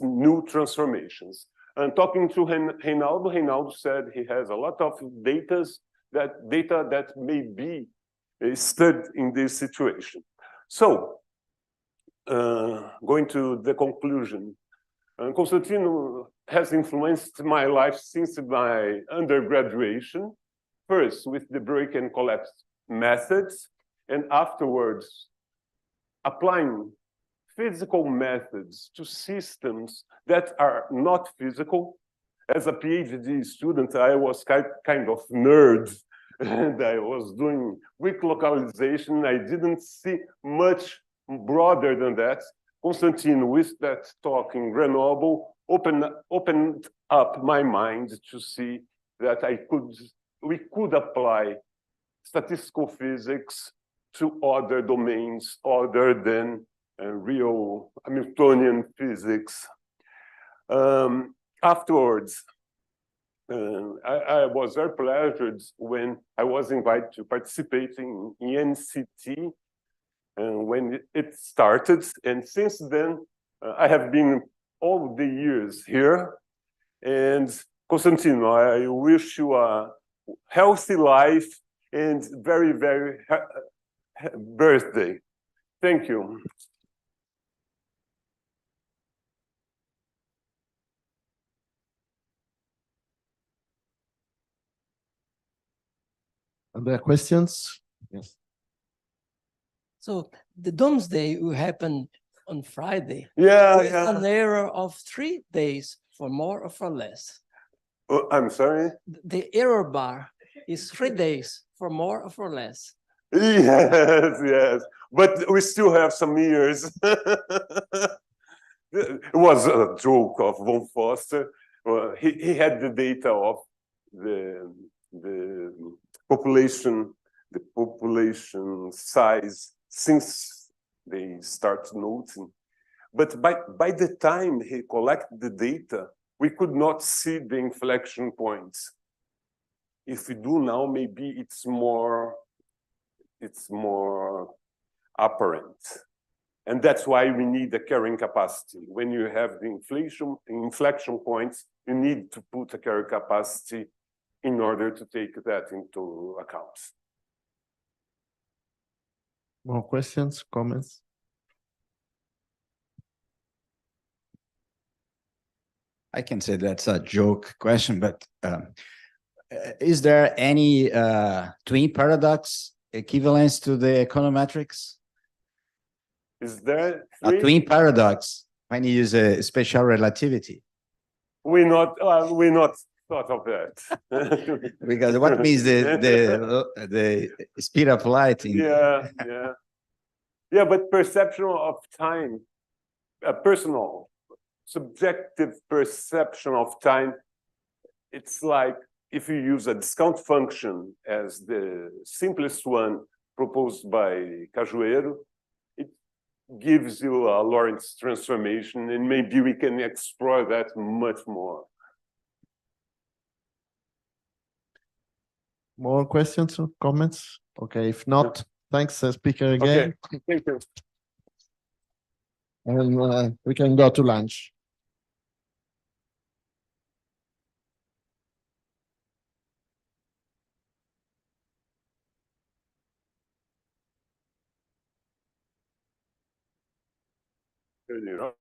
new transformations. And talking to Reinaldo said he has a lot of data that may be studied in this situation. So, going to the conclusion, Constantino has influenced my life since my undergraduation, first with the break and collapse methods, and afterwards applying physical methods to systems that are not physical. As a PhD student, I was kind of nerd, and I was doing weak localization. I didn't see much broader than that. Constantine, with that talk in Grenoble, opened up my mind to see that we could apply statistical physics to other domains other than real Hamiltonian physics. Afterwards, I was very pleasured when I was invited to participate in NCT when it started. And since then, I have been all the years here. And Constantino, I wish you a healthy life and very, very birthday. Thank you. Are there questions? Yes. So the Doomsday will happen on Friday. Yeah, with yeah. An error of 3 days for more or for less. Oh, I'm sorry? The error bar is 3 days for more or for less. Yes, yes. But we still have some years. It was a joke of von Foster. He had the data of the population size since they start noting. But by the time he collected the data, we could not see the inflection points. If we do now, maybe it's more apparent. And that's why we need the carrying capacity. When you have the inflection points, you need to put a carrying capacity in order to take that into account. More questions, comments? I can say that's a joke question, but is there any twin paradox equivalence to the econometrics? Is there a twin paradox when you use a special relativity? We're not thought of that. Because what means the speed of light? Yeah, but perception of time, personal, subjective perception of time, it's like if you use a discount function as the simplest one proposed by Cajueiro, it gives you a Lorentz transformation, and maybe we can explore that much more. More questions or comments? Okay, if not, thanks, speaker again. Okay, thank you. And we can go to lunch. You know.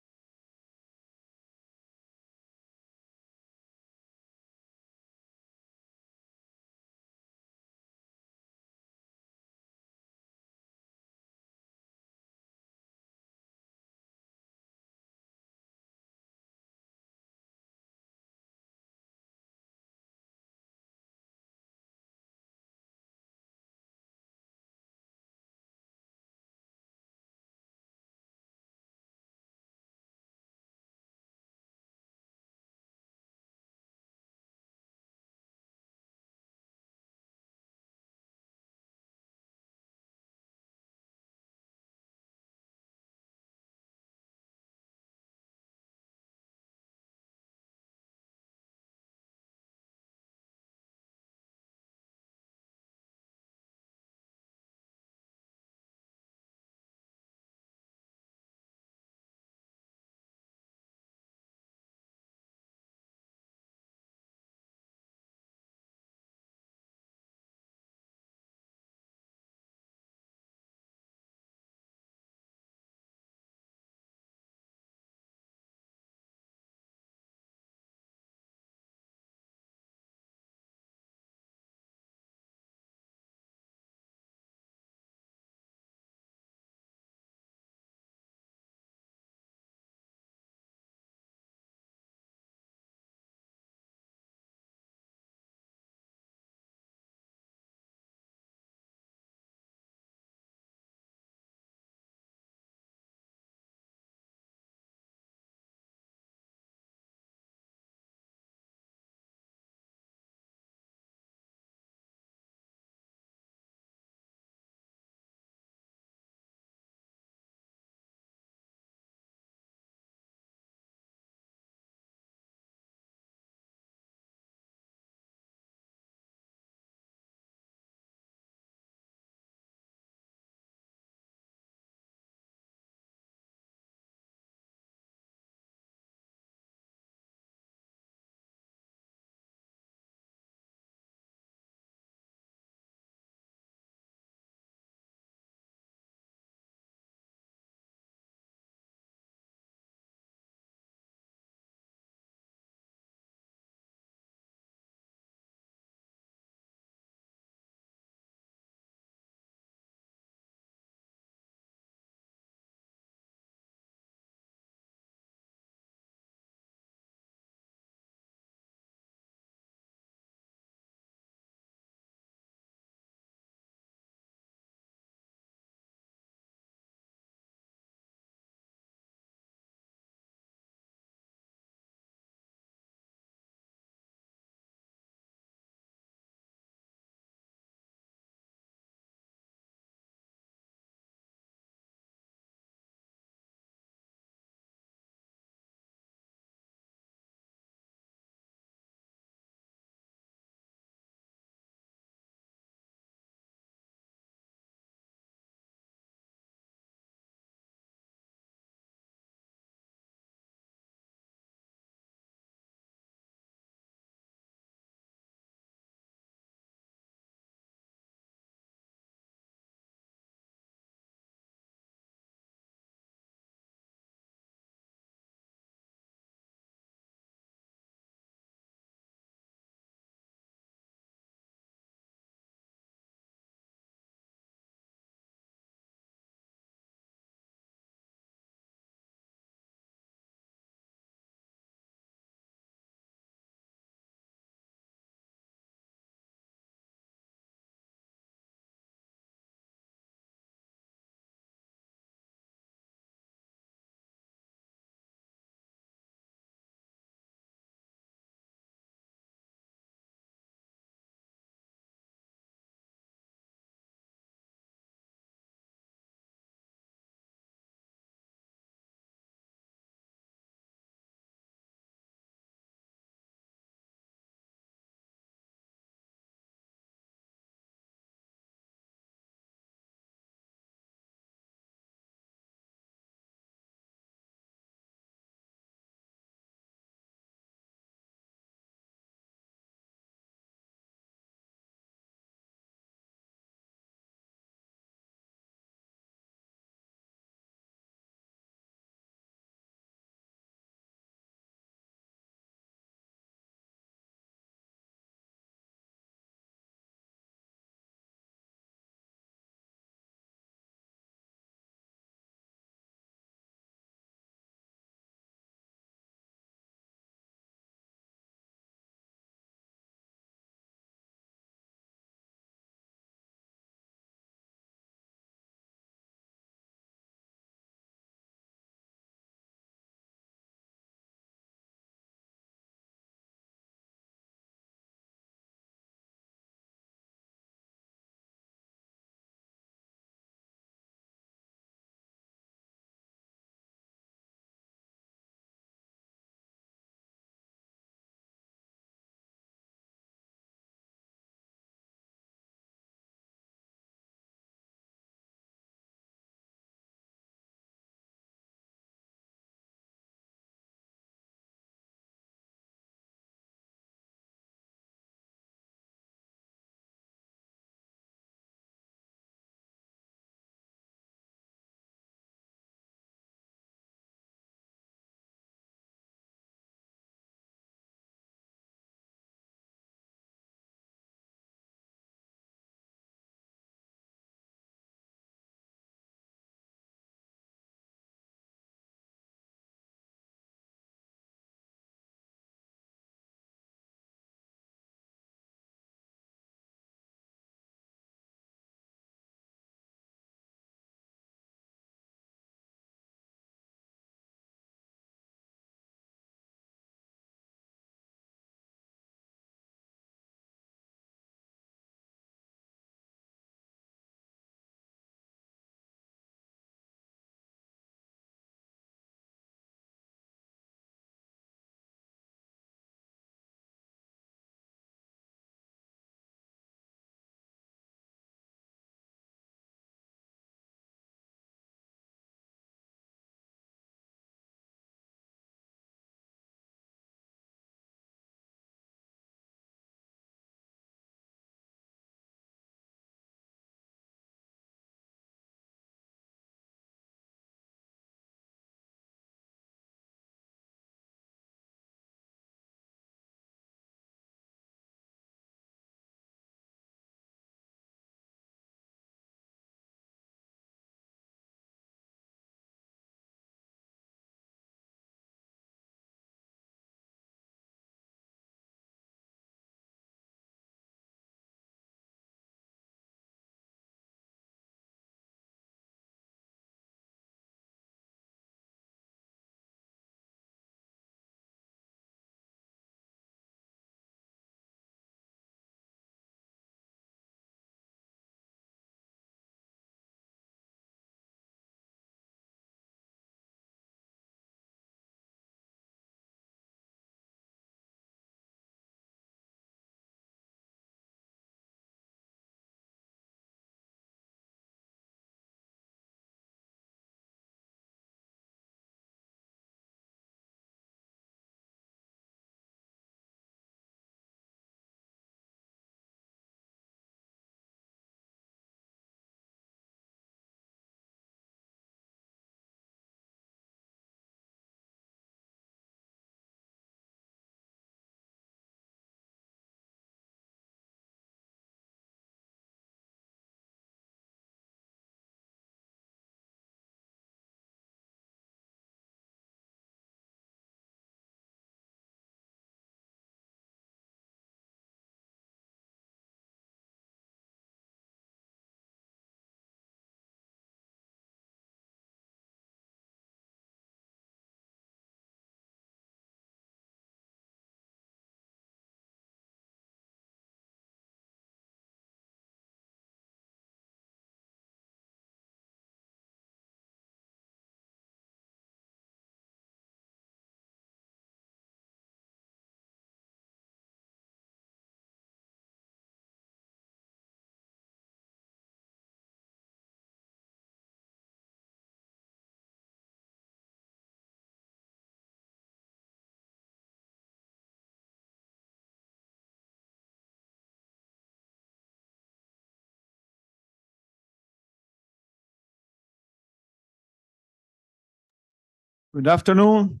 Good afternoon.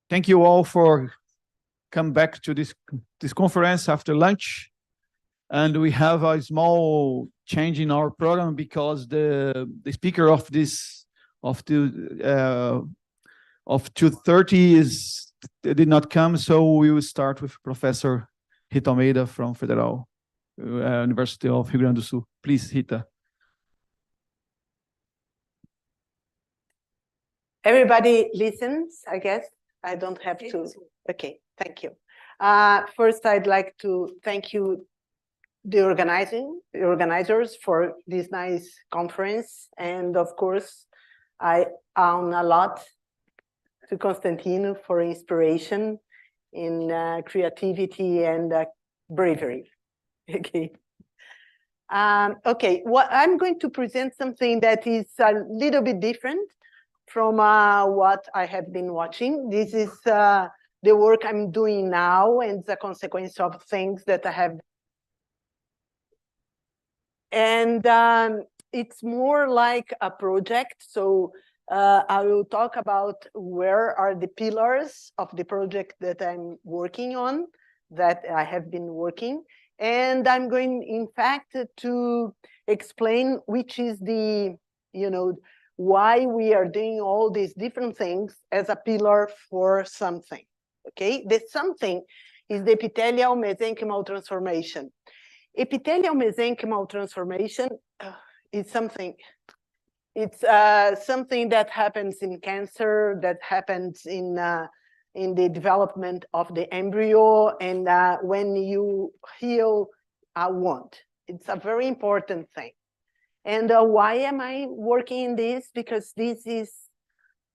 Thank you all for coming back to this conference after lunch. And we have a small change in our program because the speaker of 2:30 did not come, so we will start with Professor Rita Almeida from Federal University of Rio Grande do Sul. Please, Rita. Everybody listens, I guess. I don't have to. Okay, thank you. First, I'd like to thank you, the organizers, for this nice conference. And of course, I owe a lot to Constantino for inspiration in creativity and bravery. Okay. Okay, well, I'm going to present something that is a little bit different from what I have been watching. This is the work I'm doing now, and it's a consequence of things that I have. And it's more like a project. So I will talk about where are the pillars of the project that I'm working on, that I have been working. And I'm going, in fact, to explain which is the, why we are doing all these different things as a pillar for something. Okay, the something is the epithelial mesenchymal transformation. Epithelial mesenchymal transformation is something. It's something that happens in cancer, that happens in the development of the embryo, and when you heal a wound. It's a very important thing. And why am I working in this? Because this is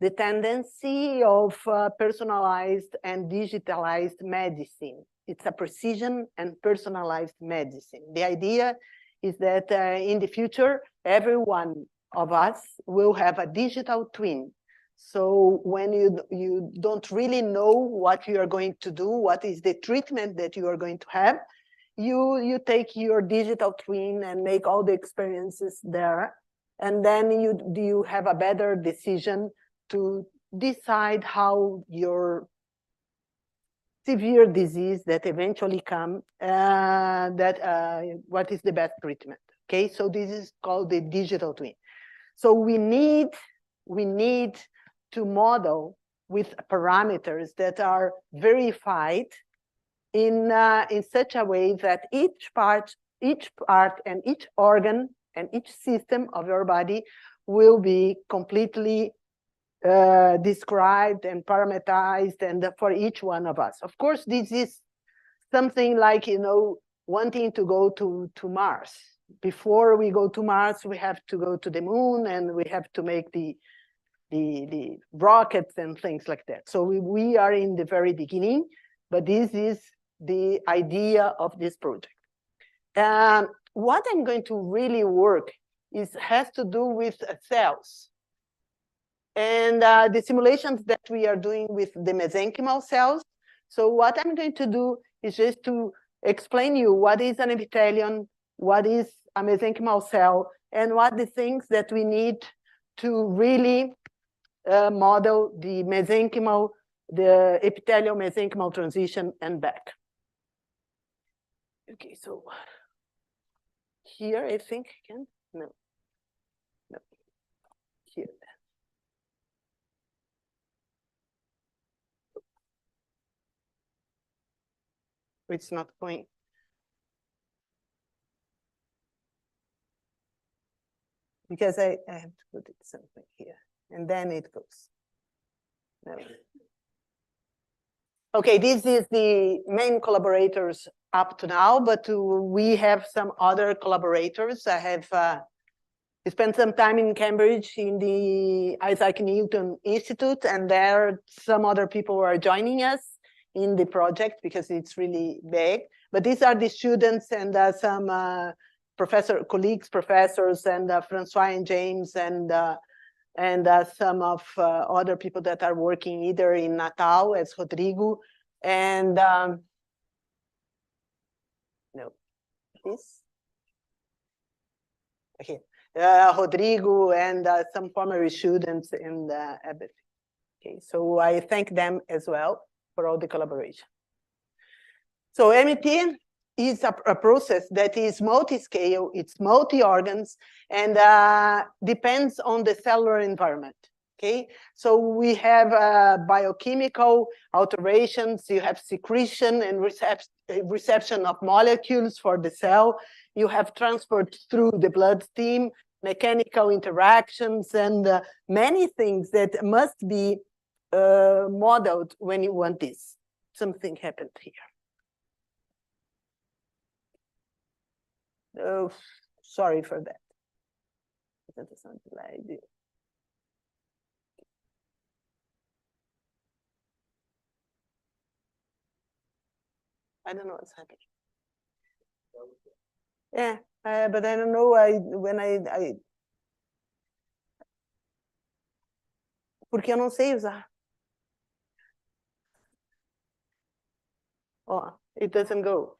the tendency of personalized and digitalized medicine. It's a precision and personalized medicine. The idea is that in the future, every one of us will have a digital twin. So when you don't really know what you are going to do, what is the treatment that you are going to have, you take your digital twin and make all the experiences there, and then you have a better decision to decide how your severe disease that eventually come, what is the best treatment. Okay, so this is called the digital twin. So we need to model with parameters that are verified in such a way that each part and each organ and each system of your body will be completely described and parameterized, and for each one of us. Of course, this is something like, wanting to go to Mars. Before we go to Mars, we have to go to the moon, and we have to make the rockets and things like that. So we are in the very beginning, but this is the idea of this project. What I'm going to really work has to do with cells. And the simulations that we are doing with the mesenchymal cells. So what I'm going to do is just to explain you what is an epithelium, what is a mesenchymal cell, and what the things that we need to really model the mesenchymal, the epithelial mesenchymal transition and back. Okay, so here I think again, no, here. It's not going. Because I have to put it something here, and then it goes. No. Okay, this is the main collaborators up to now, but we have some other collaborators. I have spent some time in Cambridge in the Isaac Newton Institute, and there some other people are joining us in the project because it's really big. But these are the students and some colleagues, professors, and Francois and James, and some of other people that are working either in Natal as Rodrigo, and no, this, okay, Rodrigo and some former students and everything. Okay, so I thank them as well for all the collaboration. So MEP is a process that is multi-scale, it's multi-organs, and depends on the cellular environment. Okay, so we have biochemical alterations, you have secretion and reception of molecules for the cell, you have transport through the bloodstream, mechanical interactions, and many things that must be modeled when you want this. Something happened here. Oh, sorry for that. I don't know what's happening. Yeah, but I don't know porque eu não sei usar. Oh, it doesn't go.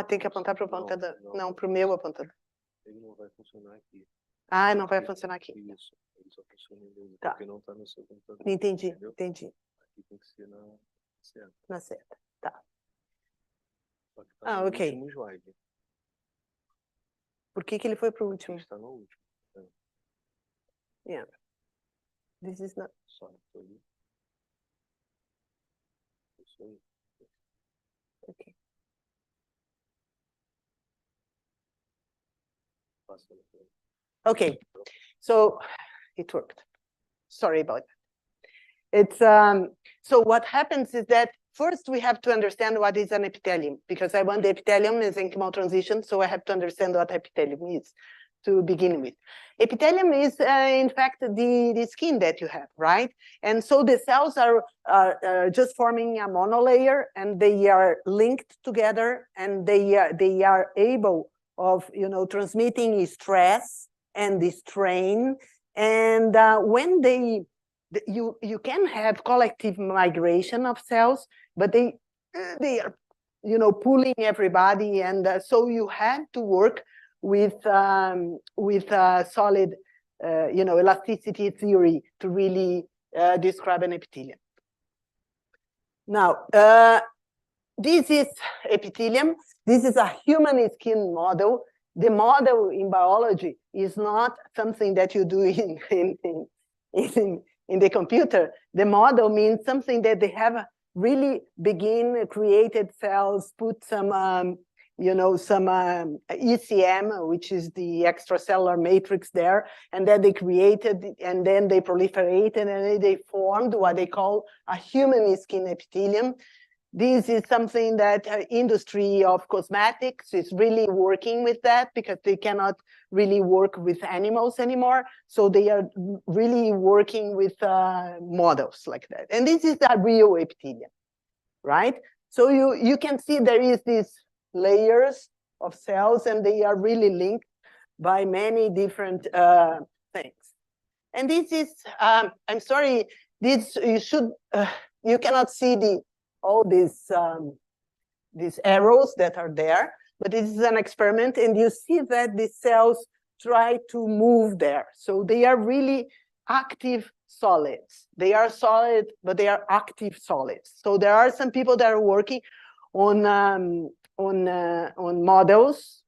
Tem que apontar para o apontador. Não, para o meu apontador. Ele não vai funcionar aqui. Não vai funcionar aqui. Isso, ele só funciona em inglês, tá. Porque não está no seu computador. Entendi, entendeu? entendi. Aqui tem que ser na seta. Na seta, tá. Só que tá no ok. último slide. Por que ele foi para o último? Está no último. Yeah. This is not. Só isso aí. Isso aí. Okay. Okay, so it worked. Sorry about that. It's so what happens is that first we have to understand what is an epithelium, because I want the epithelium mesenchymal transition, so I have to understand what epithelium is to begin with. Epithelium is in fact the skin that you have, right? And so the cells are just forming a monolayer, and they are linked together, and they are able of transmitting stress and the strain, and when you can have collective migration of cells, but they are pulling everybody, and so you have to work with solid elasticity theory to really describe an epithelium. Now this is epithelium. This is a human skin model. The model in biology is not something that you do in the computer. The model means something that they have really created cells, put some ECM, which is the extracellular matrix there, and then they created, and then they proliferated, and then they formed what they call a human skin epithelium. This is something that industry of cosmetics is really working with that, because they cannot really work with animals anymore. So they are really working with models like that. And this is a real epithelium, right? So you can see there is these layers of cells, and they are really linked by many different things. And this is, I'm sorry, this you cannot see all these arrows that are there, but this is an experiment, and you see that the cells try to move there. So they are really active solids. They are solid, but they are active solids. So there are some people that are working on models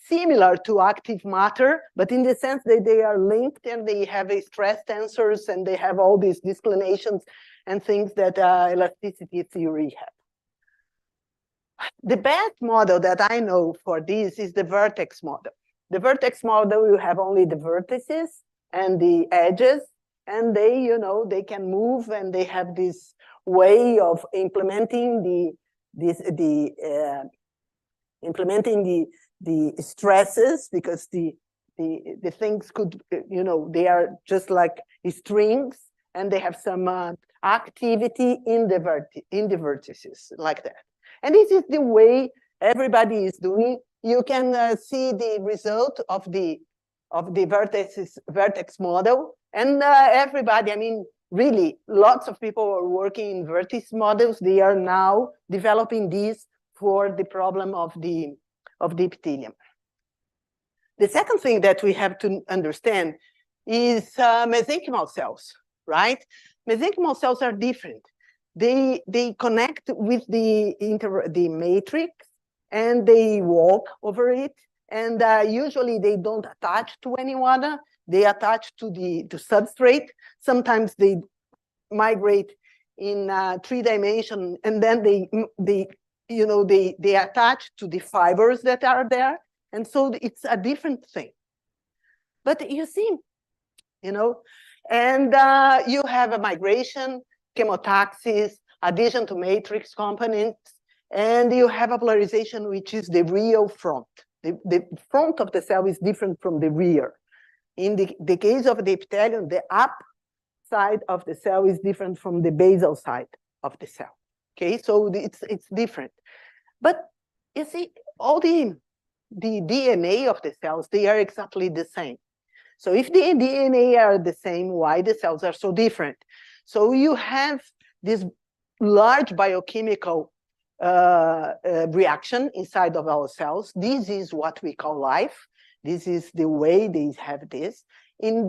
similar to active matter, but in the sense that they are linked, and they have a stress tensors, and they have all these disclinations and things that elasticity theory have. The best model that I know for this is the vertex model. The vertex model, you have only the vertices and the edges, and they can move, and they have this way of implementing the stresses, because the things could, they are just like strings, and they have some activity in the vertices like that. And this is the way everybody is doing. You can see the result of the vertex model, and everybody, I mean, really, lots of people are working in vertex models. They are now developing these for the problem of the of the epithelium. The second thing that we have to understand is mesenchymal cells, right? Mesenchymal cells are different. They connect with the matrix and they walk over it. And usually they don't attach to anyone. They attach to the substrate. Sometimes they migrate in 3-dimension, and then they attach to the fibers that are there. And so it's a different thing. But you see, and you have a migration, chemotaxis, addition to matrix components, and you have a polarization, which is the real front. The front of the cell is different from the rear. In the case of the epithelium, the up side of the cell is different from the basal side of the cell. Okay, so it's different. But you see, all the DNA of the cells, they are exactly the same. So if the DNA are the same, why the cells are so different? So you have this large biochemical reaction inside of our cells. This is what we call life. This is the way they have this.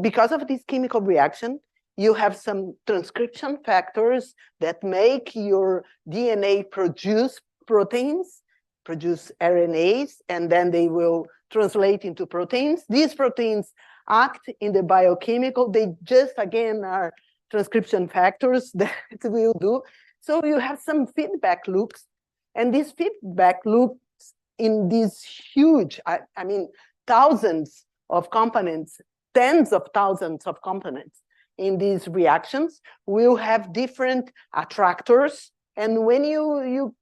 Because of this chemical reaction, you have some transcription factors that make your DNA produce proteins, produce RNAs, and then they will translate into proteins. These proteins act in the biochemical. They just, again, are transcription factors that will do. So you have some feedback loops. And these feedback loops in these huge, I mean, thousands of components, tens of thousands of components in these reactions will have different attractors. And when you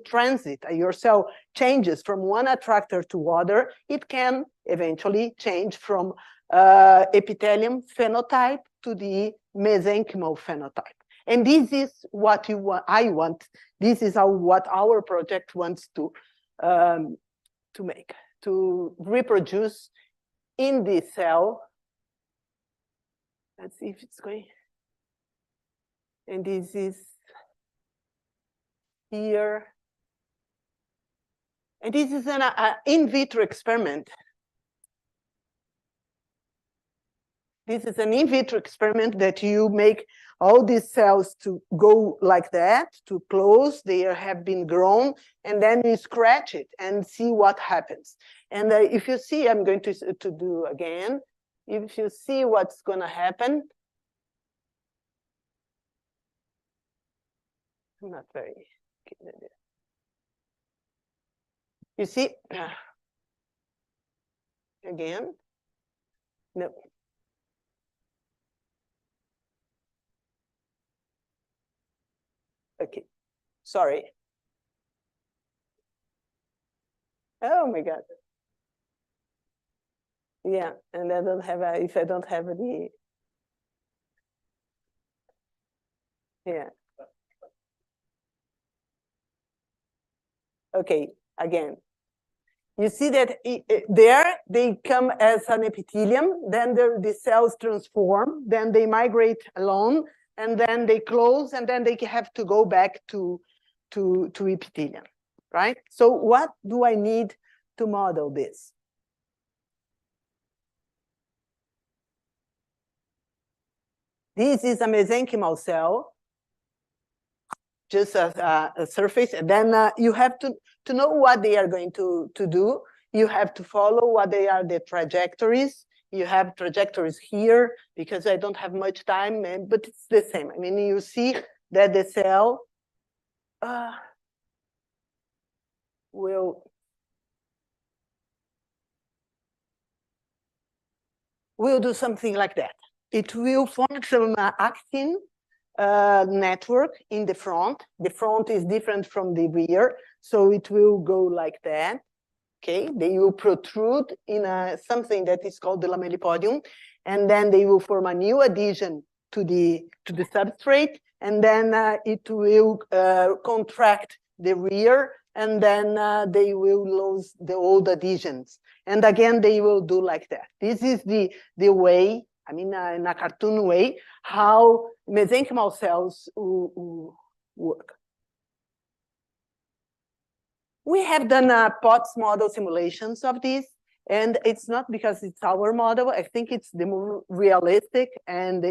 transit, your cell changes from one attractor to other, it can eventually change from epithelium phenotype to the mesenchymal phenotype. And this is what I want. This is what our project wants to make, to reproduce in the cell. Let's see if it's going. And this is here. And this is an in vitro experiment. This is an in vitro experiment that you make all these cells to go like that, to close. They have been grown, and then you scratch it and see what happens. And if you see, I'm going to do again. If you see what's going to happen, I'm not very good at it. You see, again, no. Okay, sorry. Oh my God. Yeah, and I don't have if I don't have the, yeah. Okay, again. You see that there they come as an epithelium, then the cells transform, then they migrate alone, and then they close, and then they have to go back to epithelium, right? So what do I need to model this? This is a mesenchymal cell, just a surface, and then you have to know what they are going to do. You have to follow what they are the trajectories. You have trajectories here, because I don't have much time, but it's the same. I mean, you see that the cell will do something like that. It will form some actin network in the front. The front is different from the rear, so it will go like that. Okay, they will protrude in something that is called the lamellipodium, and then they will form a new adhesion to the substrate, and then it will contract the rear, and then they will lose the old adhesions, and again they will do like that. This is the way, I mean, in a cartoon way, how mesenchymal cells work. We have done POTS model simulations of this, and it's not because it's our model. I think it's the more realistic and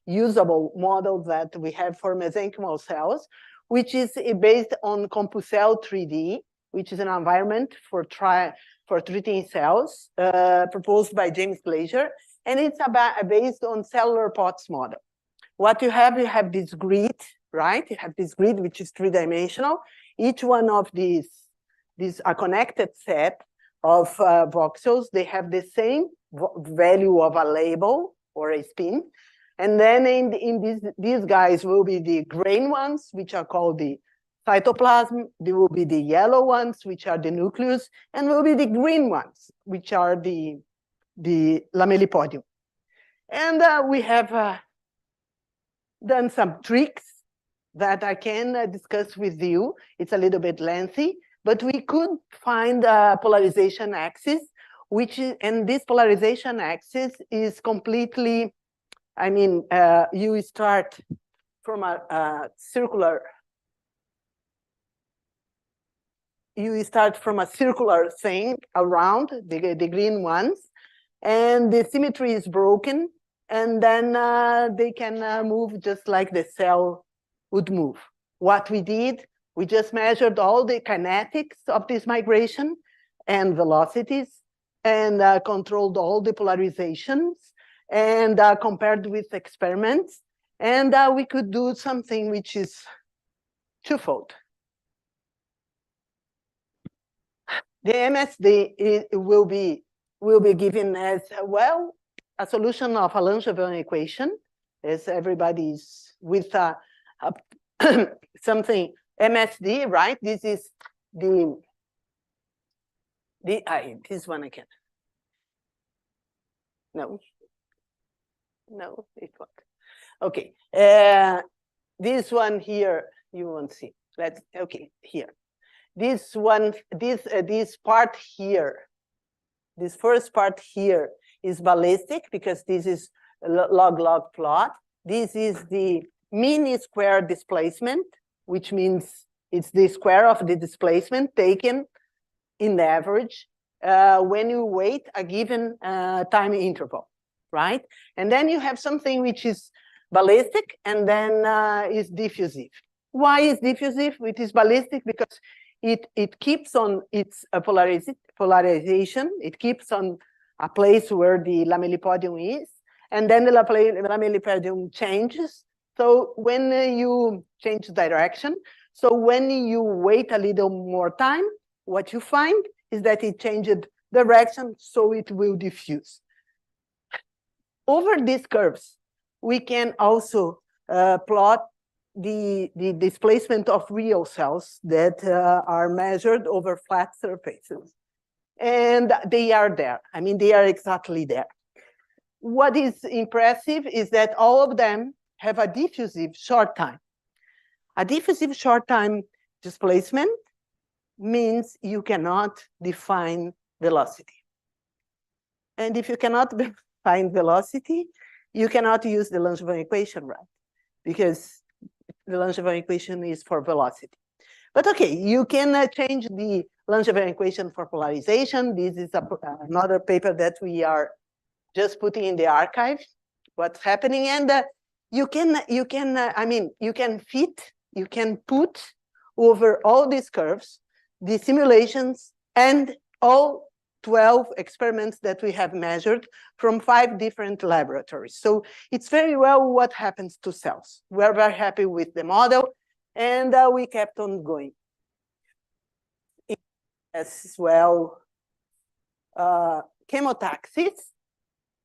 usable model that we have for mesenchymal cells, which is based on CompuCell 3D, which is an environment for treating cells proposed by James Glazer, and it's based on cellular POTS model. What you have this grid, right? You have this grid which is three-dimensional. Each one of these a connected set of voxels. They have the same value of a label or a spin. And then in these guys will be the green ones, which are called the cytoplasm. There will be the yellow ones, which are the nucleus, and will be the green ones, which are the lamellipodium. And we have done some tricks that I can discuss with you. It's a little bit lengthy, but we could find a polarization axis, and this polarization axis is completely, I mean, you start from a circular, thing around the green ones, and the symmetry is broken, and then they can move just like the cell would move. What we did, we just measured all the kinetics of this migration and velocities, and controlled all the polarizations, and compared with experiments. And we could do something which is twofold. The MSD will be given as well a solution of a Langevin equation, as everybody's with something MSD, right? This is this one again. No, it won't. Okay, this one here you won't see. Here. This one, this part here, this first part here is ballistic because this is log-log plot. This is the mean square displacement, which means it's the square of the displacement taken in the average when you wait a given time interval, right? And then you have something which is ballistic and then is diffusive. Why is diffusive? It is ballistic because it keeps on its polarization. It keeps on a place where the lamellipodium is, and then the lamellipodium changes. So when you change direction, so when you wait a little more time, what you find is that it changed direction, so it will diffuse. Over these curves, we can also plot the displacement of real cells that are measured over flat surfaces. And they are there. I mean, they are exactly there. What is impressive is that all of them have a diffusive short time. A diffusive short time displacement means you cannot define velocity. And if you cannot define velocity, you cannot use the Langevin equation, right? Because the Langevin equation is for velocity. But okay, you can change the Langevin equation for polarization. This is another paper that we are just putting in the archive. What's happening, and you can put over all these curves the simulations and all 12 experiments that we have measured from 5 different laboratories. So it's very well what happens to cells. We're very happy with the model, and we kept on going. As well, chemotaxis,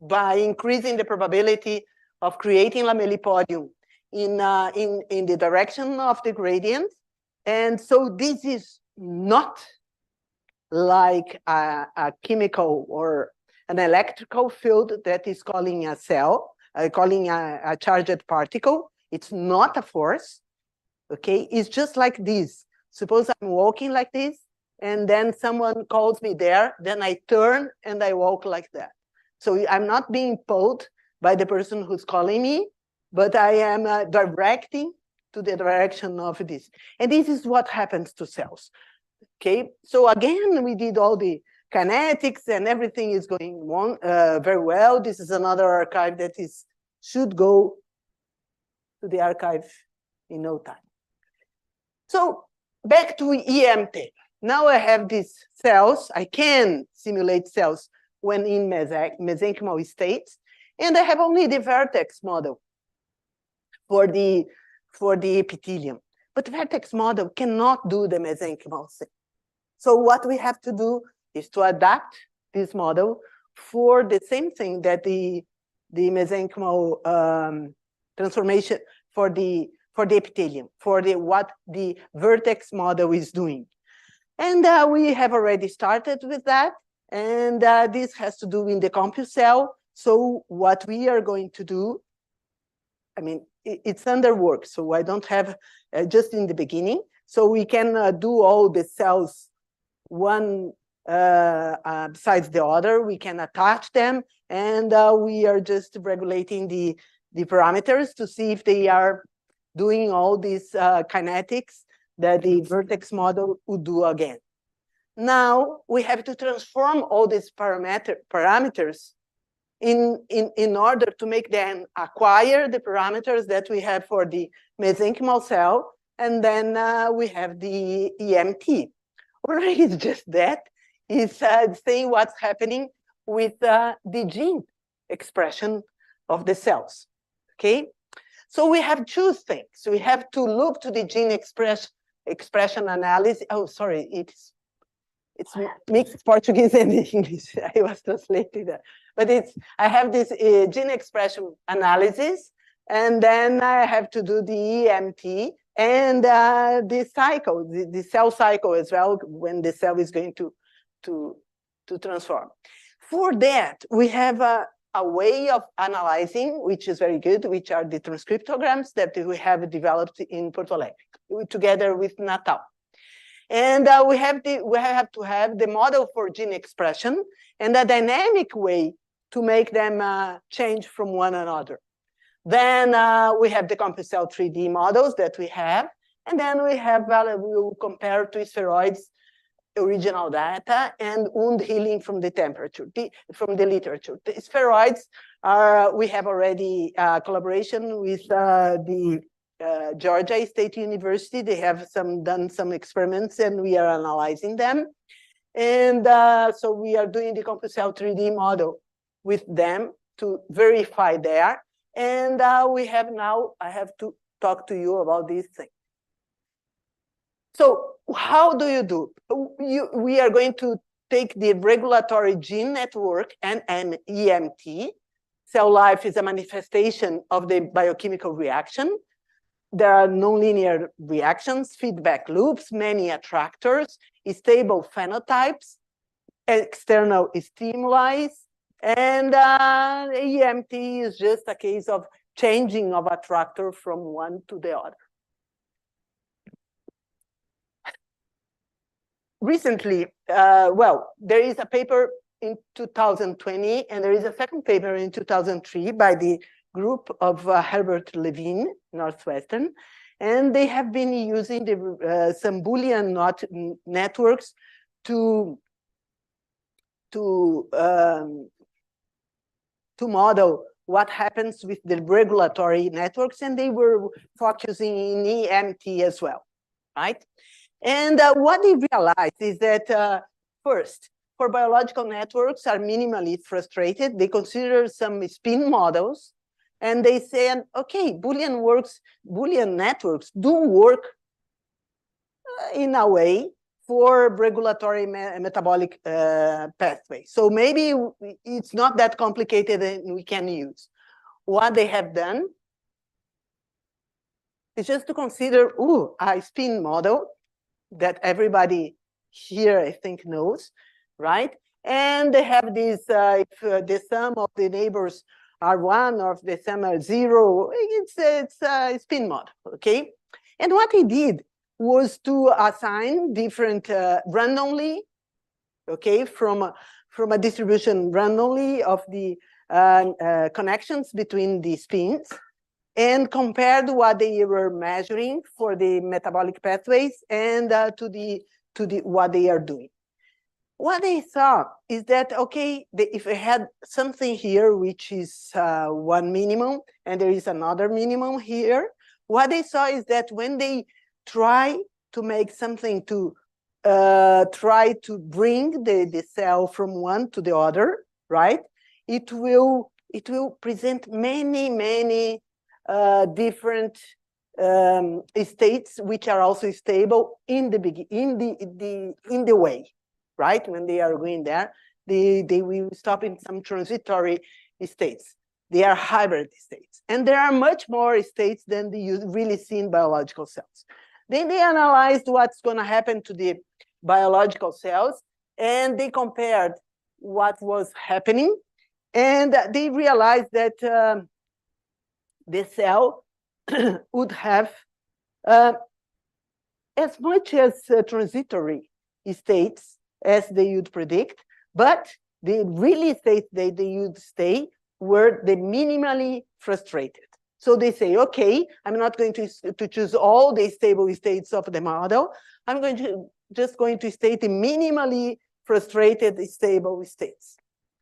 by increasing the probability of creating lamellipodium in the direction of the gradient. And so this is not like a chemical or an electrical field that is calling a cell, calling a charged particle. It's not a force, okay? It's just like this. Suppose I'm walking like this, and then someone calls me there, then I turn and I walk like that. So I'm not being pulled by the person who's calling me, but I am directing to the direction of this. And this is what happens to cells. Okay, so again, we did all the kinetics and everything is going on very well. This is another archive that should go to the archive in no time. So back to EMT. Now I have these cells. I can simulate cells when in mesenchymal states, and I have only the vertex model for the epithelium. But vertex model cannot do the mesenchymal cell. So what we have to do is to adapt this model for the same thing that the mesenchymal transformation for the epithelium, for what the vertex model is doing. And we have already started with that. And this has to do in the CompuCell. So what we are going to do, I mean, it's under work, so I don't have just in the beginning. So we can do all the cells one besides the other. We can attach them, and we are just regulating the parameters to see if they are doing all these kinetics that the vertex model would do again. Now we have to transform all these parameters in order to make them acquire the parameters that we have for the mesenchymal cell, and then we have the EMT. Already it's just that. It's saying what's happening with the gene expression of the cells, okay? So we have two things. We have to look to the gene expression analysis. Oh, sorry, it's mixed Portuguese and English. I was translating that. But I have this gene expression analysis, and then I have to do the EMT and the cycle, the cell cycle as well, when the cell is going to transform. For that, we have a way of analyzing, which is very good, which are the transcriptograms that we have developed in Porto Alegre, together with Natal. And we have to have the model for gene expression and a dynamic way to make them change from one another. Then we have the CompuCell 3D models that we have, and then we will compare to spheroids original data and wound healing from the temperature, from the literature. The spheroids are, we have already collaboration with the Georgia State University. They have done some experiments and we are analyzing them. And so we are doing the CompuCell 3D model with them to verify there. And we have now, I have to talk to you about these things. So how do you do? We are going to take the regulatory gene network and EMT. Cell life is a manifestation of the biochemical reaction. There are nonlinear reactions, feedback loops, many attractors, stable phenotypes, external stimuli, and EMT is just a case of changing of attractor from one to the other. Recently, well, there is a paper in 2020, and there is a second paper in 2003 by the group of Herbert Levine, Northwestern, and they have been using some Boolean networks to model what happens with the regulatory networks, and they were focusing in EMT as well, right? And what they realized is that first, for biological networks are minimally frustrated, they consider some spin models, and they say, okay, Boolean networks do work in a way for regulatory metabolic pathway. So maybe it's not that complicated and we can use. What they have done is just to consider, a spin model that everybody here, I think, knows, right? And they have this, if the sum of the neighbors are 1 or if the sum are 0, it's a spin model, okay? And what he did was to assign different randomly, okay, from a distribution randomly of the connections between the spins, and compared what they were measuring for the metabolic pathways and to the to what they are doing. What they saw is that, okay, if I had something here, which is one minimum, and there is another minimum here, what they saw is that when they try to make something to try to bring the cell from one to the other, right? It will present many different states which are also stable in the way, right? When they are going there, they will stop in some transitory states. They are hybrid states. And there are much more states than you really see in biological cells. Then they analyzed what's going to happen to the biological cells, and they compared what was happening, and they realized that the cell would have as much as transitory states as they would predict, but the really states that they would stay were the minimally frustrated. So they say, okay, I'm not going to choose all the stable states of the model. I'm just going to state the minimally frustrated stable states.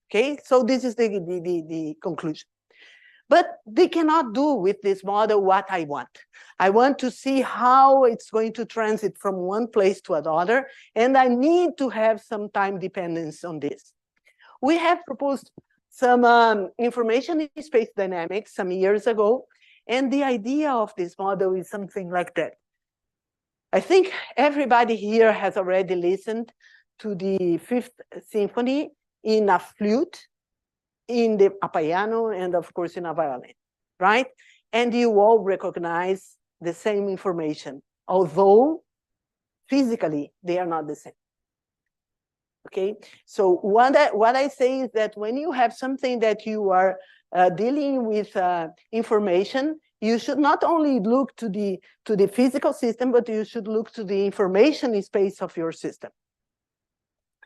Okay, so this is the conclusion. But they cannot do with this model what I want. I want to see how it's going to transit from one place to another, and I need to have some time dependence on this. We have proposed some information in space dynamics some years ago, and the idea of this model is something like that. I think everybody here has already listened to the Fifth Symphony in a flute, in a piano, and of course in a violin, right? And you all recognize the same information, although physically they are not the same. Okay, so what I say is that when you have something that you are dealing with information, you should not only look to the physical system, but you should look to the information space of your system.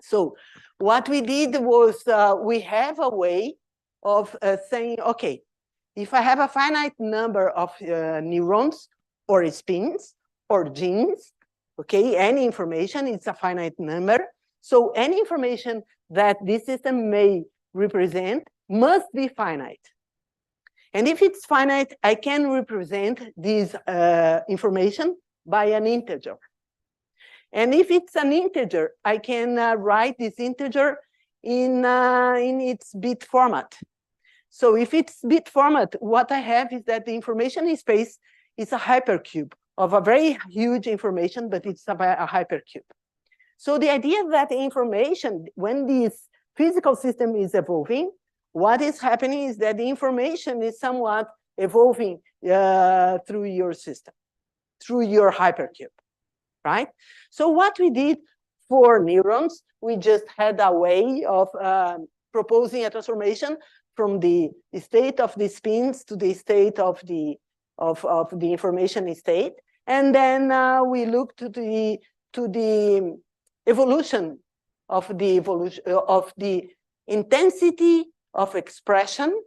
So what we did was we have a way of saying, okay, if I have a finite number of neurons or spins or genes, okay, any information, it's a finite number. So any information that this system may represent must be finite. And if it's finite, I can represent this information by an integer. And if it's an integer, I can write this integer in its bit format. So if it's bit format, what I have is that the information space is a hypercube of a very huge information, but it's a hypercube. So the idea that information, when this physical system is evolving, what is happening is that the information is somewhat evolving through your system, through your hypercube, right? So what we did for neurons, we just had a way of proposing a transformation from the state of the spins to the state of the information state, and then we looked to the evolution of the intensity of expression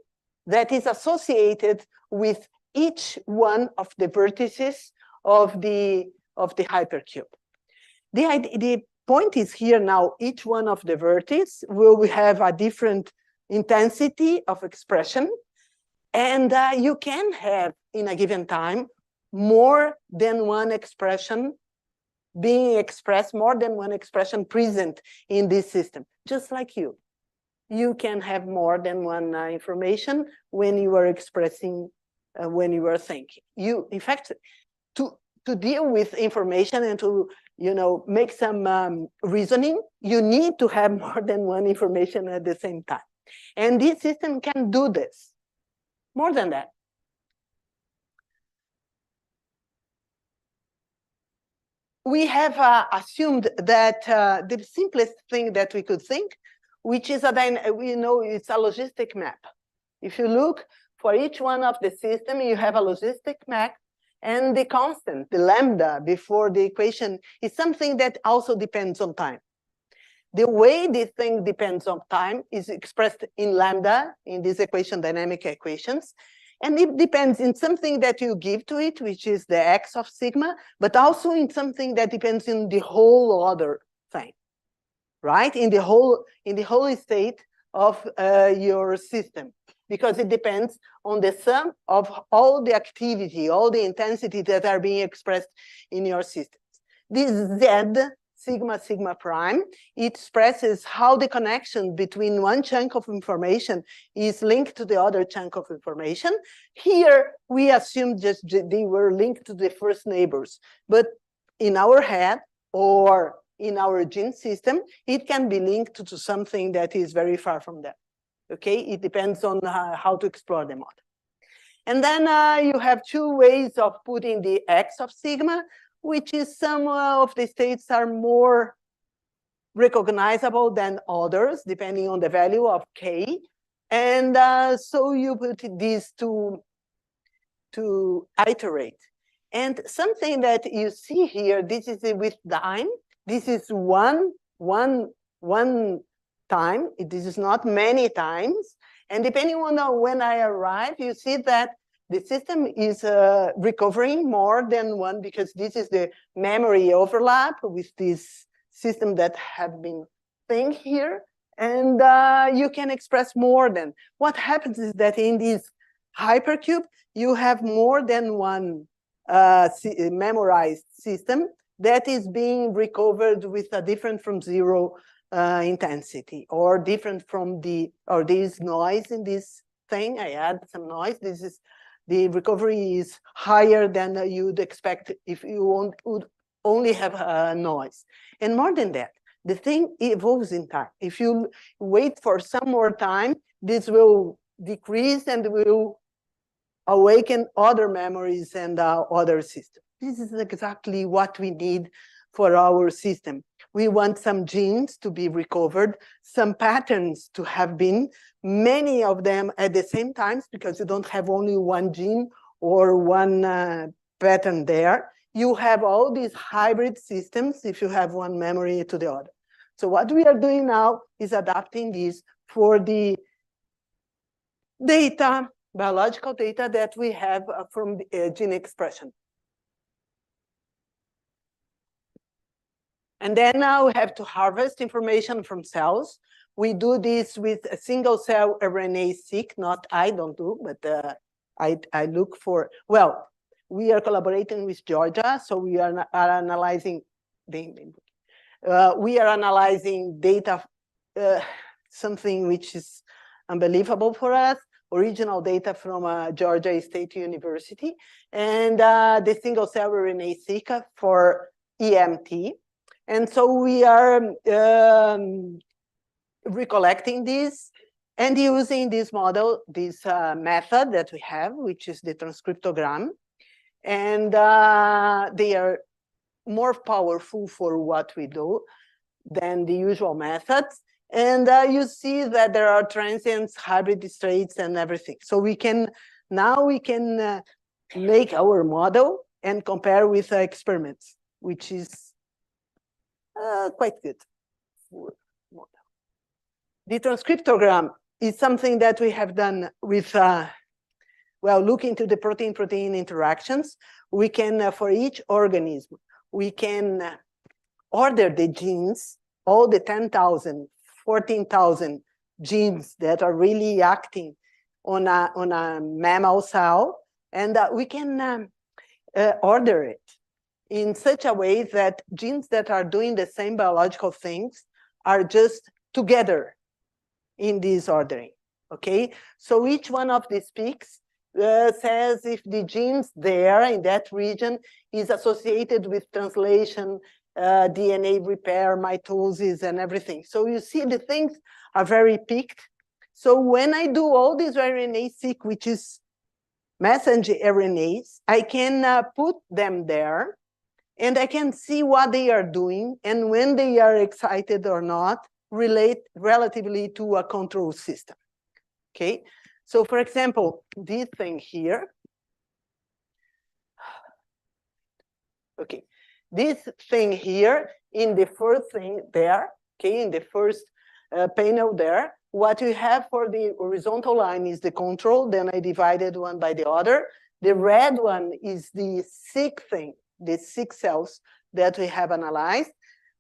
that is associated with each one of the vertices of the hypercube. The point is here now, each one of the vertices will have a different intensity of expression, and you can have in a given time more than one expression being expressed, more than one expression present in this system, just like you. You can have more than one information when you are expressing, when you are thinking. In fact, to deal with information and to make some reasoning, you need to have more than one information at the same time. And this system can do this. More than that. We have assumed that the simplest thing that we could think, which is it's a logistic map. If you look for each one of the system, you have a logistic map, and the constant, the lambda before the equation, is something that also depends on time. The way this thing depends on time is expressed in lambda in these dynamic equations. And it depends in something that you give to it, which is the X of sigma, but also in something that depends in the whole other thing, right? In the whole state of your system, because it depends on the sum of all the activity, all the intensity that are being expressed in your systems. This Z, sigma, sigma prime, it expresses how the connection between one chunk of information is linked to the other chunk of information. Here, we assume just they were linked to the first neighbors, but in our head or in our gene system, it can be linked to something that is very far from that. Okay, it depends on how to explore the model. And then you have two ways of putting the X of sigma, which is some of the states are more recognizable than others, depending on the value of K. And so you put these to iterate. And something that you see here, this is with time. This is one time. This is not many times. And depending on when I arrive, you see that the system is recovering more than one, because this is the memory overlap with this system that have been thing here. And you can express more than. What happens is that in this hypercube, you have more than one memorized system that is being recovered with a different from zero intensity, or different from or this noise in this thing. I add some noise. This is the recovery is higher than you'd expect if you would only have noise. And more than that, the thing evolves in time. If you wait for some more time, this will decrease and will awaken other memories and other systems. This is exactly what we need for our system. We want some genes to be recovered, some patterns to have been, many of them at the same time, because you don't have only one gene or one pattern there. You have all these hybrid systems if you have one memory to the other. So what we are doing now is adapting this for the data, biological data that we have from the gene expression. And then now we have to harvest information from cells. We do this with a single cell RNA-seq, not I don't do, but I look for, well, we are collaborating with Georgia, so we are analyzing, we are analyzing data, something which is unbelievable for us, original data from Georgia State University, and the single cell RNA-seq for EMT. And so we are recollecting this and using this model, this method that we have, which is the transcriptogram. And they are more powerful for what we do than the usual methods. And you see that there are transients, hybrid states, and everything. So we can, now we can make our model and compare with experiments, which is quite good. The transcriptogram is something that we have done with, well, looking to the protein-protein interactions. We can, for each organism, we can order the genes, all the 10,000, 14,000 genes that are really acting on a mammal cell, and we can order it in such a way that genes that are doing the same biological things are just together in this ordering, okay? So each one of these peaks says if the genes there in that region is associated with translation, DNA repair, mitosis, and everything. So you see the things are very peaked. So when I do all these RNA-seq, which is messenger RNAs, I can put them there, and I can see what they are doing and when they are excited or not, relate relatively to a control system, okay? So for example, this thing here, okay, this thing here in the first thing there, okay, in the first panel there, what we have for the horizontal line is the control, then I divided one by the other. The red one is the sick thing, the sick cells that we have analyzed.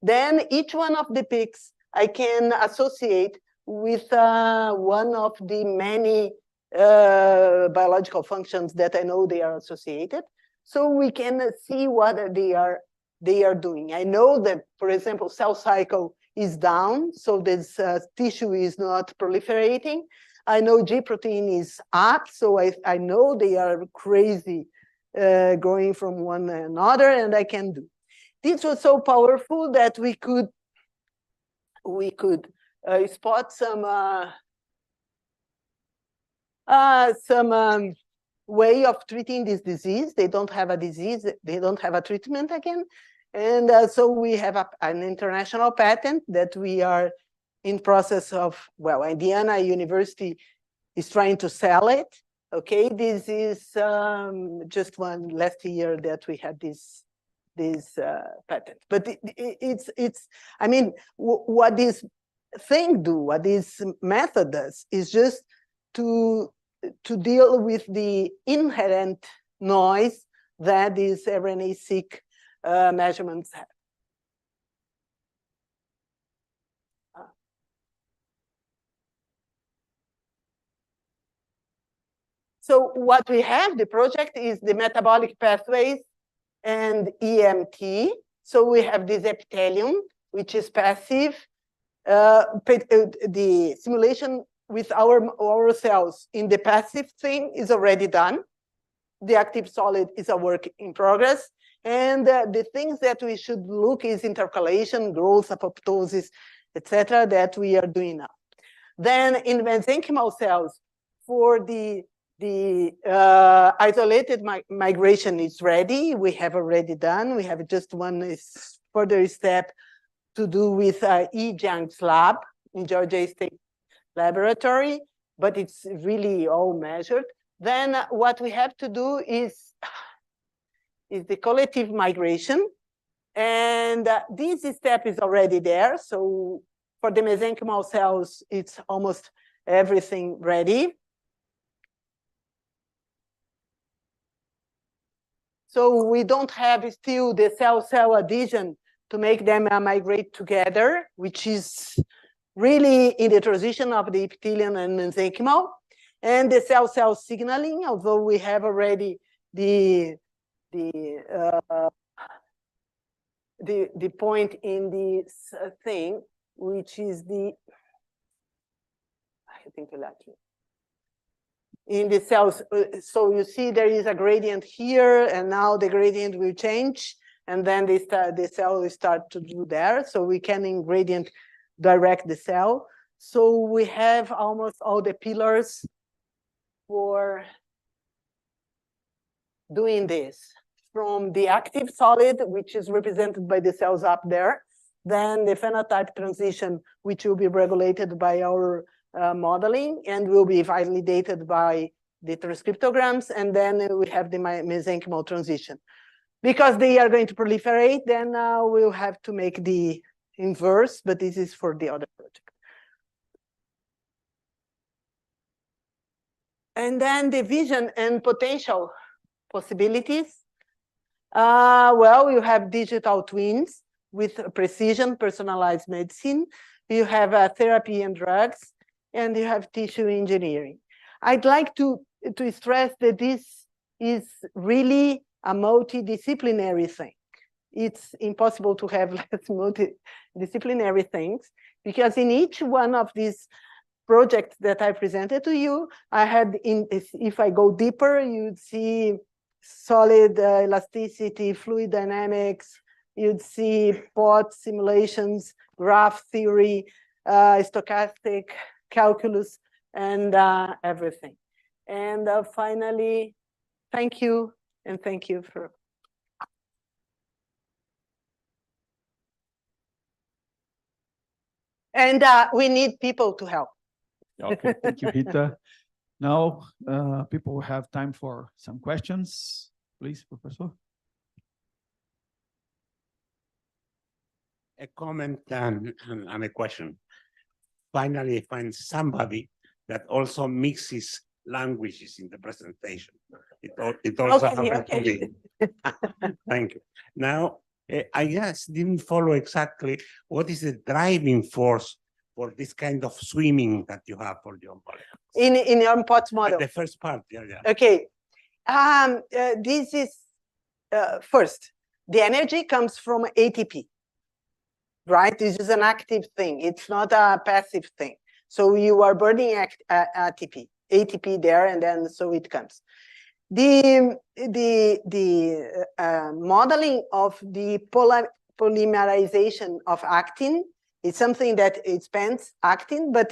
Then each one of the peaks I can associate with one of the many biological functions that I know they are associated. So we can see what they are doing. I know that, for example, cell cycle is down, so this tissue is not proliferating. I know G protein is up, so I know they are crazy going from one another, and I can do. This was so powerful that we could spot some way of treating this disease. They don't have a disease, they don't have a treatment again. And so we have an international patent that we are in process of, well, Indiana University is trying to sell it. Okay, this is just one last year that we had this patent. But it's I mean, what this thing do, what this method does is just to deal with the inherent noise that these RNA-seq measurements have. So what we have, the project is the metabolic pathways and EMT. So we have this epithelium, which is passive. The simulation with our cells in the passive thing is already done. The active solid is a work in progress. And the things that we should look is intercalation, growth, apoptosis, etc., that we are doing now. Then in mesenchymal cells, for the isolated migration is ready. We have already done. We have just one further step to do with E. Jiang's lab in Georgia State Laboratory, but it's really all measured. Then what we have to do is the collective migration. And this step is already there. So for the mesenchymal cells, it's almost everything ready. So we don't have still the cell-cell adhesion to make them migrate together, which is really in the transition of the epithelium and mesenchymal. And the cell-cell signaling, although we have already the point in this thing, which is I think in the cells. So you see there is a gradient here, and now the gradient will change, and then the cell will start to do there. So we can in gradient direct the cell. So we have almost all the pillars for doing this. From the active solid, which is represented by the cells up there, then the phenotype transition, which will be regulated by our modeling and will be validated by the transcriptograms, and then we have the mesenchymal transition. Because they are going to proliferate, then we'll have to make the inverse, but this is for the other project. And then the vision and potential possibilities. Well, you have digital twins with precision, personalized medicine. You have therapy and drugs, and you have tissue engineering. I'd like to stress that this is really a multidisciplinary thing. It's impossible to have less multidisciplinary things, because in each one of these projects that I presented to you, I had, if I go deeper, you'd see solid elasticity, fluid dynamics, you'd see POT simulations, graph theory, stochastic calculus, and everything. And finally, thank you, and thank you for. And we need people to help. Okay, thank you, Rita. Now, people will have time for some questions. Please, Professor. A comment and a question. finally find somebody that also mixes languages in the presentation. It also Okay, happened to me. Thank you. Now, I just didn't follow exactly what is the driving force for this kind of swimming that you have for your molecules. In your pot model. The first part, yeah. Okay. This is first, the energy comes from ATP, right? This is an active thing. It's not a passive thing. So you are burning ATP there, and then so it comes. The modeling of the polymerization of actin is something that it spends actin, but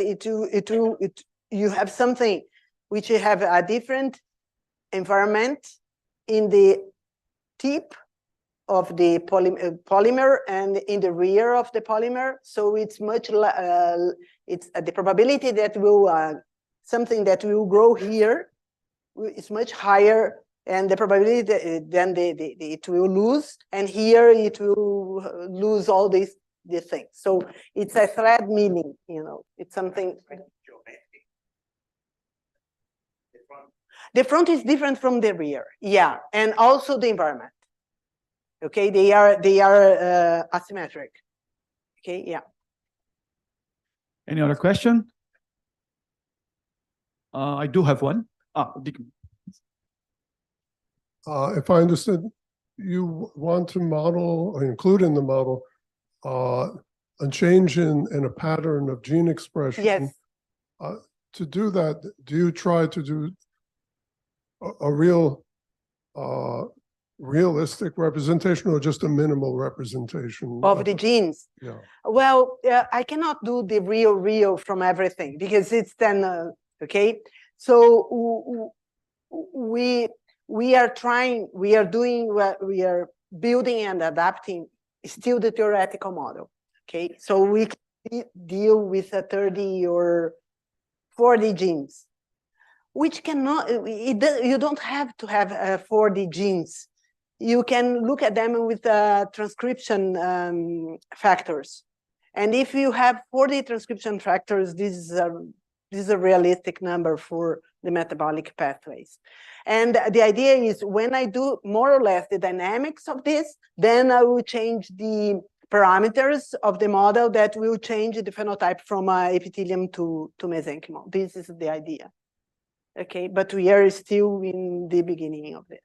you have something which you have a different environment in the tip of the polymer and in the rear of the polymer. So it's much it's the probability that will something that will grow here is much higher, and the probability that then it will lose, and here it will lose all these things. So it's a thread milling, it's something. The front is different from the rear, yeah, and also the environment. Okay, they are asymmetric. Okay, yeah. Any other question? I do have one. If I understood, you want to model or include in the model a change in a pattern of gene expression. Yes. To do that, do you try to do a real realistic representation or just a minimal representation of the genes? Yeah. Well, I cannot do the real from everything because it's then okay. So we are building and adapting still the theoretical model. Okay, so we can deal with 30 or 40 genes, which cannot. You don't have to have 40 genes. You can look at them with transcription factors, and if you have 40 transcription factors, this is a realistic number for the metabolic pathways. And the idea is when I do more or less the dynamics of this, then I will change the parameters of the model that will change the phenotype from epithelium to mesenchymal. This is the idea. Okay, but we are still in the beginning of this.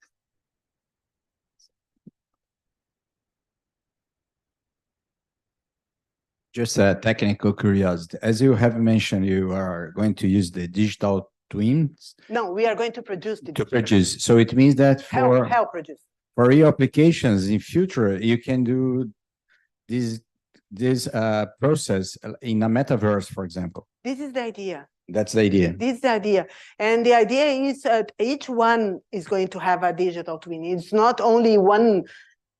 Just a technical curiosity. As you have mentioned, you are going to use the digital twins. No, we are going to produce the to produce. So it means that for help produce. For your applications in future, you can do this process in a metaverse, for example. This is the idea. That's the idea. This is the idea. And the idea is that each one is going to have a digital twin. It's not only one,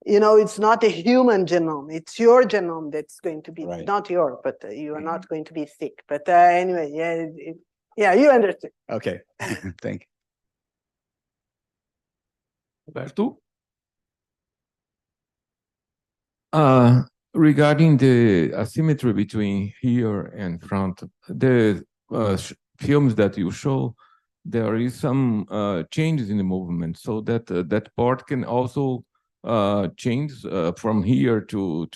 it's not a human genome. It's your genome that's going to be, not your, but you are not going to be sick. But anyway, yeah, you understood. Okay, thank you. Roberto? Regarding the asymmetry between here and front, the films that you show, there is some changes in the movement, so that that part can also change from here to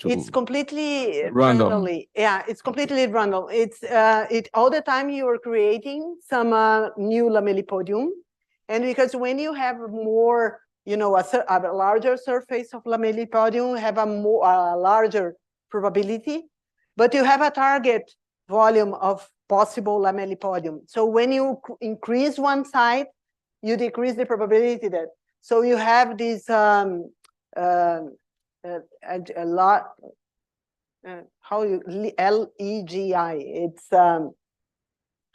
It's completely random. randomly. Yeah, it's completely random. It's all the time you are creating some new lamellipodium, and because when you have more, a larger surface of lamellipodium, you have a larger probability, but you have a target volume of possible lamellipodium. So when you increase one side, you decrease the probability that. So you have this a lot. LEGI. It's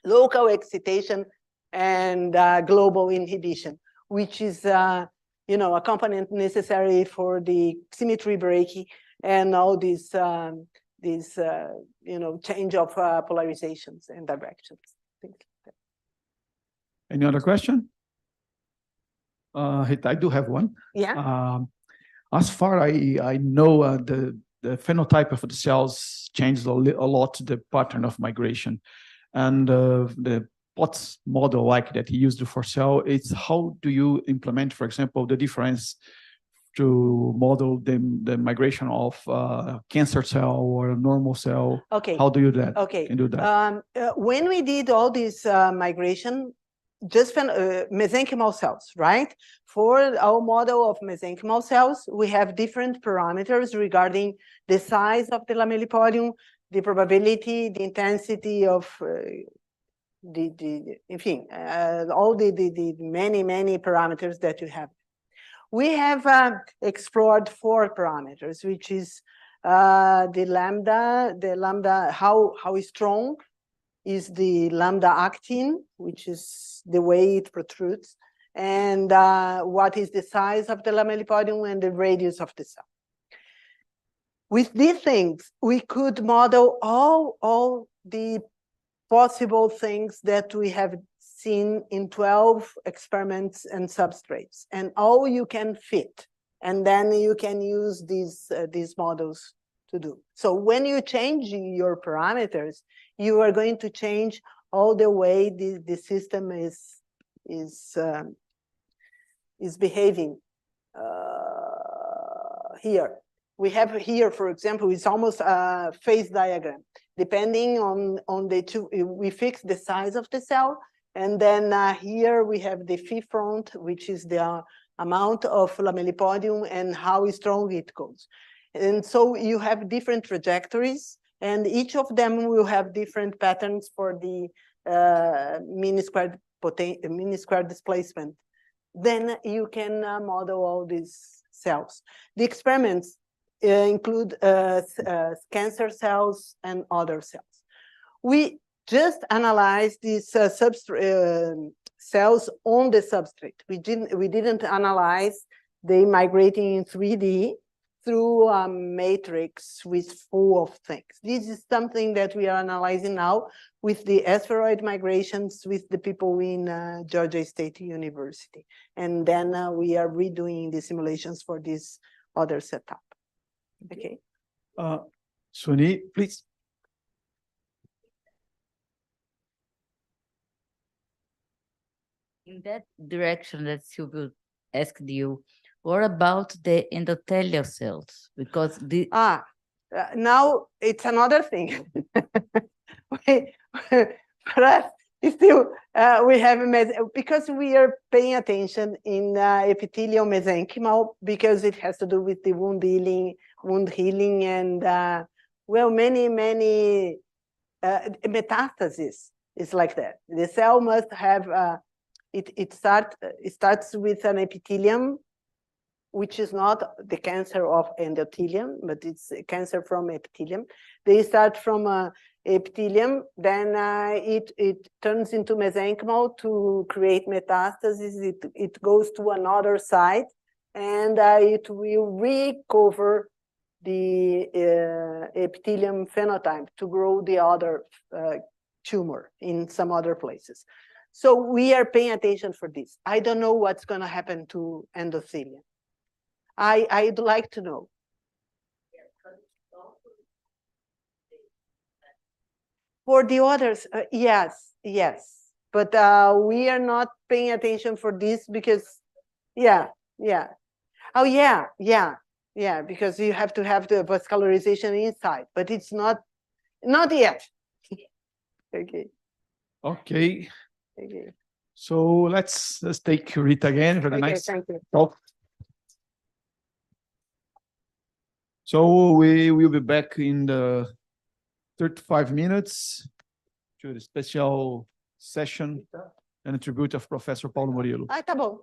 local excitation and global inhibition, which is a component necessary for the symmetry breaking and all these change of polarizations and directions. Things like that. Any other question? I do have one. Yeah. As far I know, the phenotype of the cells changed a lot the pattern of migration. And the POTS model like that he used for cell, it's how do you implement, for example, the difference to model the migration of cancer cell or a normal cell? Okay. How do you do that? Okay. Can do that. When we did all this migration, just mesenchymal cells, right? For our model of mesenchymal cells, we have different parameters regarding the size of the lamellipodium, the probability, the intensity of all the many parameters that you have. We have explored 4 parameters, which is the lambda, how strong is the lambda actin, which is the way it protrudes, and what is the size of the lamellipodium and the radius of the cell. With these things, we could model all the possible things that we have seen in 12 experiments and substrates, and all you can fit, and then you can use these models to do. So when you change your parameters, you are going to change all the way the system is behaving. Here we have here, for example, it's almost a phase diagram. Depending on the two, we fix the size of the cell, and then here we have the phi front, which is the amount of lamellipodium and how strong it goes. And so you have different trajectories, and each of them will have different patterns for the mean square displacement. Then you can model all these cells. The experiments include cancer cells and other cells. We just analyzed these cells on the substrate. We didn't analyze they migrating in 3D through a matrix with full of things. This is something that we are analyzing now with the asteroid migrations with the people in Georgia State University. And then we are redoing the simulations for this other setup. Okay. Suni, please. In that direction that Silvio asked you, what about the endothelial cells? Because the now it's another thing. For us, still we have because we are paying attention in epithelial mesenchymal because it has to do with the wound healing, and well, many metastases is like that. The cell must have it starts with an epithelium, which is not the cancer of endothelium, but it's cancer from epithelium. They start from epithelium, then it turns into mesenchymal to create metastases. It goes to another site, and it will recover the epithelium phenotype to grow the other tumor in some other places. So we are paying attention for this. I don't know what's going to happen to endothelium. I'd like to know. For the others, yes. But we are not paying attention for this because, yeah. Oh, yeah, because you have to have the vascularization inside, but it's not yet. Okay. Okay. So let's take Rita again for the next talk. So we will be back in the 35 minutes to the special session and a tribute of Professor Paulo Murilo. Tá bom.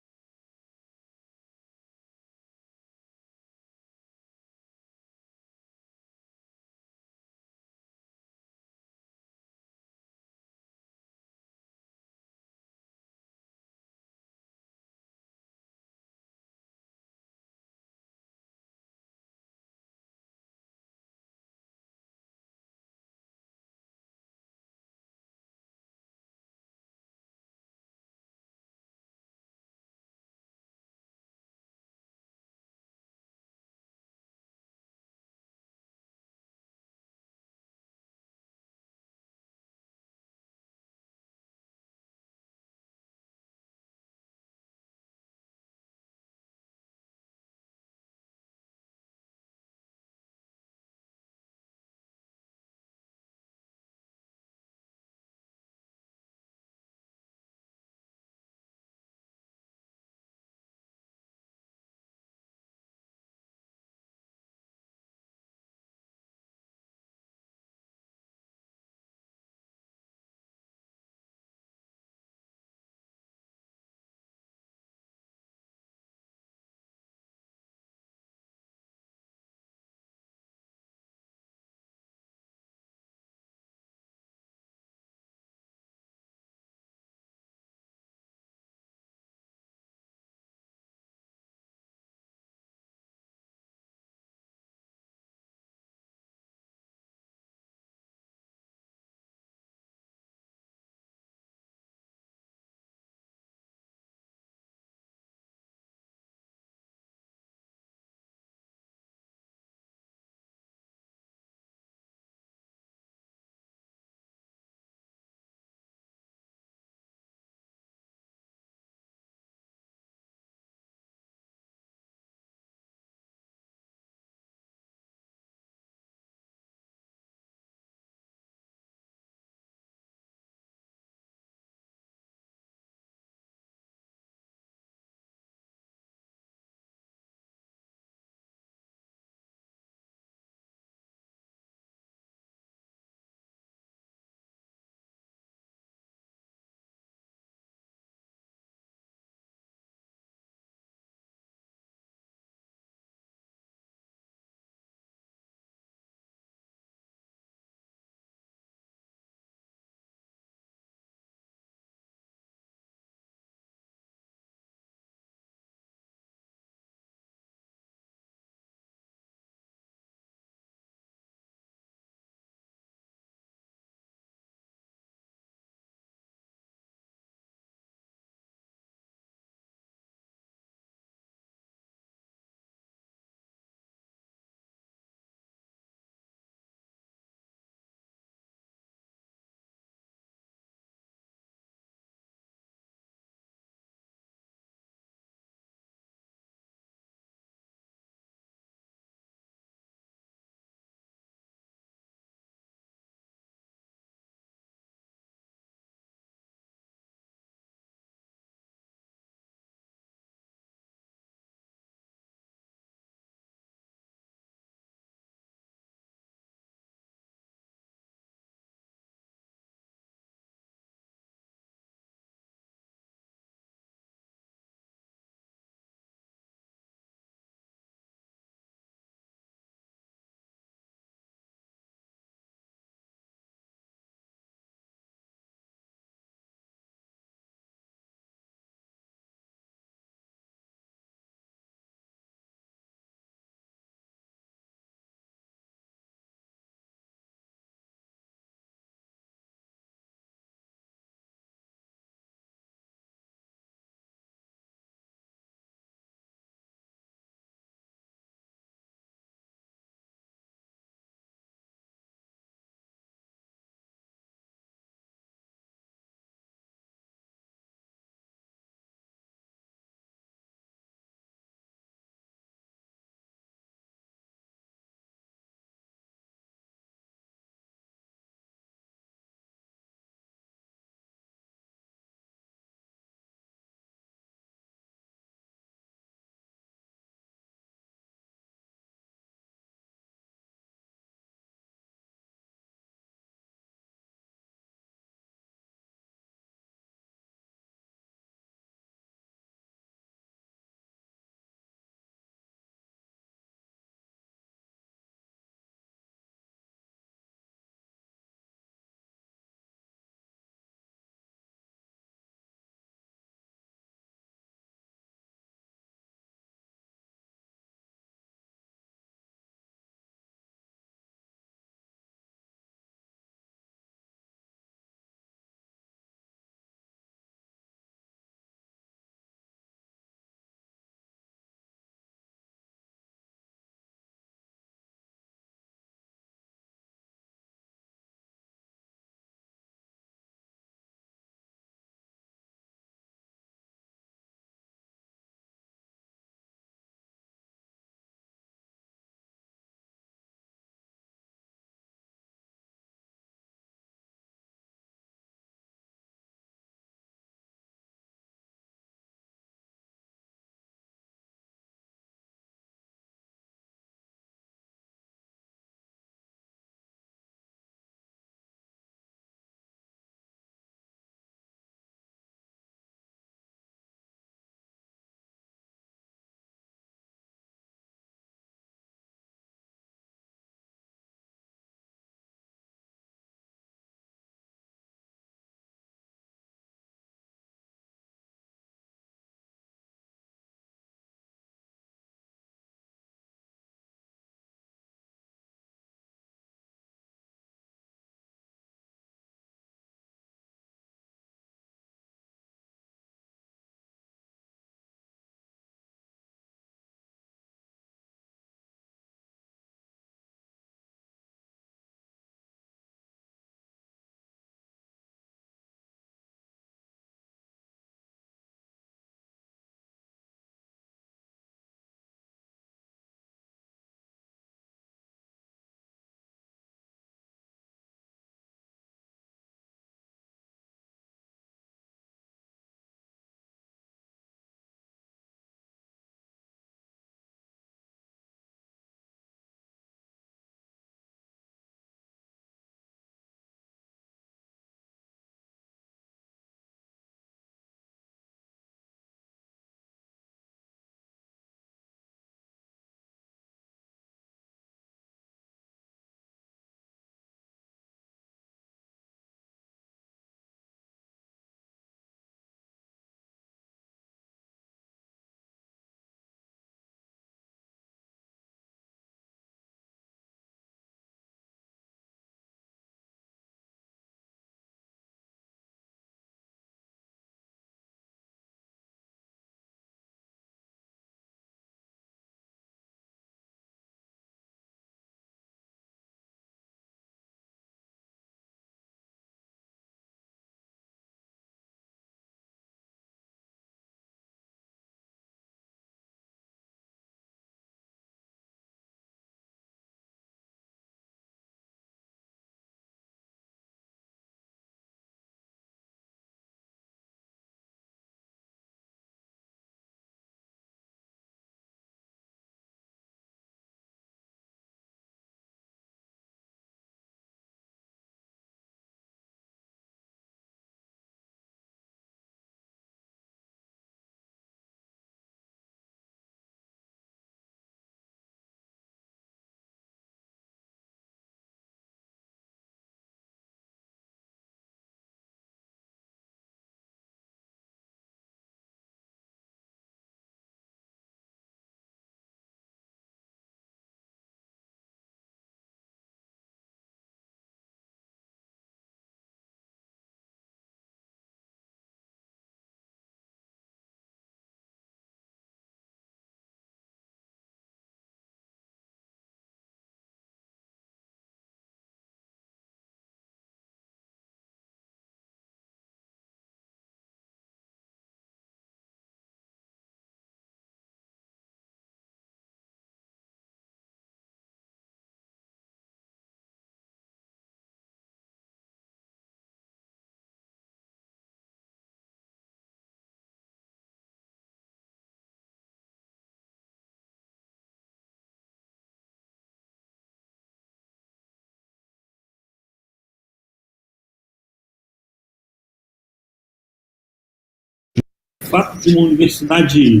fato de uma universidade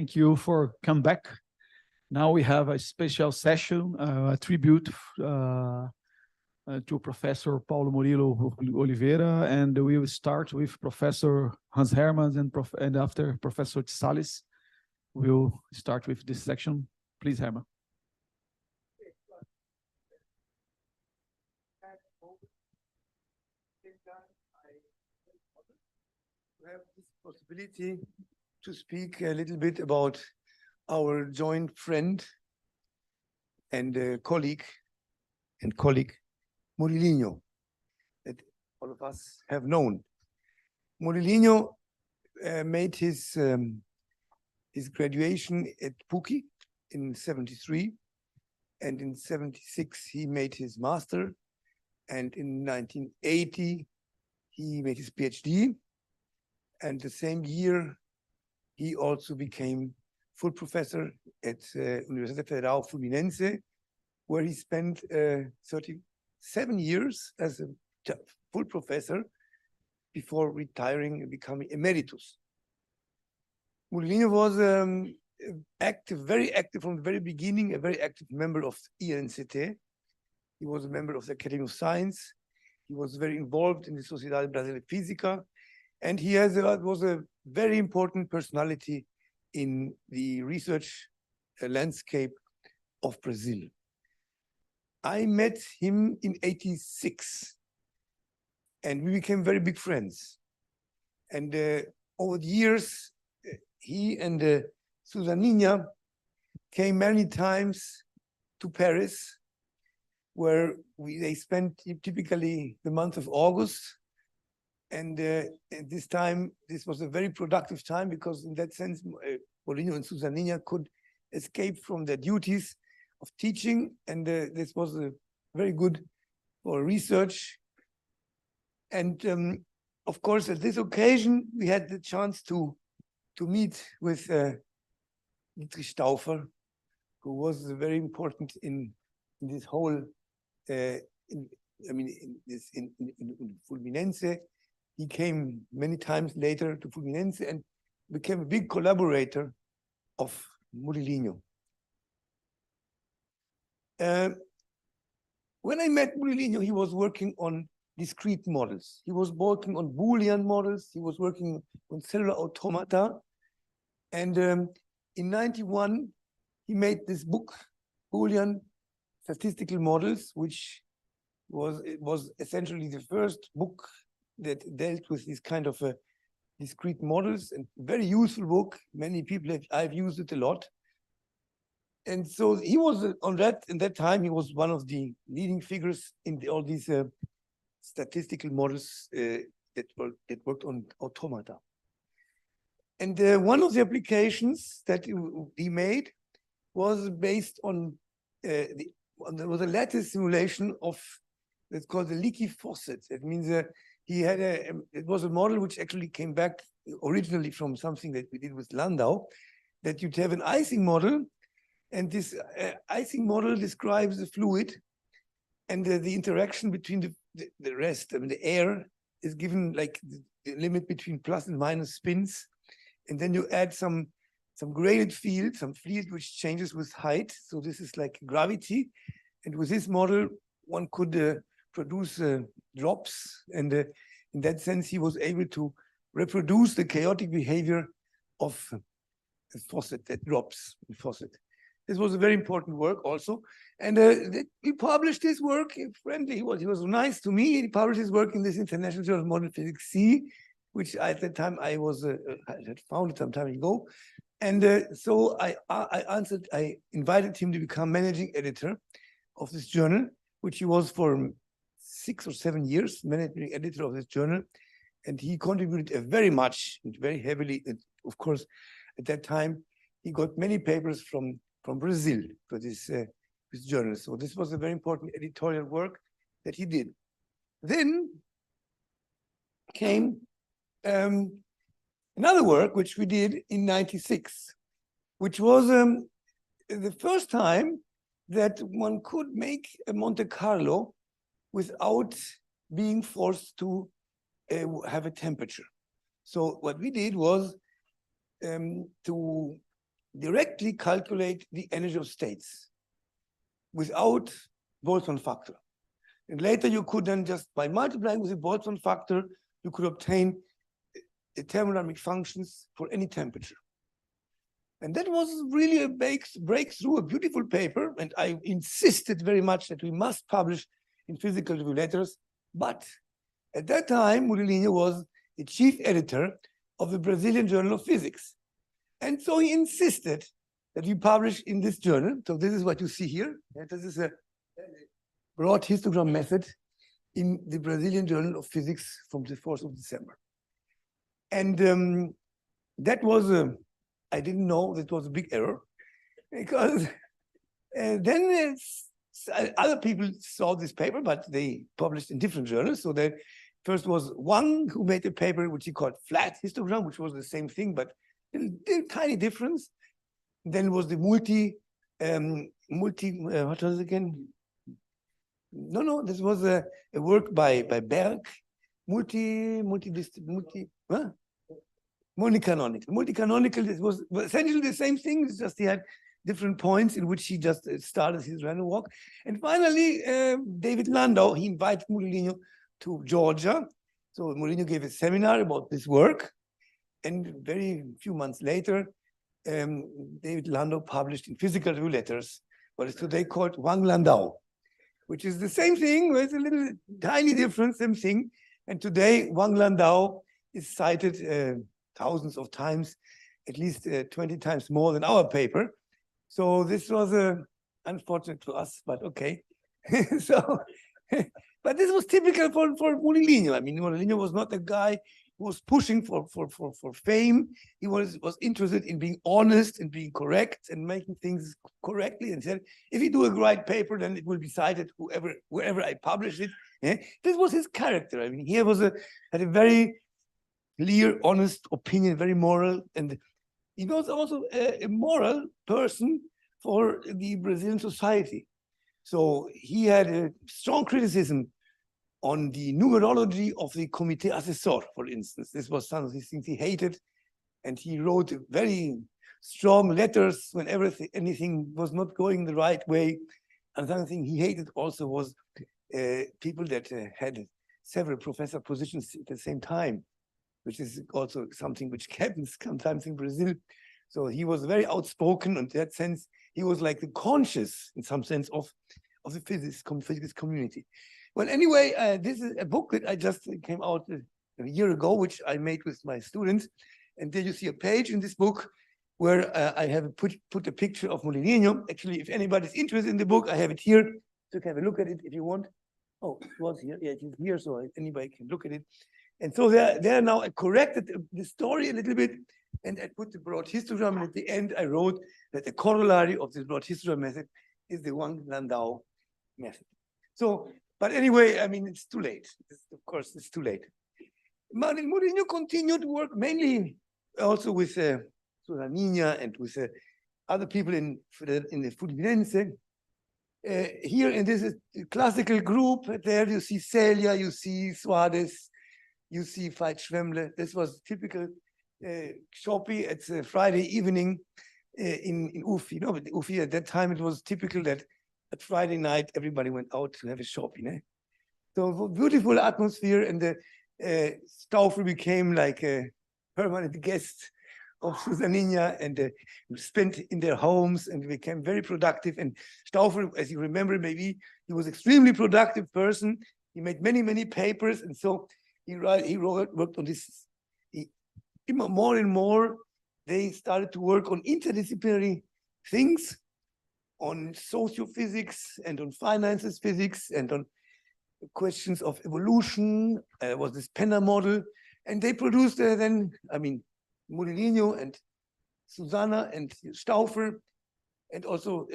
Thank you for come back. Now we have a special session, a tribute to Professor Paulo Murilo Oliveira, and we will start with Professor Hans Hermans and after Professor Tsallis. We'll start with this section. Please, Herman. Have this possibility to speak a little bit about our joint friend and colleague Murilinho, that all of us have known. Murilinho made his graduation at PUC in '73, and in '76 he made his master, and in 1980 he made his PhD. And the same year, he also became full professor at Universidade Federal Fluminense, where he spent 37 years as a full professor before retiring and becoming emeritus. Murilinho was very active from the very beginning, a very active member of INCT. He was a member of the Academy of Science. He was very involved in the Sociedade Brasileira de Física. And he was a very important personality in the research landscape of Brazil. I met him in '86, and we became very big friends. And over the years, he and Susaninha came many times to Paris, where they spent typically the month of August. And at this time, this was a very productive time because in that sense, Murilinho and Susaninha could escape from their duties of teaching. And this was very good for research. And of course, at this occasion, we had the chance to meet with Dietrich Stauffer, who was very important in this whole, in Fluminense. He came many times later to Fluminense and became a big collaborator of Murilinho. When I met Murilinho, he was working on discrete models. He was working on Boolean models. He was working on cellular automata. And in '91, he made this book, Boolean Statistical Models, which was essentially the first book that dealt with this kind of discrete models, and very useful book. Many people I've used it a lot. And so he was on that, in that time, he was one of the leading figures in all these statistical models that worked on automata. And one of the applications that he made was based on there was a lattice simulation of, it's called the leaky faucet. It means he had it was a model which actually came back originally from something that we did with Landau, that you'd have an icing model, and this icing model describes the fluid, and the interaction between the rest. I mean, the air is given like the limit between plus and minus spins, and then you add some graded field, some field which changes with height. So this is like gravity, and with this model, one could produce drops, and in that sense, he was able to reproduce the chaotic behavior of a faucet that drops in faucet. This was a very important work also, and he published his work friendly. He was nice to me. He published his work in this International Journal of Modern Physics C, which at that time I had founded some time ago, and so I invited him to become managing editor of this journal, which he was for 6 or 7 years, managing editor of this journal, and he contributed very much, very heavily. And of course, at that time, he got many papers from Brazil for this journal. So this was a very important editorial work that he did. Then came another work which we did in '96, which was the first time that one could make a Monte Carlo without being forced to have a temperature. So what we did was to directly calculate the energy of states without Boltzmann factor. And later you could then just by multiplying with the Boltzmann factor, you could obtain the thermodynamic functions for any temperature. And that was really a breakthrough, a beautiful paper. And I insisted very much that we must publish in Physical Review Letters. But at that time, Murilinho was the chief editor of the Brazilian Journal of Physics. And so he insisted that we publish in this journal. So this is what you see here. This is a broad histogram method in the Brazilian Journal of Physics from the 4th of December. And that was, I didn't know that was a big error, because then other people saw this paper, but they published in different journals. So that first was Wang, who made a paper which he called flat histogram, which was the same thing, but a tiny difference. Then was the what was it again? No, this was a work by Berg, multi-canonical. Multi-canonical, it was essentially the same thing, it's just he had different points in which he just started his random walk. And finally, David Landau, he invited Murilinho to Georgia. So Murilinho gave a seminar about this work. And very few months later, David Landau published in Physical Review Letters what is today called Wang-Landau, which is the same thing, with a little tiny difference, same thing. And today, Wang-Landau is cited thousands of times, at least 20 times more than our paper. So this was unfortunate to us, but okay. But this was typical for Murilinho. I mean, Murilinho was not a guy who was pushing for fame. He was interested in being honest and being correct and making things correctly, and said, if you do a right paper, then it will be cited wherever I publish it. Yeah? This was his character. I mean, he had a very clear, honest opinion, very moral, and he was also a moral person for the Brazilian society. So he had a strong criticism on the numerology of the Comité Assessor, for instance. This was some of the things he hated, and he wrote very strong letters whenever anything was not going the right way. Another thing he hated also was people that had several professor positions at the same time, which is also something which happens sometimes in Brazil. So he was very outspoken in that sense. He was like the conscience, in some sense, of the physics community. Well, anyway, this is a book that I just came out a year ago, which I made with my students. And there you see a page in this book where I have put a picture of Murilinho. Actually, if anybody's interested in the book, I have it here. So you can have a look at it if you want. Oh, it was here. Yeah, it is here, so anybody can look at it. And so there now I corrected the story a little bit, and I put the broad histogram, and at the end I wrote that the corollary of this broad histogram method is the Wang-Landau method. So, but anyway, I mean, it's too late. Of course, it's too late. Murilinho continued to work mainly also with Susanina and with other people in the Fluminense. Here, and this is the classical group. There you see Celia, you see Soares, you see Veit Schwemmle. This was typical shopping. It's a Friday evening in Ufi. You know, but Ufi at that time, it was typical that at Friday night, everybody went out to have a shopping. Eh? So beautiful atmosphere, and the Stauffer became like a permanent guest of Susanina, and spent in their homes and became very productive. And Stauffer, as you remember, maybe he was extremely productive person. He made many, many papers, and so he worked on this. More and more, they started to work on interdisciplinary things, on sociophysics and on finances physics and on questions of evolution. Was this Penner model, and they produced then, I mean, Murilinho and Susanna and Stauffer and also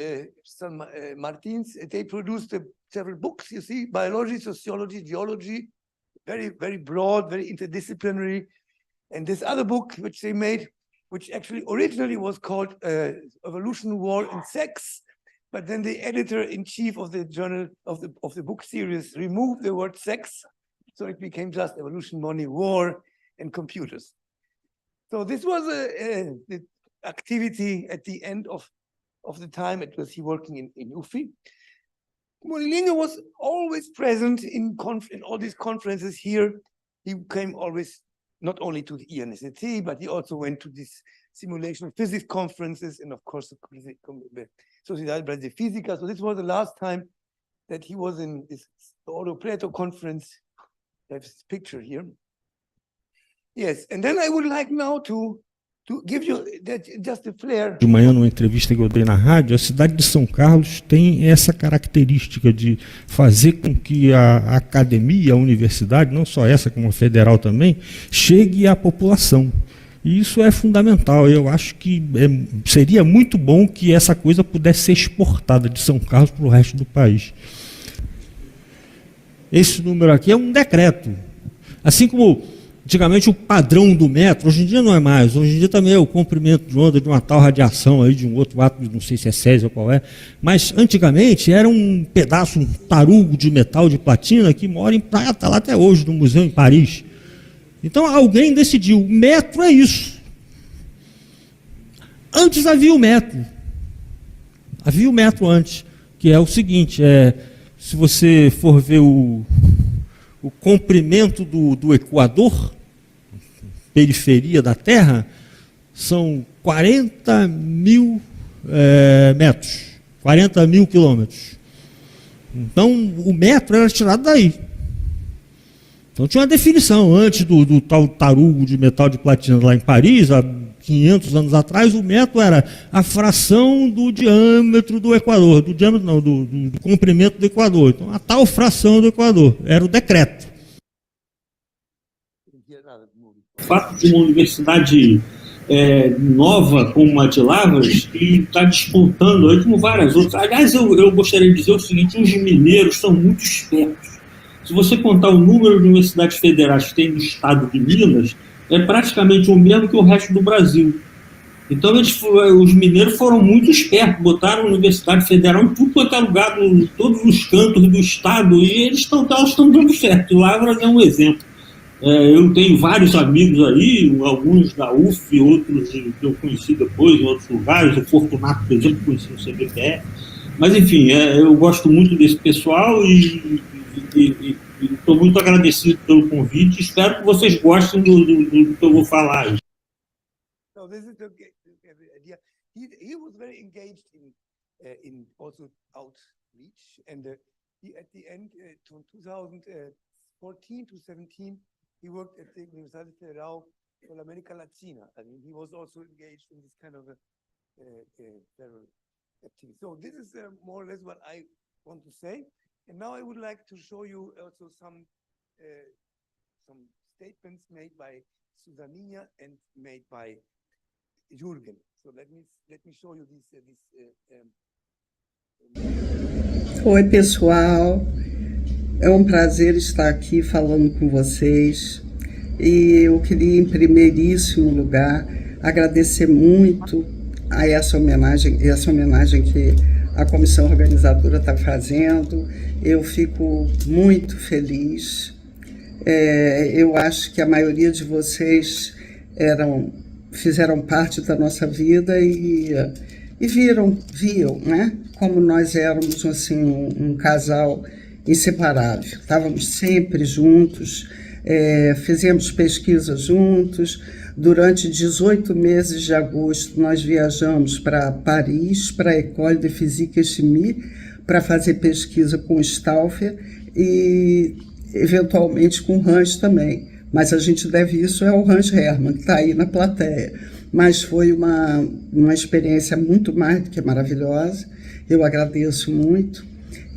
San Martins. They produced several books, you see, biology, sociology, geology, very, very broad, very interdisciplinary. And this other book which they made, which actually originally was called Evolution, War, and Sex, but then the editor-in-chief of the journal of the book series removed the word sex, so it became just Evolution, Money, War, and Computers. So this was activity at the end of the time. It was he working in UFI. Modigliani was always present in all these conferences here. He came always not only to the INST, but he also went to these simulation physics conferences, and of course the Sociedad Brasileira de Física. So this was the last time that he was in this Ouro Preto conference. I have this picture here. Yes, and then I would like now to give you just a flare. De manhã, numa entrevista que eu dei na rádio, a cidade de São Carlos tem essa característica de fazer com que a academia, a universidade, não só essa, como a federal também, chegue à população. E isso é fundamental. Eu acho que seria muito bom que essa coisa pudesse ser exportada de São Carlos para o resto do país. Esse número aqui é um decreto. Assim como antigamente o padrão do metro, hoje em dia não é mais, hoje em dia também é o comprimento de onda de uma tal radiação aí, de um outro átomo, não sei se é Césio ou qual é, mas antigamente era um pedaço, um tarugo de metal de platina que mora em prata, está lá até hoje no museu em Paris. Então alguém decidiu, o metro é isso. Antes havia o metro antes, que é o seguinte, se você for ver o comprimento do Equador, periferia da Terra, são 40 mil metros, 40 mil quilômetros. Então, o metro era tirado daí. Então, tinha uma definição. Antes do tal tarugo de metal de platina lá em Paris, há 500 anos atrás, o metro era a fração do diâmetro do Equador, do diâmetro não, do comprimento do Equador. Então, a tal fração do Equador, era o decreto. O fato de uma universidade nova como a de Lavras e está despontando aí como várias outras. Aliás, eu gostaria de dizer o seguinte, os mineiros são muito espertos. Se você contar o número de universidades federais que tem no estado de Minas, é praticamente o mesmo que o resto do Brasil. Então, os mineiros foram muito espertos, botaram a Universidade Federal em tudo quanto é lugar, em todos os cantos do estado, e eles estão dando certo. Lavras é um exemplo. Eu tenho vários amigos aí, alguns da UF, outros que eu conheci depois em outros lugares, o Fortunato, por exemplo, conheci no CBPE. Mas, enfim, eu gosto muito desse pessoal e estou muito agradecido pelo convite. Espero que vocês gostem do que eu vou falar aí. So this is the idea. He was very engaged in also outreach, and he at the end from 2014 to 17 he worked at the Universidad Federal for America Latina. I mean, he was also engaged in this kind of federal activity. So this is more or less what I want to say. And now I would like to show you also some statements made by Susaninha and made by Jürgen. So let me show you this. Oi, pessoal. É um prazer estar aqui falando com vocês. E eu queria, em primeiríssimo lugar, agradecer muito a essa homenagem que a comissão organizadora está fazendo. Eu fico muito feliz. Eu acho que a maioria de vocês fizeram parte da nossa vida e viam, né, como nós éramos assim, um casal inseparável. Estávamos sempre juntos, fizemos pesquisa juntos. Durante 18 meses de agosto, nós viajamos para Paris, para a École de Physique et Chimie, para fazer pesquisa com o Stauffer e, eventualmente, com o Hans também. Mas a gente deve isso ao Hans Hermann, que está aí na plateia. Mas foi uma experiência muito mais do que maravilhosa. Eu agradeço muito.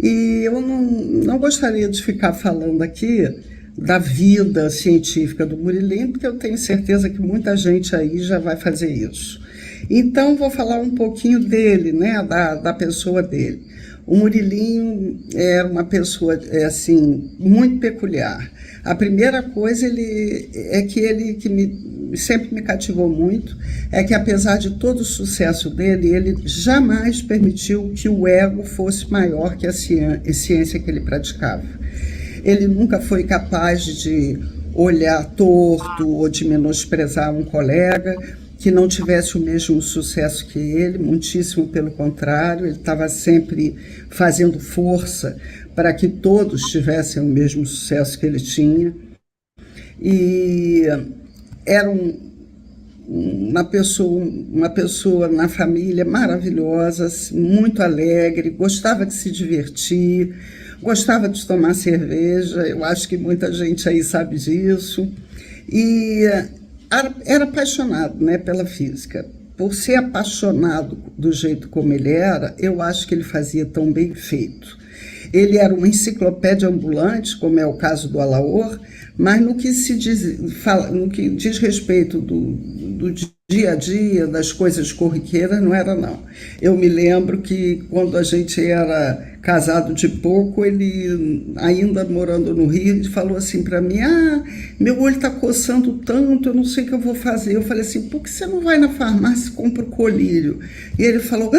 E eu não gostaria de ficar falando aqui da vida científica do Murilinho, porque eu tenho certeza que muita gente aí já vai fazer isso. Então, vou falar um pouquinho dele, né, da pessoa dele. O Murilinho é uma pessoa, assim, muito peculiar. A primeira coisa que sempre me cativou muito é que, apesar de todo o sucesso dele, ele jamais permitiu que o ego fosse maior que a ciência que ele praticava. Ele nunca foi capaz de olhar torto ou de menosprezar um colega. que não tivesse o mesmo sucesso que ele, muitíssimo pelo contrário, ele estava sempre fazendo força para que todos tivessem o mesmo sucesso que ele tinha. E era uma pessoa na família maravilhosa, muito alegre, gostava de se divertir, gostava de tomar cerveja, eu acho que muita gente aí sabe disso, e era apaixonado, né, pela física. Por ser apaixonado do jeito como ele era, eu acho que ele fazia tão bem feito. Ele era uma enciclopédia ambulante, como é o caso do Alaor, mas no que diz respeito do dia a dia, das coisas corriqueiras, não era não. Eu me lembro que quando a gente era casado de pouco, ele, ainda morando no Rio, ele falou assim para mim, meu olho está coçando tanto, eu não sei o que eu vou fazer. Eu falei assim, por que você não vai na farmácia e compra o colírio? E ele falou,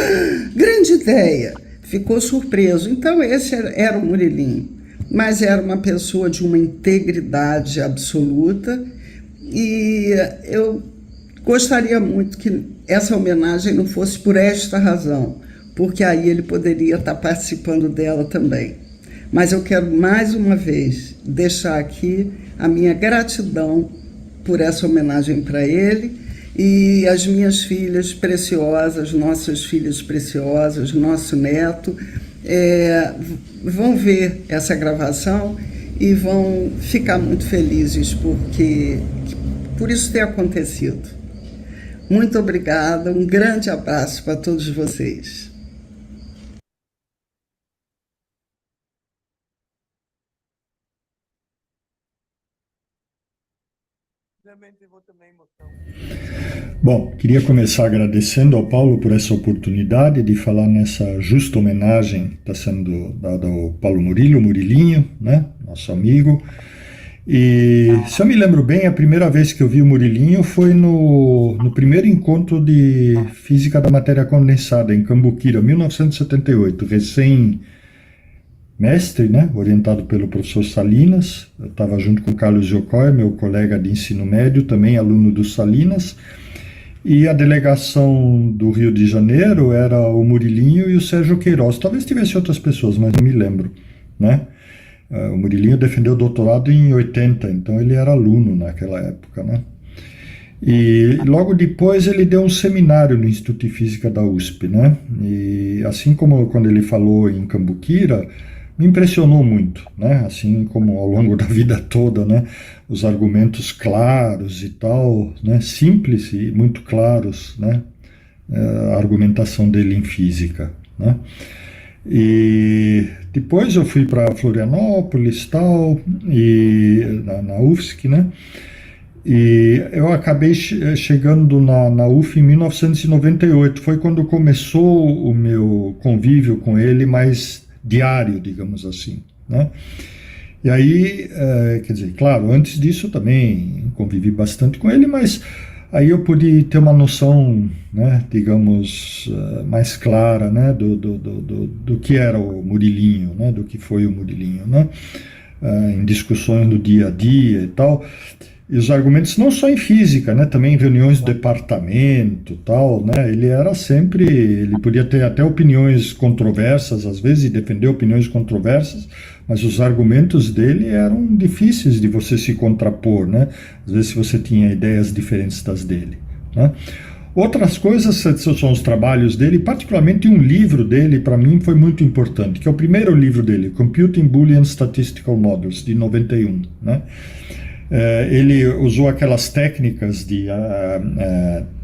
grande ideia. Ficou surpreso. Então esse era o Murilinho. Mas era uma pessoa de uma integridade absoluta e eu gostaria muito que essa homenagem não fosse por esta razão, porque aí ele poderia estar participando dela também. Mas eu quero mais uma vez deixar aqui a minha gratidão por essa homenagem para ele e as minhas filhas preciosas, nossas filhas preciosas, nosso neto, vão ver essa gravação e vão ficar muito felizes por isso ter acontecido. Muito obrigada, um grande abraço para todos vocês. Bom, queria começar agradecendo ao Paulo por essa oportunidade de falar nessa justa homenagem que está sendo dada ao Paulo Murilinho, né, nosso amigo. E se eu me lembro bem, a primeira vez que eu vi o Murilinho foi no primeiro encontro de Física da Matéria Condensada, em Cambuquira, 1978, recém-mestre, né, orientado pelo professor Salinas. Eu estava junto com o Carlos Jocói, meu colega de ensino médio, também aluno do Salinas. E a delegação do Rio de Janeiro era o Murilinho e o Sérgio Queiroz. Talvez tivesse outras pessoas, mas não me lembro, né? O Murilinho defendeu o doutorado em 80, então ele era aluno naquela época, né? E logo depois ele deu um seminário no Instituto de Física da USP, né? E assim como quando ele falou em Cambuquira, me impressionou muito, né? Assim como ao longo da vida toda, né? Os argumentos claros e tal, né? Simples e muito claros, né? A argumentação dele em física, né? E depois eu fui para Florianópolis, tal, e na UFSC, né? E eu acabei chegando na UF em 1998. Foi quando começou o meu convívio com ele mais diário, digamos assim, né? E aí, quer dizer, claro, antes disso também convivi bastante com ele, mas aí eu pude ter uma noção, né, digamos, mais clara, né, do que era o Murilinho, né, do que foi o Murilinho, né, em discussões do dia a dia e tal. E os argumentos não só em física, né, também em reuniões do departamento, tal, né, ele podia ter até opiniões controversas, às vezes, e defender opiniões controversas, mas os argumentos dele eram difíceis de você se contrapor, né, às vezes você tinha ideias diferentes das dele, né. Outras coisas são os trabalhos dele, particularmente um livro dele, para mim, foi muito importante, que é o primeiro livro dele, Computing Boolean Statistical Models, de 91, né. Ele usou aquelas técnicas de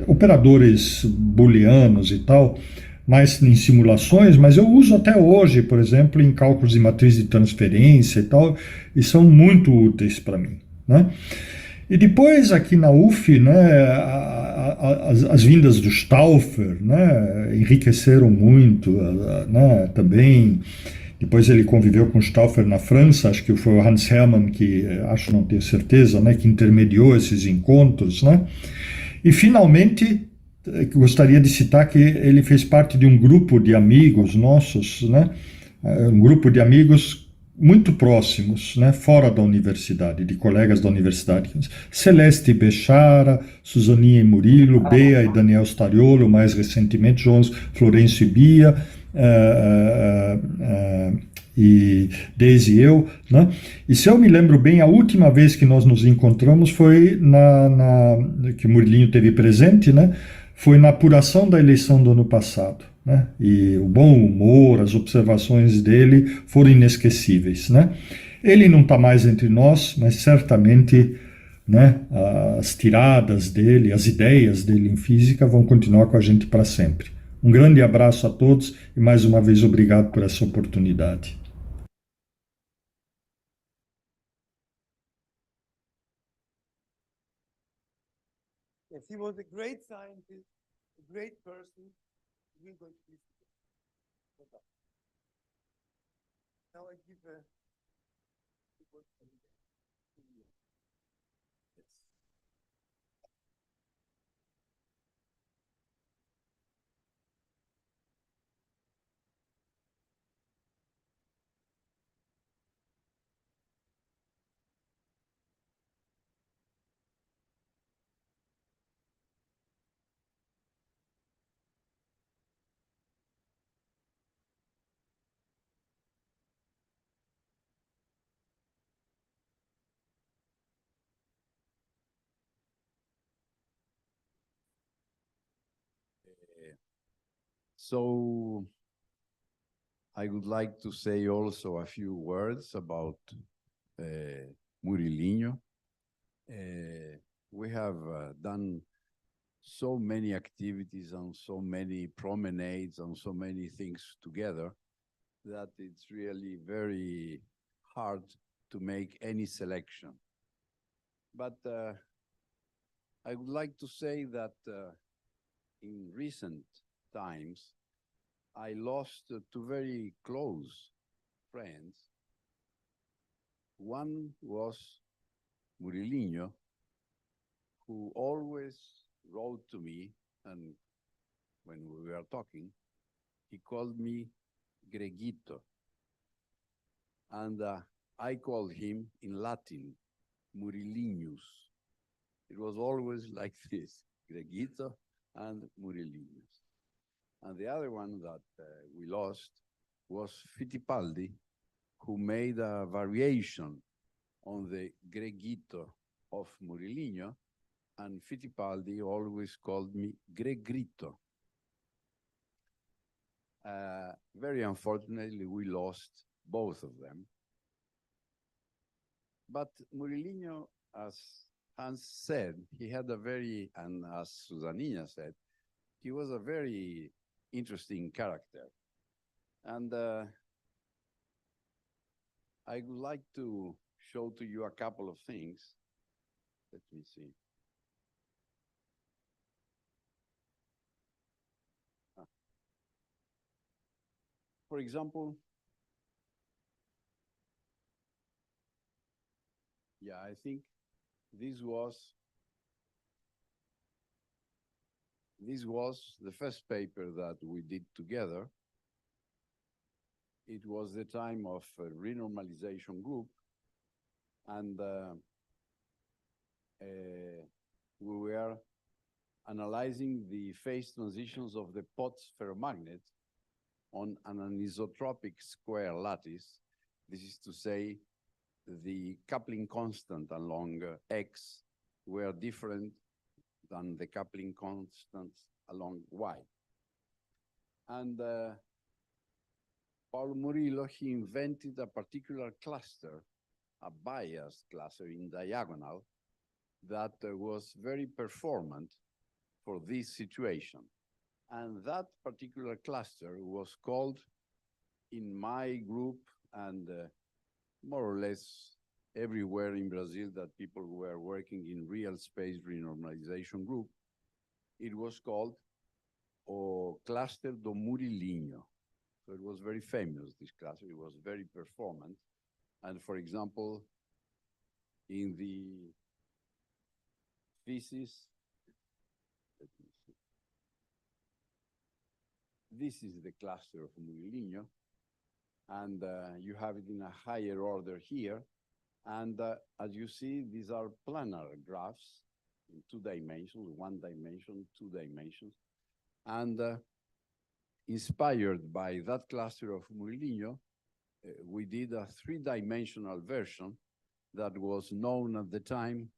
operadores booleanos e tal, mais em simulações, mas eu uso até hoje, por exemplo, em cálculos de matriz de transferência e tal, e são muito úteis para mim, né? E depois aqui na UF, né, as vindas do Stauffer, né, enriqueceram muito, né, também. Depois ele conviveu com Stauffer na França, acho que foi o Hans Hermann que, acho não ter certeza, né, que intermediou esses encontros, né? E finalmente, gostaria de citar que ele fez parte de um grupo de amigos nossos, né? Um grupo de amigos muito próximos, né, fora da universidade, de colegas da universidade. Celeste Bechara, Suzaninha e Murilo, Bea e Daniel Stariolo, mais recentemente João Florencio e Bia, e Deise e eu, né? E se eu me lembro bem, a última vez que nós nos encontramos foi que o Murilinho teve presente, né? Foi na apuração da eleição do ano passado, né? E o bom humor, as observações dele foram inesquecíveis, né? Ele não está mais entre nós, mas certamente, né, as tiradas dele, as ideias dele em física vão continuar com a gente para sempre. Um grande abraço a todos e mais uma vez obrigado por essa oportunidade. Yes, he was a great scientist, a great person. We're going to listen to him. Now I give a So I would like to say also a few words about Murilinho. We have done so many activities and so many promenades and so many things together that it's really very hard to make any selection. But I would like to say that in recent times, I lost two very close friends. One was Murilinho, who always wrote to me, and when we were talking, he called me Gregito. And I called him in Latin, Murilinhus. It was always like this, Gregito and Murilinhus. And the other one that we lost was Fittipaldi, who made a variation on the Gregito of Murilinho, and Fittipaldi always called me Gregrito. Very unfortunately, we lost both of them. But Murilinho, as Hans said, he had a very, and as Susanina said, he was a very interesting character. And I would like to show to you a couple of things. Let me see. For example, yeah, I think this was the first paper that we did together. It was the time of a renormalization group, and we were analyzing the phase transitions of the Potts ferromagnet on an anisotropic square lattice. This is to say, the coupling constant along X were different than the coupling constants along Y. And Paulo Murillo, he invented a particular cluster, a biased cluster in diagonal, that was very performant for this situation. And that particular cluster was called in my group and more or less everywhere in Brazil that people were working in real space renormalization group, it was called o cluster do Murilinho. So it was very famous, this cluster. It was very performant. And for example, in the thesis, let me see. This is the cluster of Murilinho. And you have it in a higher order here. And as you see, these are planar graphs in 2 dimensions, 1 dimension, 2 dimensions. And inspired by that cluster of Murillo, we did a 3-dimensional version that was known at the time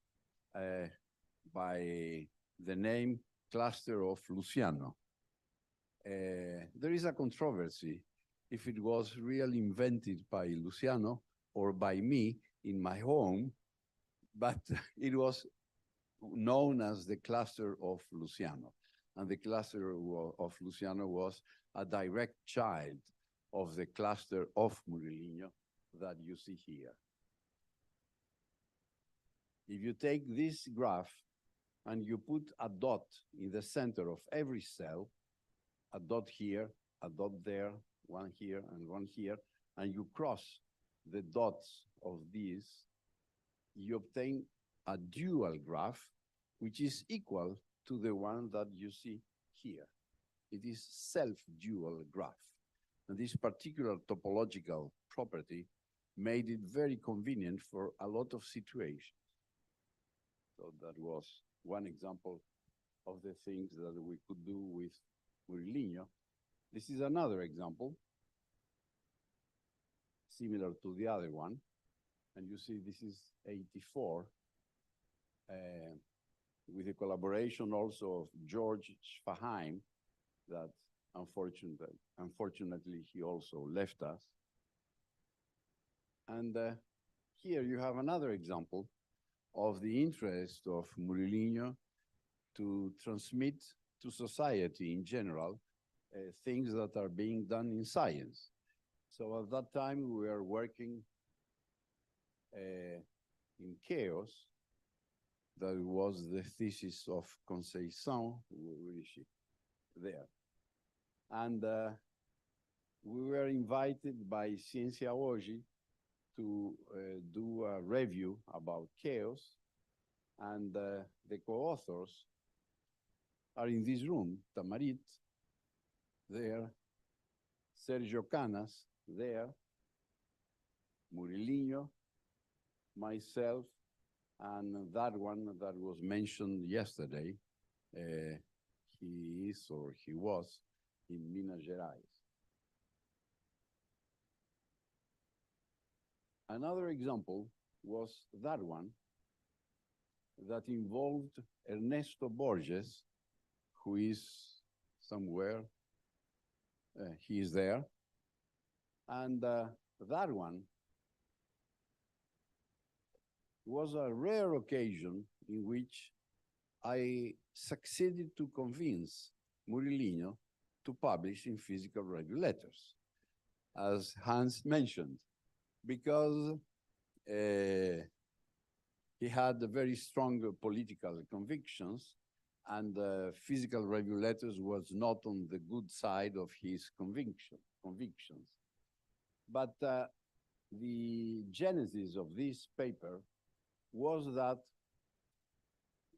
by the name cluster of Luciano. There is a controversy if it was really invented by Luciano or by me in my home, but it was known as the cluster of Luciano. And the cluster of Luciano was a direct child of the cluster of Murillo that you see here. If you take this graph and you put a dot in the center of every cell, a dot here, a dot there, one here and one here, and you cross the dots of these, you obtain a dual graph, which is equal to the one that you see here. It is self-dual graph. And this particular topological property made it very convenient for a lot of situations. So that was one example of the things that we could do with Murillo. This is another example, similar to the other one. And you see this is 84, with the collaboration also of George Sfaheim, that unfortunately he also left us. And here you have another example of the interest of Murillo to transmit to society in general things that are being done in science. So at that time we were working in chaos. That was the thesis of Conceição, where is she? There. And we were invited by Ciencia Hoje to do a review about chaos. And the co-authors are in this room, Tamarit, there, Sergio Canas, there, Murillo, myself, and that one that was mentioned yesterday, he is or he was in Minas Gerais. Another example was that one that involved Ernesto Borges, who is somewhere, he is there, and that one was a rare occasion in which I succeeded to convince Murillo to publish in Physical Review Letters, as Hans mentioned, because he had very strong political convictions, and Physical Review Letters was not on the good side of his convictions. But the genesis of this paper was that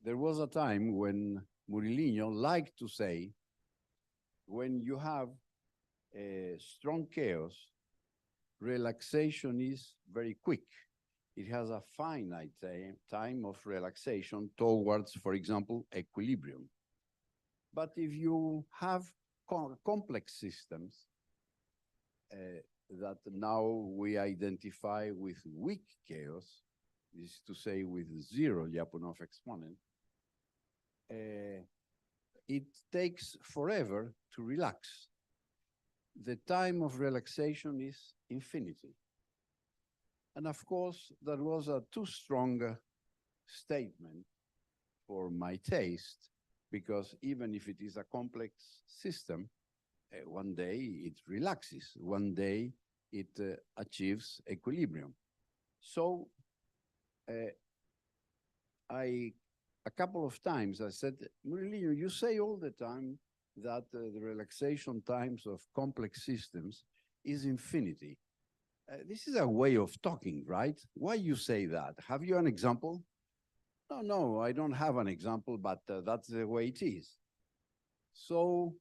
there was a time when Murillo liked to say, when you have a strong chaos, relaxation is very quick. It has a finite time of relaxation towards, for example, equilibrium. But if you have complex systems that now we identify with weak chaos, this is to say with 0 Lyapunov exponent, it takes forever to relax. The time of relaxation is infinity. And of course, that was a too strong statement for my taste, because even if it is a complex system, one day it relaxes, one day it achieves equilibrium. So a couple of times I said, Murillo, you say all the time that the relaxation times of complex systems is infinity. This is a way of talking, right? Why you say that? Have you an example? No, I don't have an example, but that's the way it is. So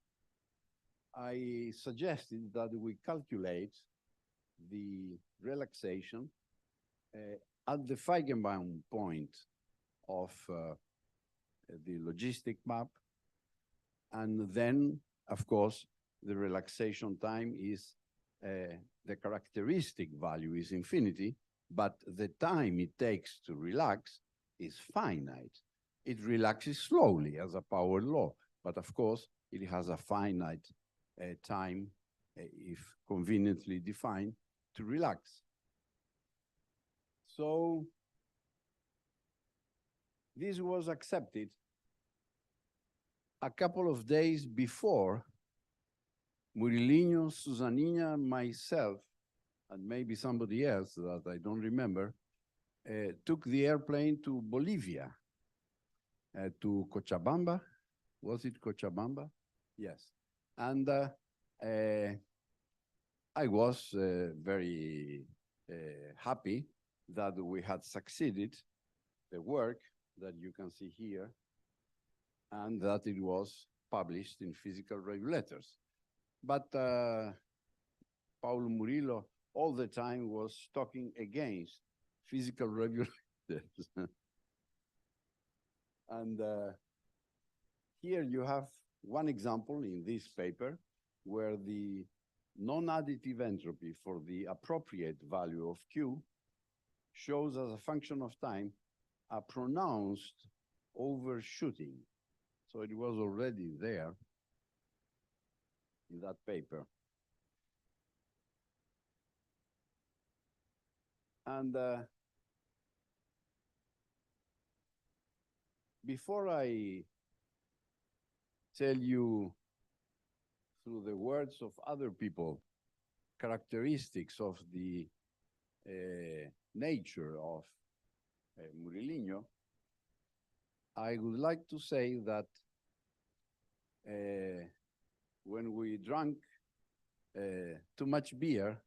I suggested that we calculate the relaxation at the Feigenbaum point of the logistic map. And then, of course, the relaxation time is the characteristic value is infinity, but the time it takes to relax is finite. It relaxes slowly as a power law, but of course, it has a finite time, if conveniently defined, to relax. So this was accepted a couple of days before Murilinho, Susanina, myself, and maybe somebody else that I don't remember, took the airplane to Bolivia, to Cochabamba. Was it Cochabamba? Yes. And I was very happy that we had succeeded the work that you can see here, and that it was published in Physical Review Letters. But Paulo Murillo all the time was talking against Physical Review Letters. And here you have one example in this paper where the non-additive entropy for the appropriate value of Q shows as a function of time a pronounced overshooting. So it was already there in that paper. And before I tell you through the words of other people characteristics of the nature of Murilinho, I would like to say that when we drank too much beer,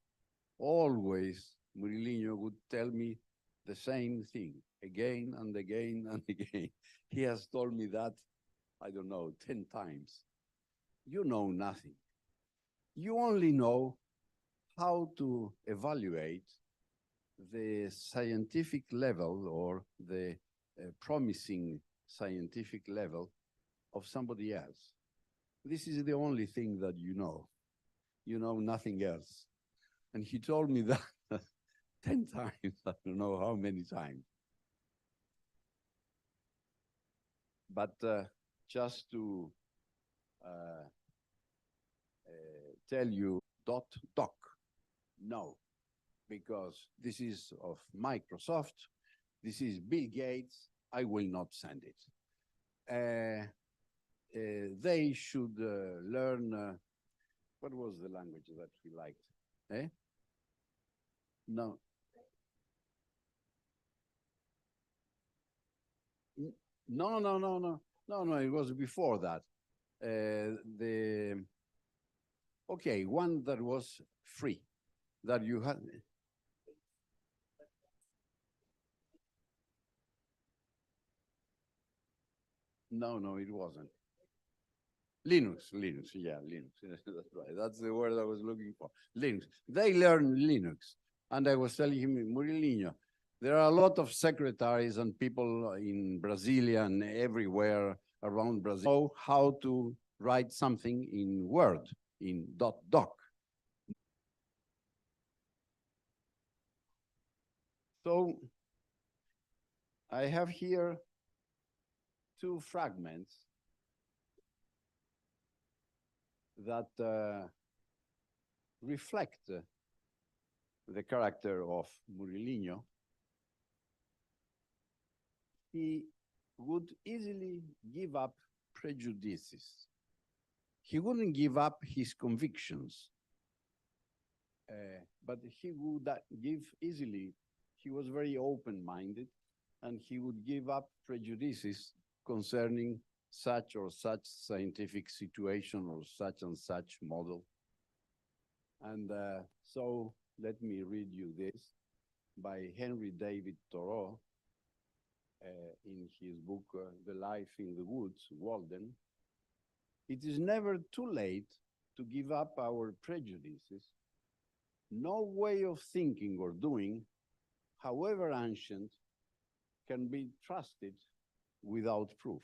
always Murilinho would tell me the same thing again and again and again. He has told me that, I don't know, 10 times. You know nothing. You only know how to evaluate the scientific level or the promising scientific level of somebody else. This is the only thing that you know. You know nothing else. And he told me that 10 times, I don't know how many times. But just to tell you, .doc, no, because this is of Microsoft, this is Bill Gates, I will not send it. They should learn, what was the language that we liked? Eh? No. No, it was before that. Okay, one that was free, that you had. No, it wasn't. Linux, yeah, Linux. That's right. That's the word I was looking for. Linux. They learn Linux. And I was telling him, Murilinho, there are a lot of secretaries and people in Brasilia and everywhere around Brazil know how to write something in Word, in .doc. So I have here two fragments that reflect the character of Murilinho. He would easily give up prejudices. He wouldn't give up his convictions, but he would give easily. He was very open-minded, and he would give up prejudices concerning such or such scientific situation or such and such model. And so let me read you this by Henry David Thoreau in his book, The Life in the Woods, Walden. It is never too late to give up our prejudices, No way of thinking or doing, however ancient, can be trusted without proof.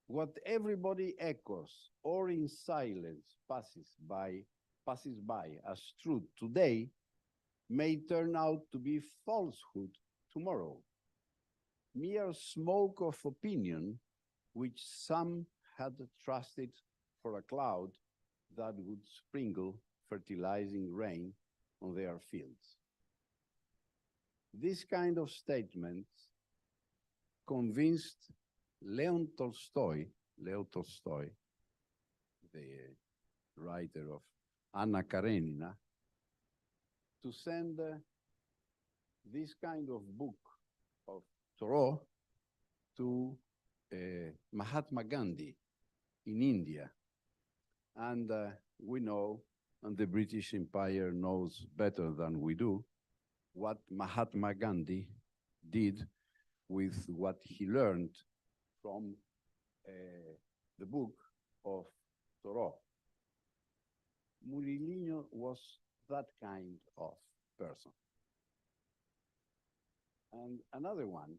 What everybody echoes or in silence passes by as truth today may turn out to be falsehood tomorrow. Mere smoke of opinion, which some had trusted for a cloud that would sprinkle fertilizing rain on their fields. This kind of statements convinced Leo Tolstoy, the writer of Anna Karenina, to send this kind of book of Thoreau to Mahatma Gandhi in India. And we know, and the British Empire knows better than we do, what Mahatma Gandhi did with what he learned from the book of Thoreau. Murilo was that kind of person. And another one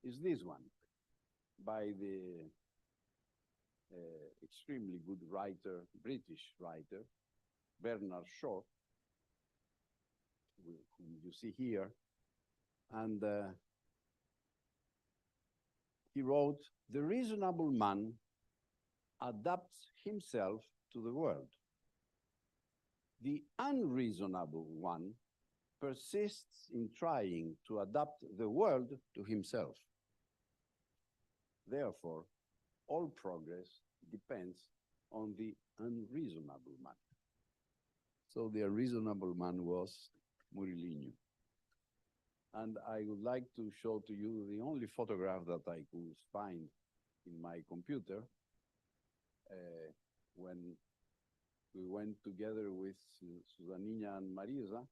is this one, by the extremely good writer, British writer, Bernard Shaw, whom you see here. And he wrote, "The reasonable man adapts himself to the world. The unreasonable one persists in trying to adapt the world to himself. Therefore, all progress depends on the unreasonable man." So the unreasonable man was Murilo. And I would like to show to you the only photograph that I could find in my computer when we went together with Susanina and Marisa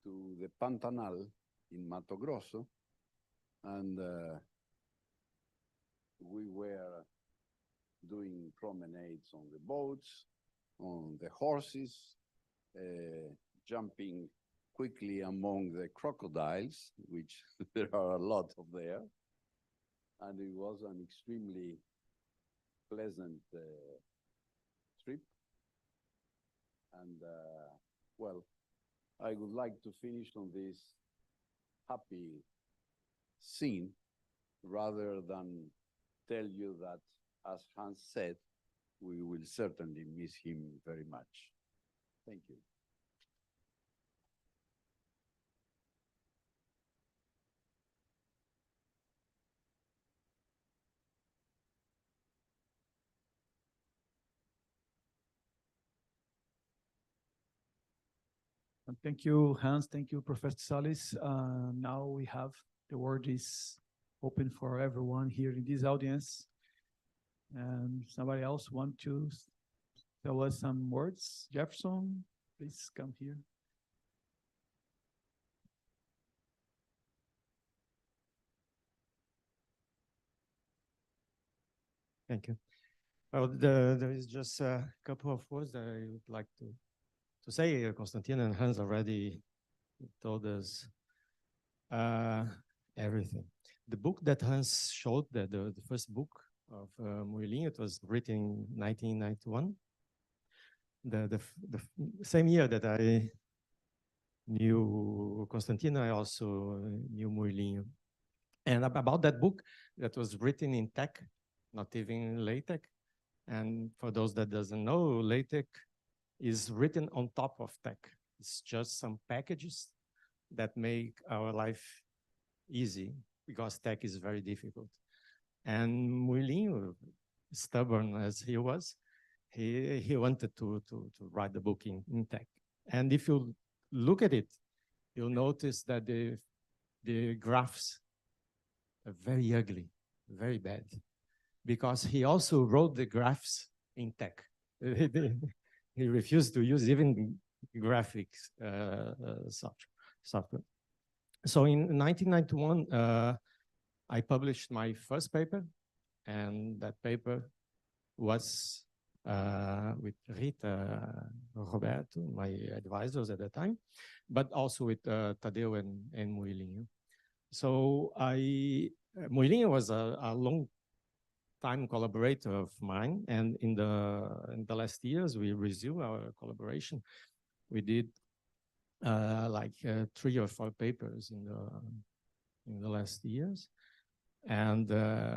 to the Pantanal in Mato Grosso, and we were doing promenades on the boats, on the horses, jumping quickly among the crocodiles, which there are a lot of there. And it was an extremely pleasant trip. And well, I would like to finish on this happy scene rather than tell you that, as Hans said, we will certainly miss him very much. Thank you. Thank you, Hans. Thank you, Professor Tsallis. Now we have the word is open for everyone here in this audience. And somebody else want to tell us some words? Jefferson, please come here. Thank you. Well, there is just a couple of words that I would like to say. Konstantin and Hans already told us everything. The book that Hans showed, the first book of Murilo, it was written in 1991. The same year that I knew Konstantin, I also knew Murilo. And about that book that was written in tech, not even LaTeX. And for those that doesn't know, LaTeX is written on top of tech. It's just some packages that make our life easy because tech is very difficult. And Murilo, stubborn as he was, he wanted to write the book in tech. And if you look at it, you'll notice that the graphs are very ugly, very bad, because he also wrote the graphs in tech. He refused to use even graphics software. So in 1991, I published my first paper, and that paper was with Rita, Roberto, my advisors at that time, but also with Tadeu and Murilinho. So Murilinho was a long time collaborator of mine, and in the last years we resumed our collaboration. We did like 3 or 4 papers in the last years, and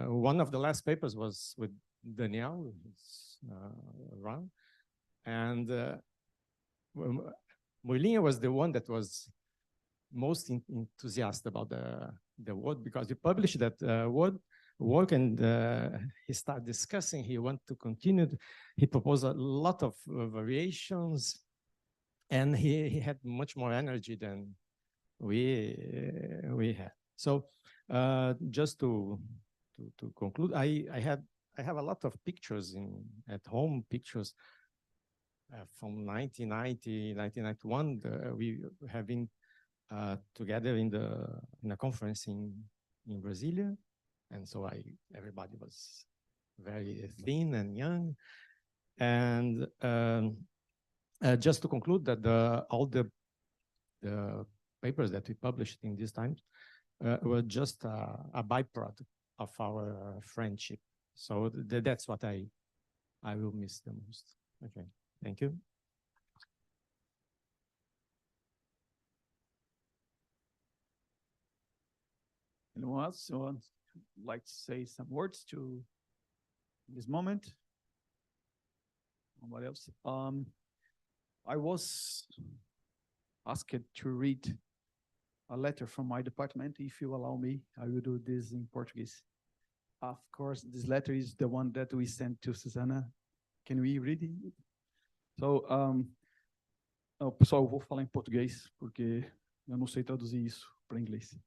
one of the last papers was with Daniel Ran, and Murilinho was the one that was most enthusiastic about the work, because he published that work, and he started discussing. He wanted to continue. He proposed a lot of variations, and he had much more energy than we had. So just to conclude, I have a lot of pictures at home, pictures from 1990, 1991. We have been together in a conference in Brasilia, and so everybody was very thin and young. And just to conclude, that all the papers that we published in these times were just a byproduct of our friendship. So that's what I will miss the most. Okay, thank you. Anyone else would like to say some words to this moment? Nobody else? I was asked to read a letter from my department. If you allow me, I will do this in Portuguese. Of course, this letter is the one that we sent to Susana. Can we read it? So, pessoal, eu vou falar em português, porque eu não sei traduzir isso para inglês,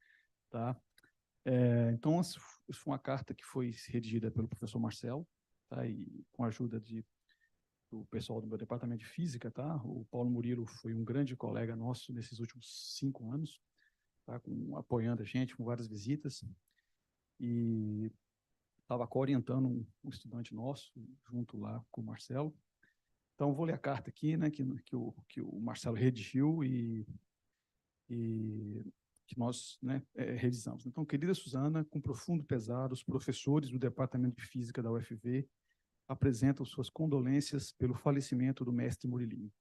tá? Então, isso foi uma carta que foi redigida pelo professor Marcelo, tá? E com a ajuda do pessoal do meu departamento de física, tá? O Paulo Murilo foi um grande colega nosso nesses últimos 5 anos, tá? Apoiando a gente com várias visitas, e estava co-orientando um estudante nosso, junto lá com o Marcelo. Então, vou ler a carta aqui, né, que o Marcelo redigiu e que nós, né, revisamos. Então, querida Susana, com profundo pesar, os professores do Departamento de Física da UFV apresentam suas condolências pelo falecimento do mestre Murilinho.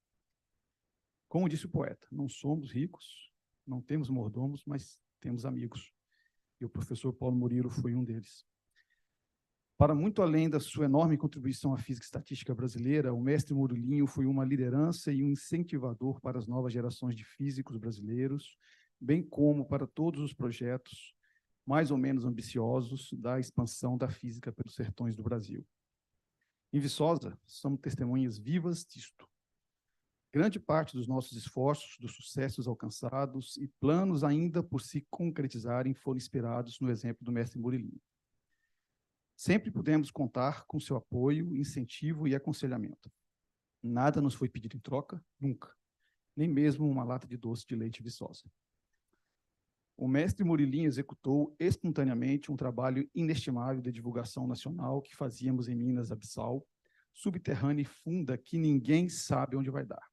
Como disse o poeta, não somos ricos, não temos mordomos, mas temos amigos. E o professor Paulo Murilo foi um deles. Para muito além da sua enorme contribuição à física e estatística brasileira, o mestre Murilinho foi uma liderança e um incentivador para as novas gerações de físicos brasileiros, bem como para todos os projetos mais ou menos ambiciosos da expansão da física pelos sertões do Brasil. Em Viçosa, somos testemunhas vivas disto. Grande parte dos nossos esforços, dos sucessos alcançados e planos ainda por se concretizarem foram inspirados no exemplo do mestre Murilinho. Sempre pudemos contar com seu apoio, incentivo e aconselhamento. Nada nos foi pedido em troca, nunca. Nem mesmo uma lata de doce de leite Viçosa. O mestre Murilinho executou espontaneamente um trabalho inestimável de divulgação nacional que fazíamos em Minas Abissal, subterrânea e funda que ninguém sabe onde vai dar.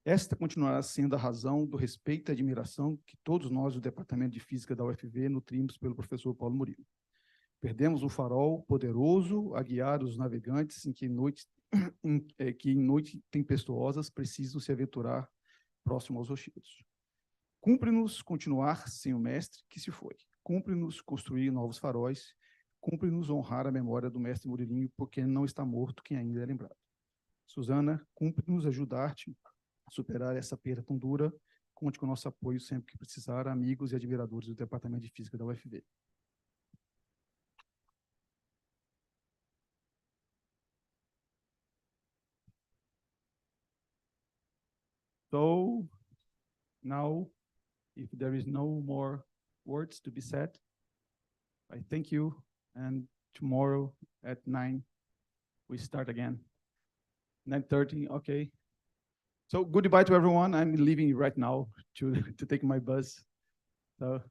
Esta continuará sendo a razão do respeito e admiração que todos nós do Departamento de Física da UFV nutrimos pelo professor Paulo Murilo. Perdemos um farol poderoso a guiar os navegantes em noite tempestuosas precisam se aventurar próximo aos rochedos. Cumpre-nos continuar sem o mestre que se foi. Cumpre-nos construir novos faróis. Cumpre-nos honrar a memória do mestre Murilinho, porque não está morto quem ainda é lembrado. Susana, cumpre-nos ajudar-te a superar essa perda tão dura. Conte com o nosso apoio sempre que precisar, amigos e admiradores do Departamento de Física da UFV. So, now, if there is no more words to be said, I thank you, and tomorrow at 9, we start again. 9:30, okay. So goodbye to everyone. I'm leaving right now to take my bus. So